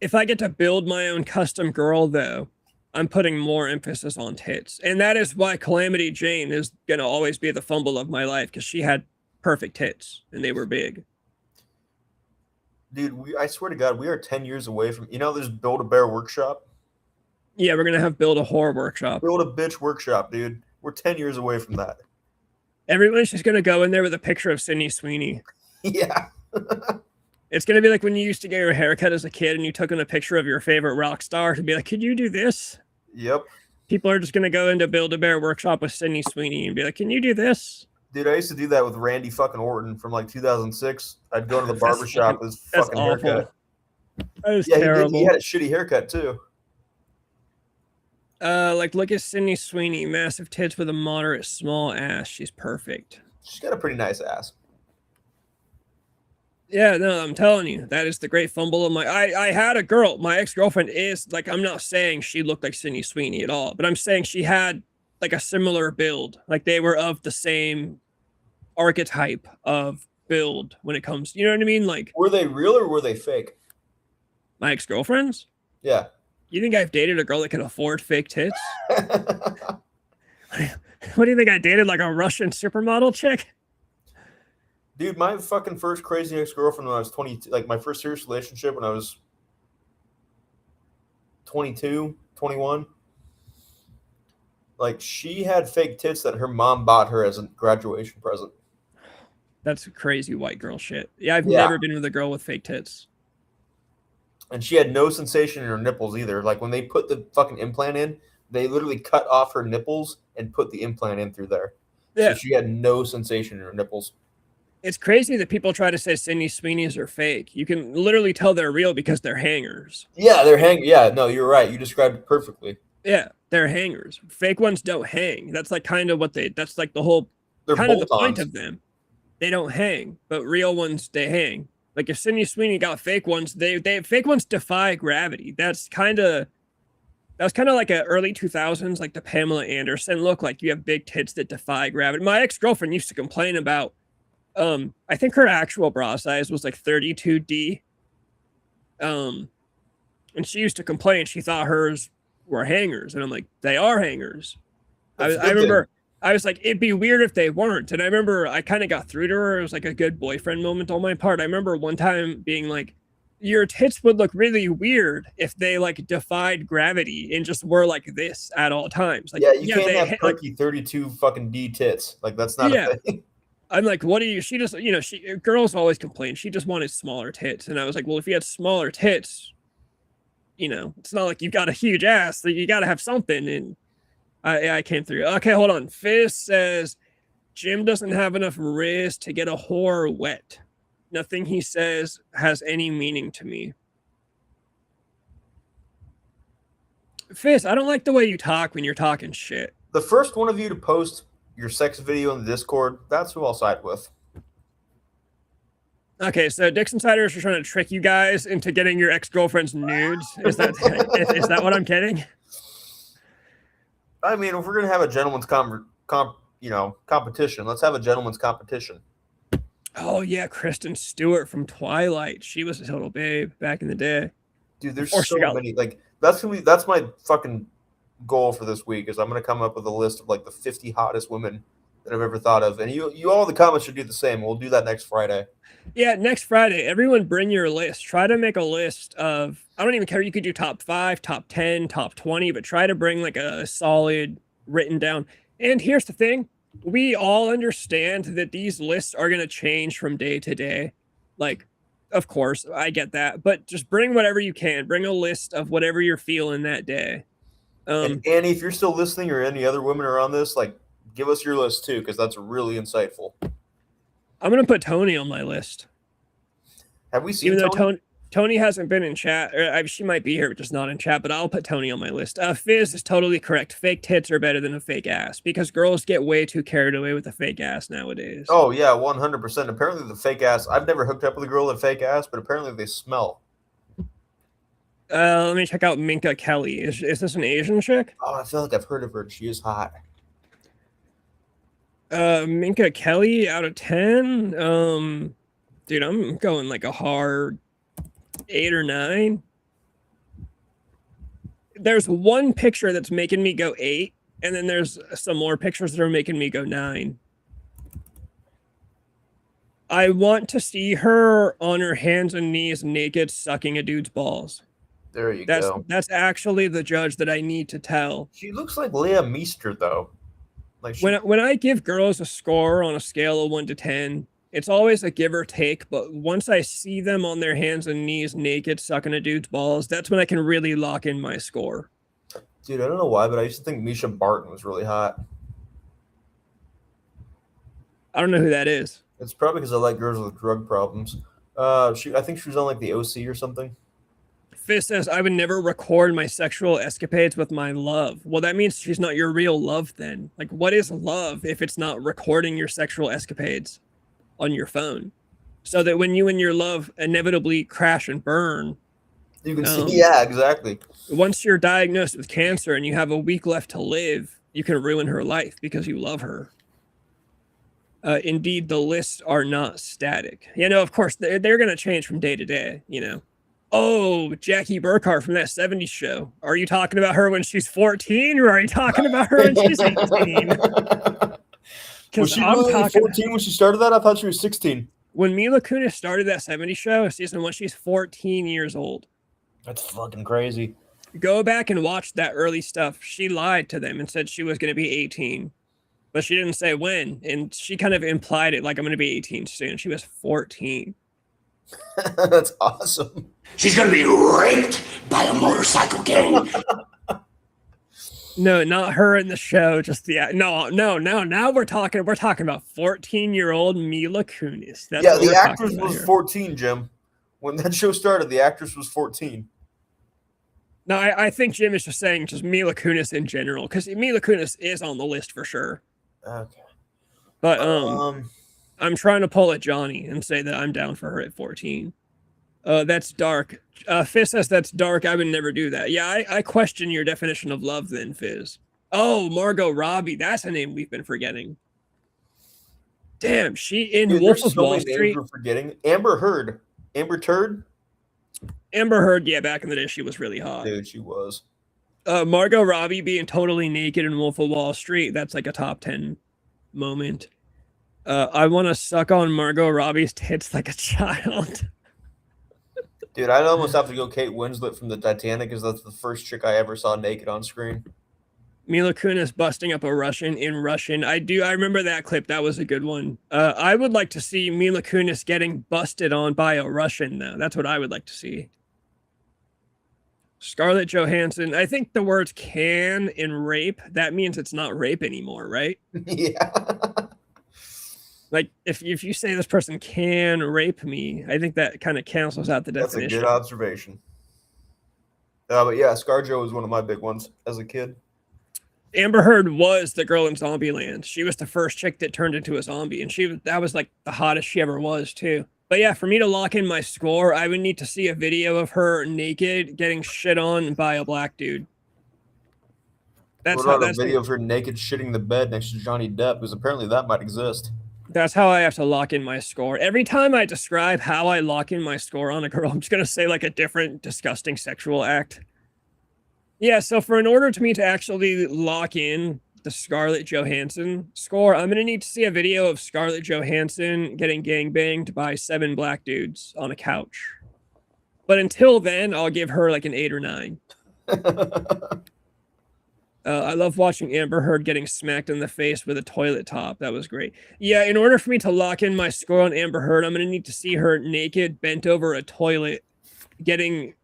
If I get to build my own custom girl, though, I'm putting more emphasis on tits, and that is why Calamity Jane is gonna always be the fumble of my life because she had perfect tits and they were big. Dude, I swear to God, we are 10 years away from. You know, there's Build-A-Bear Workshop. Yeah, we're gonna have Build a Horror Workshop. Build a Bitch Workshop, dude. We're 10 years away from that. Everyone's just gonna go in there with a picture of Sydney Sweeney. Yeah. It's gonna be like when you used to get your haircut as a kid and you took in a picture of your favorite rock star to be like, could you do this? Yep. People are just gonna go into Build-A-Bear Workshop with Sydney Sweeney and be like, can you do this? Dude, I used to do that with Randy fucking Orton from like 2006. I'd go to the barbershop with his fucking haircut. That is terrible. He had a shitty haircut too. Like look at Sydney Sweeney, massive tits with a moderate small ass. She's perfect. She's got a pretty nice ass. Yeah, no, I'm telling you, that is the great fumble of my. I had a girl. My ex-girlfriend is like. I'm not saying she looked like Sydney Sweeney at all, but I'm saying she had like a similar build. Like they were of the same archetype of build when it comes. You know what I mean? Like, were they real or were they fake? My ex-girlfriends? Yeah. You think I've dated a girl that could afford fake tits? What do you think I dated? Like a Russian supermodel chick? Dude, my fucking first crazy ex-girlfriend when I was 22, like my first serious relationship when I was 22, 21. Like she had fake tits that her mom bought her as a graduation present. That's crazy white girl shit. Yeah, I've never been with a girl with fake tits. And she had no sensation in her nipples either. Like when they put the fucking implant in, they literally cut off her nipples and put the implant in through there. Yeah. So she had no sensation in her nipples. It's crazy that people try to say Sydney Sweeney's are fake. You can literally tell they're real because they're hangers. Yeah, they're hangers. Yeah, no, you're right. You described it perfectly. Yeah, they're hangers. Fake ones don't hang. That's like kind of what that's like the whole they're kind of the bolt-ons. point of them. They don't hang, but real ones, they hang. Like if Sydney Sweeney got fake ones, they fake ones defy gravity. That's kind of That was kind of like a early 2000s, like the Pamela Anderson look, like you have big tits that defy gravity. My ex-girlfriend used to complain about, I think her actual bra size was like 32D. And she used to complain, she thought hers were hangers. And I'm like, they are hangers. I remember, I was like, it'd be weird if they weren't. And I remember I kind of got through to her. It was like a good boyfriend moment on my part. I remember one time being like, your tits would look really weird if they like defied gravity and just were like this at all times. Like, yeah, you can't have like, perky 32 fucking D tits. Like, that's not a thing. I'm like, what are you? She just, you know, girls always complain. She just wanted smaller tits. And I was like, well, if you had smaller tits, you know, it's not like you've got a huge ass, so you got to have something. And I came through. Okay, hold on. Fizz says Jim doesn't have enough wrist to get a whore wet. Nothing he says has any meaning to me. Fizz, I don't like the way you talk when you're talking shit. The first one of you to post your sex video in the Discord, that's who I'll side with. Okay, so Dix Insiders are trying to trick you guys into getting your ex-girlfriend's nudes. Is that is that what I'm getting? I mean, if we're gonna have a gentleman's competition, let's have a gentleman's competition. Oh yeah, Kristen Stewart from Twilight. She was a total babe back in the day. Dude, there's so many. Like that's my fucking goal for this week. Is I'm gonna come up with a list of like the 50 hottest women that I've ever thought of, and you all in the comments should do the same. We'll do that next Friday. Yeah, next Friday, everyone bring your list. Try to make a list of, I don't even care. You could do top 5, top 10, top 20, but try to bring like a solid written down. And here's the thing. We all understand that these lists are going to change from day to day. Like, of course, I get that. But just bring whatever you can. Bring a list of whatever you're feeling that day. And Annie, if you're still listening or any other women are on this, like, give us your list too, because that's really insightful. I'm going to put Tony on my list. Have we seen Even though Tony hasn't been in chat, or she might be here, but just not in chat, but I'll put Tony on my list. Fizz is totally correct. Fake tits are better than a fake ass because girls get way too carried away with a fake ass nowadays. Oh, yeah, 100%. Apparently the fake ass, I've never hooked up with a girl with a fake ass, but apparently they smell. Let me check out Minka Kelly. Is this an Asian chick? Oh, I feel like I've heard of her. She is hot. Minka Kelly out of 10. Dude, I'm going like a hard 8 or 9. There's one picture that's making me go 8, and then there's some more pictures that are making me go 9. I want to see her on her hands and knees naked sucking a dude's balls. There you go. That's actually the judge that I need to tell. She looks like Leah Meester, though. Like when I give girls a score on a scale of 1 to 10, it's always a give or take. But once I see them on their hands and knees naked sucking a dude's balls, that's when I can really lock in my score. Dude, I don't know why, but I used to think Misha Barton was really hot. I don't know who that is. It's probably because I like girls with drug problems. I think she was on like the OC or something. Fizz says, I would never record my sexual escapades with my love. Well, that means she's not your real love then. Like, what is love if it's not recording your sexual escapades on your phone? So that when you and your love inevitably crash and burn. You can see, yeah, exactly. Once you're diagnosed with cancer and you have a week left to live, you can ruin her life because you love her. Indeed, the lists are not static. You know, of course, they're going to change from day to day, you know. Oh, Jackie Burkhart from that 70s show. Are you talking about her when she's 14 or are you talking about her when she's 18? Was she really 14 when she started that? I thought she was 16. When Mila Kunis started that 70s show, season 1, she's 14 years old. That's fucking crazy. Go back and watch that early stuff. She lied to them and said she was going to be 18. But she didn't say when. And she kind of implied it like I'm going to be 18 soon. She was 14. That's awesome. She's gonna be raped by a motorcycle gang. No, not her in the show. Just the no. Now we're talking about 14-year-old Mila Kunis. That's the actress was 14, Jim. When that show started, the actress was 14. No, I think Jim is just saying just Mila Kunis in general because Mila Kunis is on the list for sure. Okay, but I'm trying to pull at Johnny and say that I'm down for her at 14. That's dark. Fizz says that's dark. I would never do that. Yeah, I question your definition of love then, Fizz. Oh, Margot Robbie. That's a name we've been forgetting. Damn, she in Dude, Wolf there's of so Wall many names Street. we're forgetting. Amber Heard. Amber Turd? Amber Heard, yeah, back in the day, she was really hot. Dude, she was. Margot Robbie being totally naked in Wolf of Wall Street, that's like a top 10 moment. I want to suck on Margot Robbie's tits like a child. Dude, I'd almost have to go Kate Winslet from the Titanic because that's the first chick I ever saw naked on screen. Mila Kunis busting up a Russian in Russian. I remember that clip. That was a good one. I would like to see Mila Kunis getting busted on by a Russian, though. That's what I would like to see. Scarlett Johansson. I think the words can in rape, that means it's not rape anymore, right? Yeah. Like, if you say this person can rape me, I think that kind of cancels out the definition. That's a good observation. But yeah, ScarJo was one of my big ones as a kid. Amber Heard was the girl in Zombieland. She was the first chick that turned into a zombie, and that was like the hottest she ever was too. But yeah, for me to lock in my score, I would need to see a video of her naked getting shit on by a black dude. What about a video of her naked shitting the bed next to Johnny Depp? Because apparently that might exist. That's how I have to lock in my score. Every time I describe how I lock in my score on a girl, I'm just gonna say like a different disgusting sexual act. Yeah, so in order to me to actually lock in the Scarlett Johansson score, I'm gonna need to see a video of Scarlett Johansson getting gangbanged by 7 black dudes on a couch. But until then, I'll give her like an 8 or 9. I love watching Amber Heard getting smacked in the face with a toilet top. That was great. Yeah, in order for me to lock in my score on Amber Heard, I'm gonna need to see her naked, bent over a toilet, getting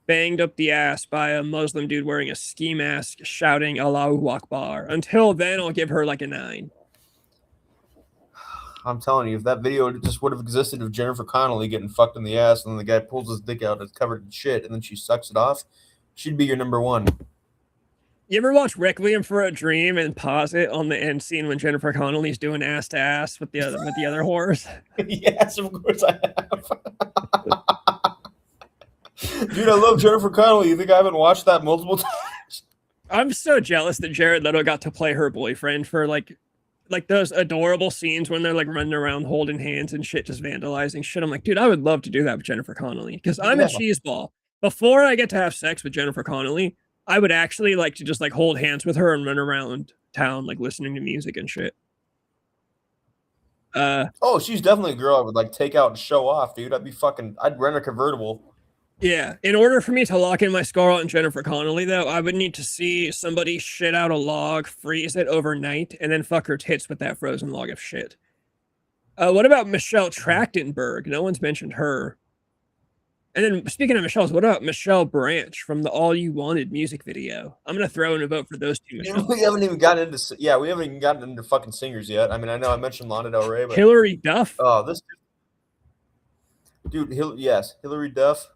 banged up the ass by a Muslim dude wearing a ski mask shouting Allahu Akbar. Until then, I'll give her like a 9. I'm telling you, if that video just would have existed of Jennifer Connelly getting fucked in the ass and then the guy pulls his dick out, it's covered in shit, and then she sucks it off, she'd be your number 1. You ever watch Requiem for a Dream and pause it on the end scene when Jennifer Connelly's doing ass to ass with the other whores? Yes, of course I have. Dude, I love Jennifer Connelly. You think I haven't watched that multiple times? I'm so jealous that Jared Leto got to play her boyfriend for like those adorable scenes when they're like running around holding hands and shit, just vandalizing shit. I'm like, dude, I would love to do that with Jennifer Connelly because I'm a cheeseball. Before I get to have sex with Jennifer Connelly, I would actually like to just like hold hands with her and run around town like listening to music and shit. Oh, she's definitely a girl I would like take out and show off, dude. I'd rent a convertible. Yeah, in order for me to lock in my score on Jennifer Connelly, though, I would need to see somebody shit out a log, freeze it overnight, and then fuck her tits with that frozen log of shit. What about Michelle Trachtenberg? No one's mentioned her. And then, speaking of Michelle's, what about Michelle Branch from the All You Wanted music video? I'm going to throw in a vote for those two. We haven't even gotten into fucking singers yet. I mean, I know I mentioned Lana Del Rey, but Hillary Duff. Oh, this dude, Hillary Duff.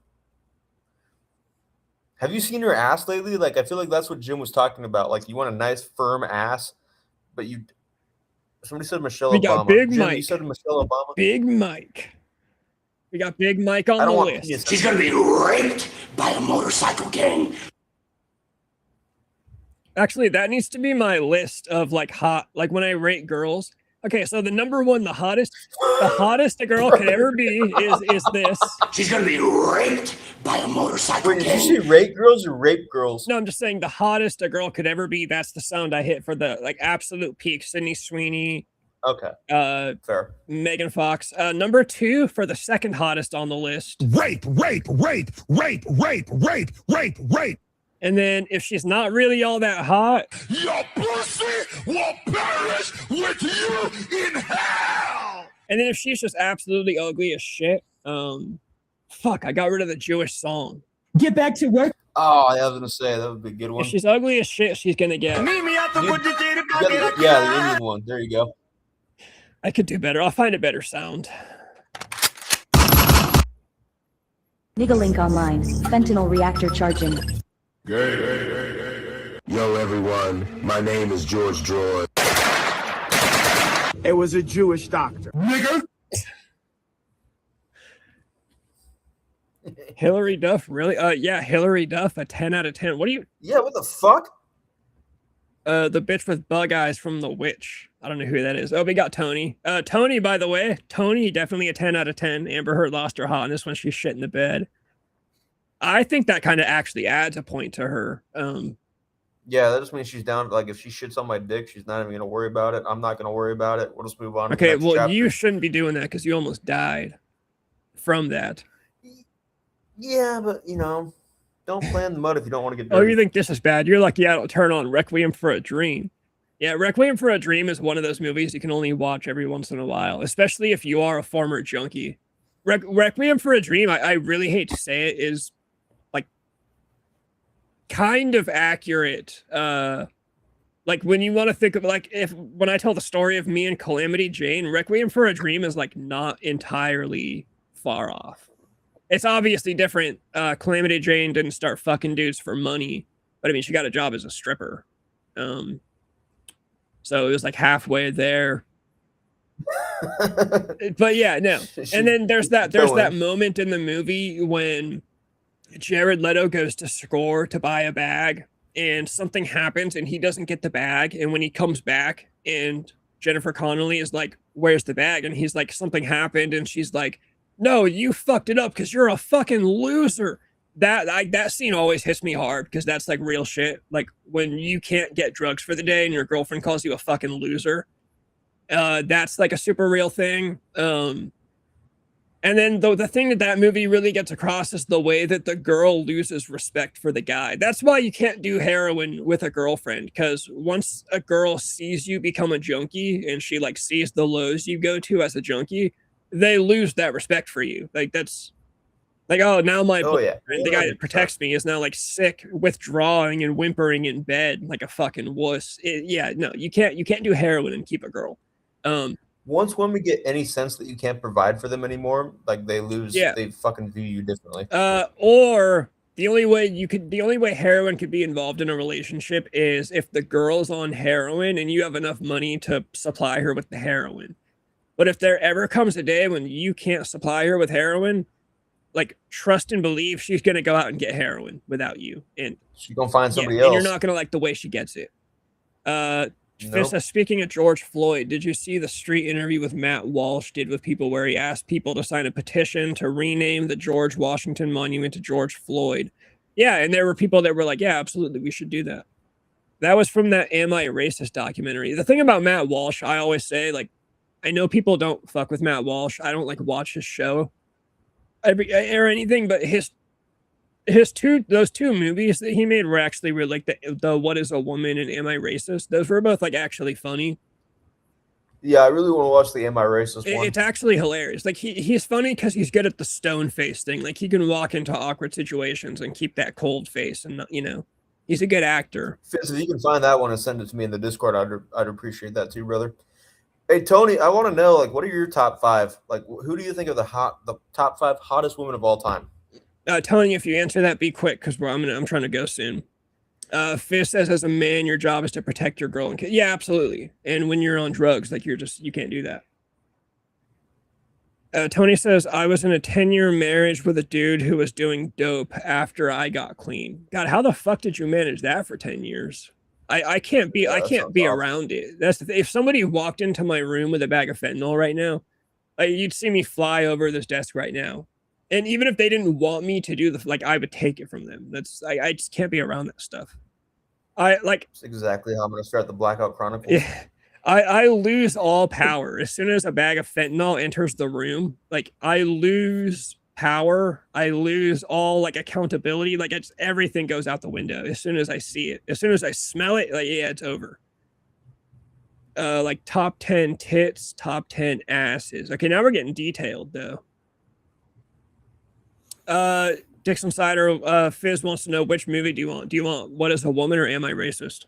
Have you seen her ass lately? Like, I feel like that's what Jim was talking about. Like, you want a nice, firm ass, but somebody said Michelle Obama. We got Big Jim, Mike. you said Michelle Obama? Big Mike. We got Big Mike on the list. She's gonna be raped by a motorcycle gang. Actually, that needs to be my list of like hot, like when I rate girls. Okay, so the number one, the hottest a girl could ever be is this. She's gonna be raped by a motorcycle gang. Did you say rape girls or rape girls? No, I'm just saying the hottest a girl could ever be. That's the sound I hit for the like absolute peak. Sydney Sweeney. Okay. Fair. Megan Fox. Number 2 for the second hottest on the list. Rape. And then if she's not really all that hot, your pussy will perish with you in hell. And then if she's just absolutely ugly as shit, fuck, I got rid of the Jewish song. Get back to work. Oh, I was gonna say that would be a good one. If she's ugly as shit, she's gonna get. The Indian one. There you go. I could do better. I'll find a better sound. Nigalink online. Fentanyl reactor charging. Yo, everyone. My name is George Droid. It was a Jewish doctor. Nigga. Hillary Duff, really? Yeah, Hillary Duff, a 10 out of 10. What do you? Yeah, what the fuck? The bitch with bug eyes from The Witch. I don't know who that is. Oh, we got Tony. Tony, by the way, Tony, definitely a 10 out of 10. Amber Heard lost her hotness when she shit in the bed. I think that kind of actually adds a point to her. Yeah, that just means she's down. Like, if she shits on my dick, she's not even gonna worry about it. I'm not gonna worry about it. We'll just move on. Okay, to the next well, chapter. you shouldn't be doing that because you almost died from that. Yeah, but don't play in the mud if you don't want to get Oh, dirty. you think this is bad? You're like, yeah, I'll turn on Requiem for a Dream. Yeah, Requiem for a Dream is one of those movies you can only watch every once in a while, especially if you are a former junkie. Requiem for a Dream, I really hate to say it, is like kind of accurate. Like when you want to think of like when I tell the story of me and Calamity Jane, Requiem for a Dream is like not entirely far off. It's obviously different. Calamity Jane didn't start fucking dudes for money, but I mean, she got a job as a stripper. So it was like halfway there. But yeah, no. And then there's that moment in the movie when Jared Leto goes to score to buy a bag and something happens and he doesn't get the bag. And when he comes back and Jennifer Connelly is like, where's the bag? And he's like, something happened. And she's like, no, you fucked it up because you're a fucking loser. That scene always hits me hard because that's like real shit. Like when you can't get drugs for the day and your girlfriend calls you a fucking loser. That's like a super real thing. And then the thing that movie really gets across is the way that the girl loses respect for the guy. That's why you can't do heroin with a girlfriend, because once a girl sees you become a junkie and she like sees the lows you go to as a junkie, they lose that respect for you. Like that's like, oh, now my boyfriend, the guy that protects me, is now like sick, withdrawing and whimpering in bed like a fucking wuss. Yeah, no, you can't do heroin and keep a girl. Once women get any sense that you can't provide for them anymore, like they lose, they fucking view you differently. Or the only way heroin could be involved in a relationship is if the girl's on heroin and you have enough money to supply her with the heroin. But if there ever comes a day when you can't supply her with heroin, like trust and believe she's gonna go out and get heroin without you, and she's gonna find somebody else. And you're not gonna like the way she gets it. Nope. Speaking of George Floyd, did you see the street interview with Matt Walsh did with people where he asked people to sign a petition to rename the George Washington Monument to George Floyd? Yeah, and there were people that were like, yeah, absolutely, we should do that. That was from that Am I Racist documentary. The thing about Matt Walsh, I always say, like, I know people don't fuck with Matt Walsh. I don't like watch his show or anything, but those two movies that he made were actually really like the What Is a Woman and Am I Racist? Those were both like actually funny. Yeah, I really want to watch the Am I Racist one. It's actually hilarious. Like he's funny because he's good at the stone face thing. Like he can walk into awkward situations and keep that cold face, and he's a good actor. Fitz, if you can find that one and send it to me in the Discord, I'd appreciate that too, brother. Hey Tony, I want to know, like, what are your top 5? Like, who do you think are the top 5 hottest women of all time? Tony, if you answer that, be quick because I'm trying to go soon. Fizz says, as a man, your job is to protect your girl and kid. Yeah, absolutely. And when you're on drugs, like you can't do that. Tony says, I was in a 10-year marriage with a dude who was doing dope after I got clean. God, how the fuck did you manage that for 10 years? I can't be around it. If somebody walked into my room with a bag of fentanyl right now, you'd see me fly over this desk right now. And even if they didn't want me to do I would take it from them. I just can't be around that stuff. That's exactly how I'm going to start the Blackout Chronicles. Yeah, I lose all power as soon as a bag of fentanyl enters the room. Like I lose power. I lose all accountability. Everything goes out the window as soon as I see it. As soon as I smell it, it's over. Top 10 tits, top 10 asses. Okay, now we're getting detailed though. Dixon Cider, Fizz wants to know, which movie do you want? Do you want What Is a Woman or Am I Racist?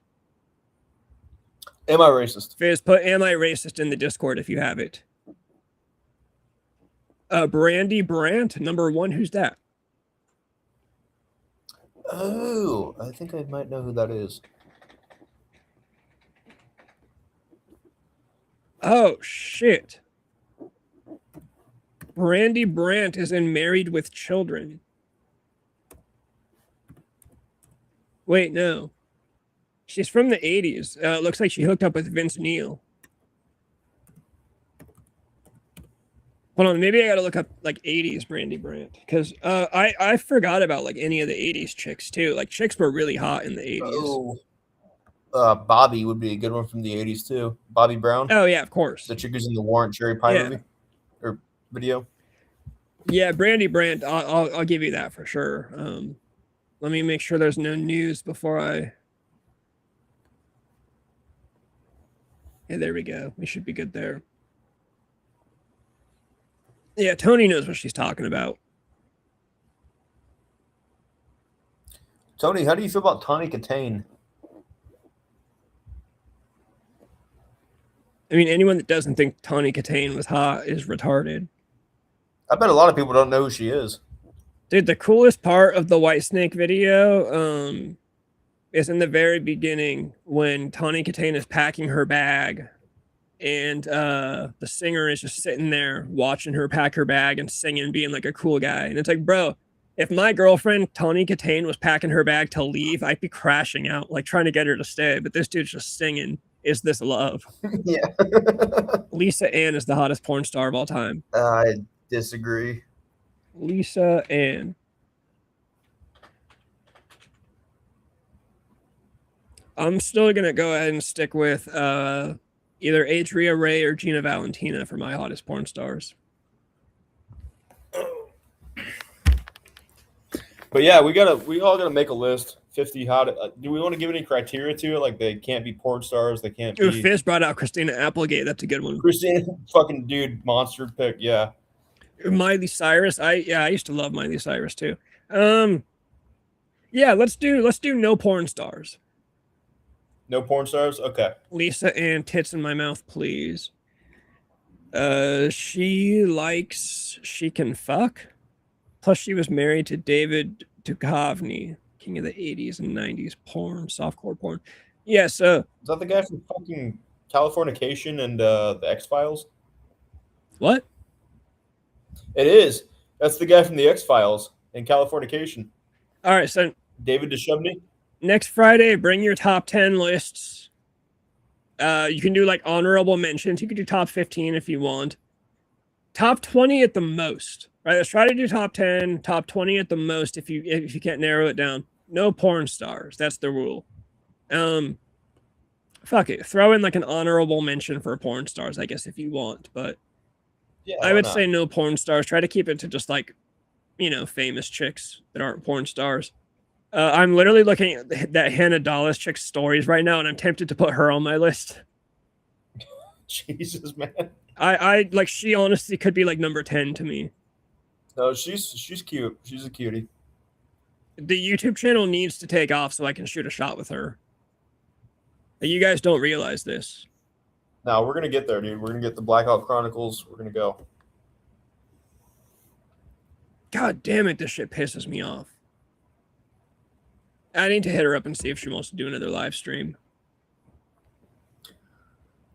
Am I Racist? Fizz, put Am I Racist in the Discord if you have it. Brandy Brandt, number 1. Who's that? Oh, I think I might know who that is. Oh, shit. Brandy Brandt is in Married with Children. Wait, no. She's from the 80s. It looks like she hooked up with Vince Neil. Hold on, maybe I gotta look up like 80s Brandy Brandt, because I forgot about like any of the 80s chicks too. Like chicks were really hot in the 80s. Oh, Bobby would be a good one from the 80s too. Bobby Brown. Oh yeah, of course. The chick who's in the Warrant Cherry Pie Yeah. movie or video. Yeah, Brandy Brandt. I'll give you that for sure. Let me make sure there's no news before I. Yeah, there we go. We should be good there. Yeah, Tony knows what she's talking about. Tony, how do you feel about Tawny Katane? I mean, anyone that doesn't think Tawny Katane was hot is retarded. I bet a lot of people don't know who she is. Dude, the coolest part of the Whitesnake video is in the very beginning when Tawny Katane is packing her bag, and the singer is just sitting there watching her pack her bag and singing, being like a cool guy. And it's like, bro, if my girlfriend Tawny Katane was packing her bag to leave, I'd be crashing out, like trying to get her to stay. But this dude's just singing, "Is This Love?" Yeah. Lisa Ann is the hottest porn star of all time. I disagree. Lisa Ann. I'm still gonna go ahead and stick with either Adria Ray or Gina Valentina for my hottest porn stars. But yeah, we all gotta make a list. 50 hot. Do we want to give any criteria to it? Like they can't be porn stars. They can't Ooh, be. Fizz brought out Christina Applegate. That's a good one. Christina, fucking dude, monster pick. Yeah. Miley Cyrus. I used to love Miley Cyrus too. Yeah, let's do no porn stars. No porn stars? Okay. Lisa Ann, tits in my mouth, please. She can fuck. Plus she was married to David Duchovny, king of the 80s and 90s porn, softcore porn. Yeah, so is that the guy from fucking Californication and the X-Files? What? It is. That's the guy from the X-Files and Californication. All right, so David Duchovny. Next Friday, bring your top 10 lists. You can do like honorable mentions. You can do top 15 if you want. Top 20 at the most. Right? Let's try to do top 10, top 20 at the most if you can't narrow it down. No porn stars. That's the rule. Fuck it. Throw in like an honorable mention for porn stars, I guess, if you want. But yeah, I would say no porn stars. Try to keep it to just like, famous chicks that aren't porn stars. I'm literally looking at that Hannah Dallas chick's stories right now, and I'm tempted to put her on my list. Jesus, man. I like, she honestly could be like number 10 to me. No, she's cute. She's a cutie. The YouTube channel needs to take off so I can shoot a shot with her. You guys don't realize this. No, we're gonna get there, dude. We're gonna get the Blackout Chronicles. We're gonna go. God damn it, this shit pisses me off. I need to hit her up and see if she wants to do another live stream.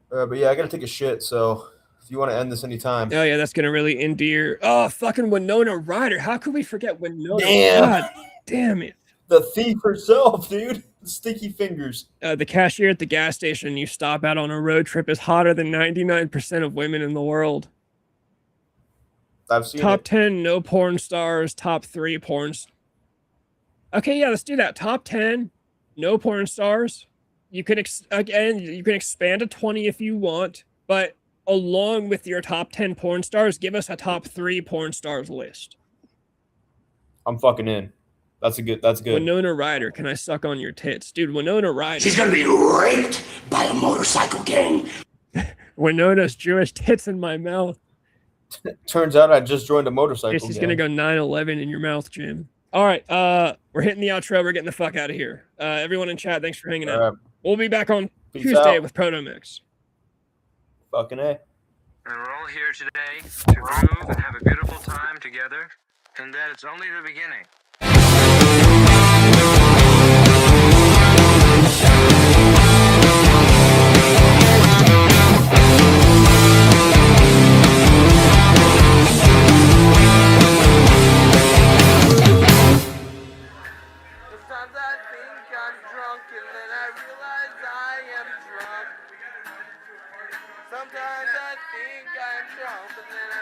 But yeah, I gotta take a shit, so if you want to end this anytime. Oh yeah, that's gonna really endear. Oh, fucking Winona Ryder. How could we forget Winona? Damn. God damn it. The thief herself, dude. Sticky fingers. The cashier at the gas station you stop at on a road trip is hotter than 99% of women in the world. I've seen Top it. 10 no porn stars, top 3 porns. Okay, yeah, let's do that. Top 10 no porn stars. You can you can expand to 20 if you want, but along with your top 10 porn stars, give us a top 3 porn stars list. I'm fucking in. That's good. Winona Ryder, can I suck on your tits? Dude, Winona Ryder. She's gonna be raped by a motorcycle gang. Winona's Jewish tits in my mouth. Turns out I just joined a motorcycle gang. She's gonna go 9/11 in your mouth, Jim. All right, we're hitting the outro. We're getting the fuck out of here. Everyone in chat, thanks for hanging out. Right. We'll be back on Peace Tuesday out. with Protomix. Fucking A. And we're all here today to groove and have a beautiful time together, and that it's only the beginning. It's time I think I'm drunk, and then I realize I am drunk. Sometimes I think I'm drunk, but then I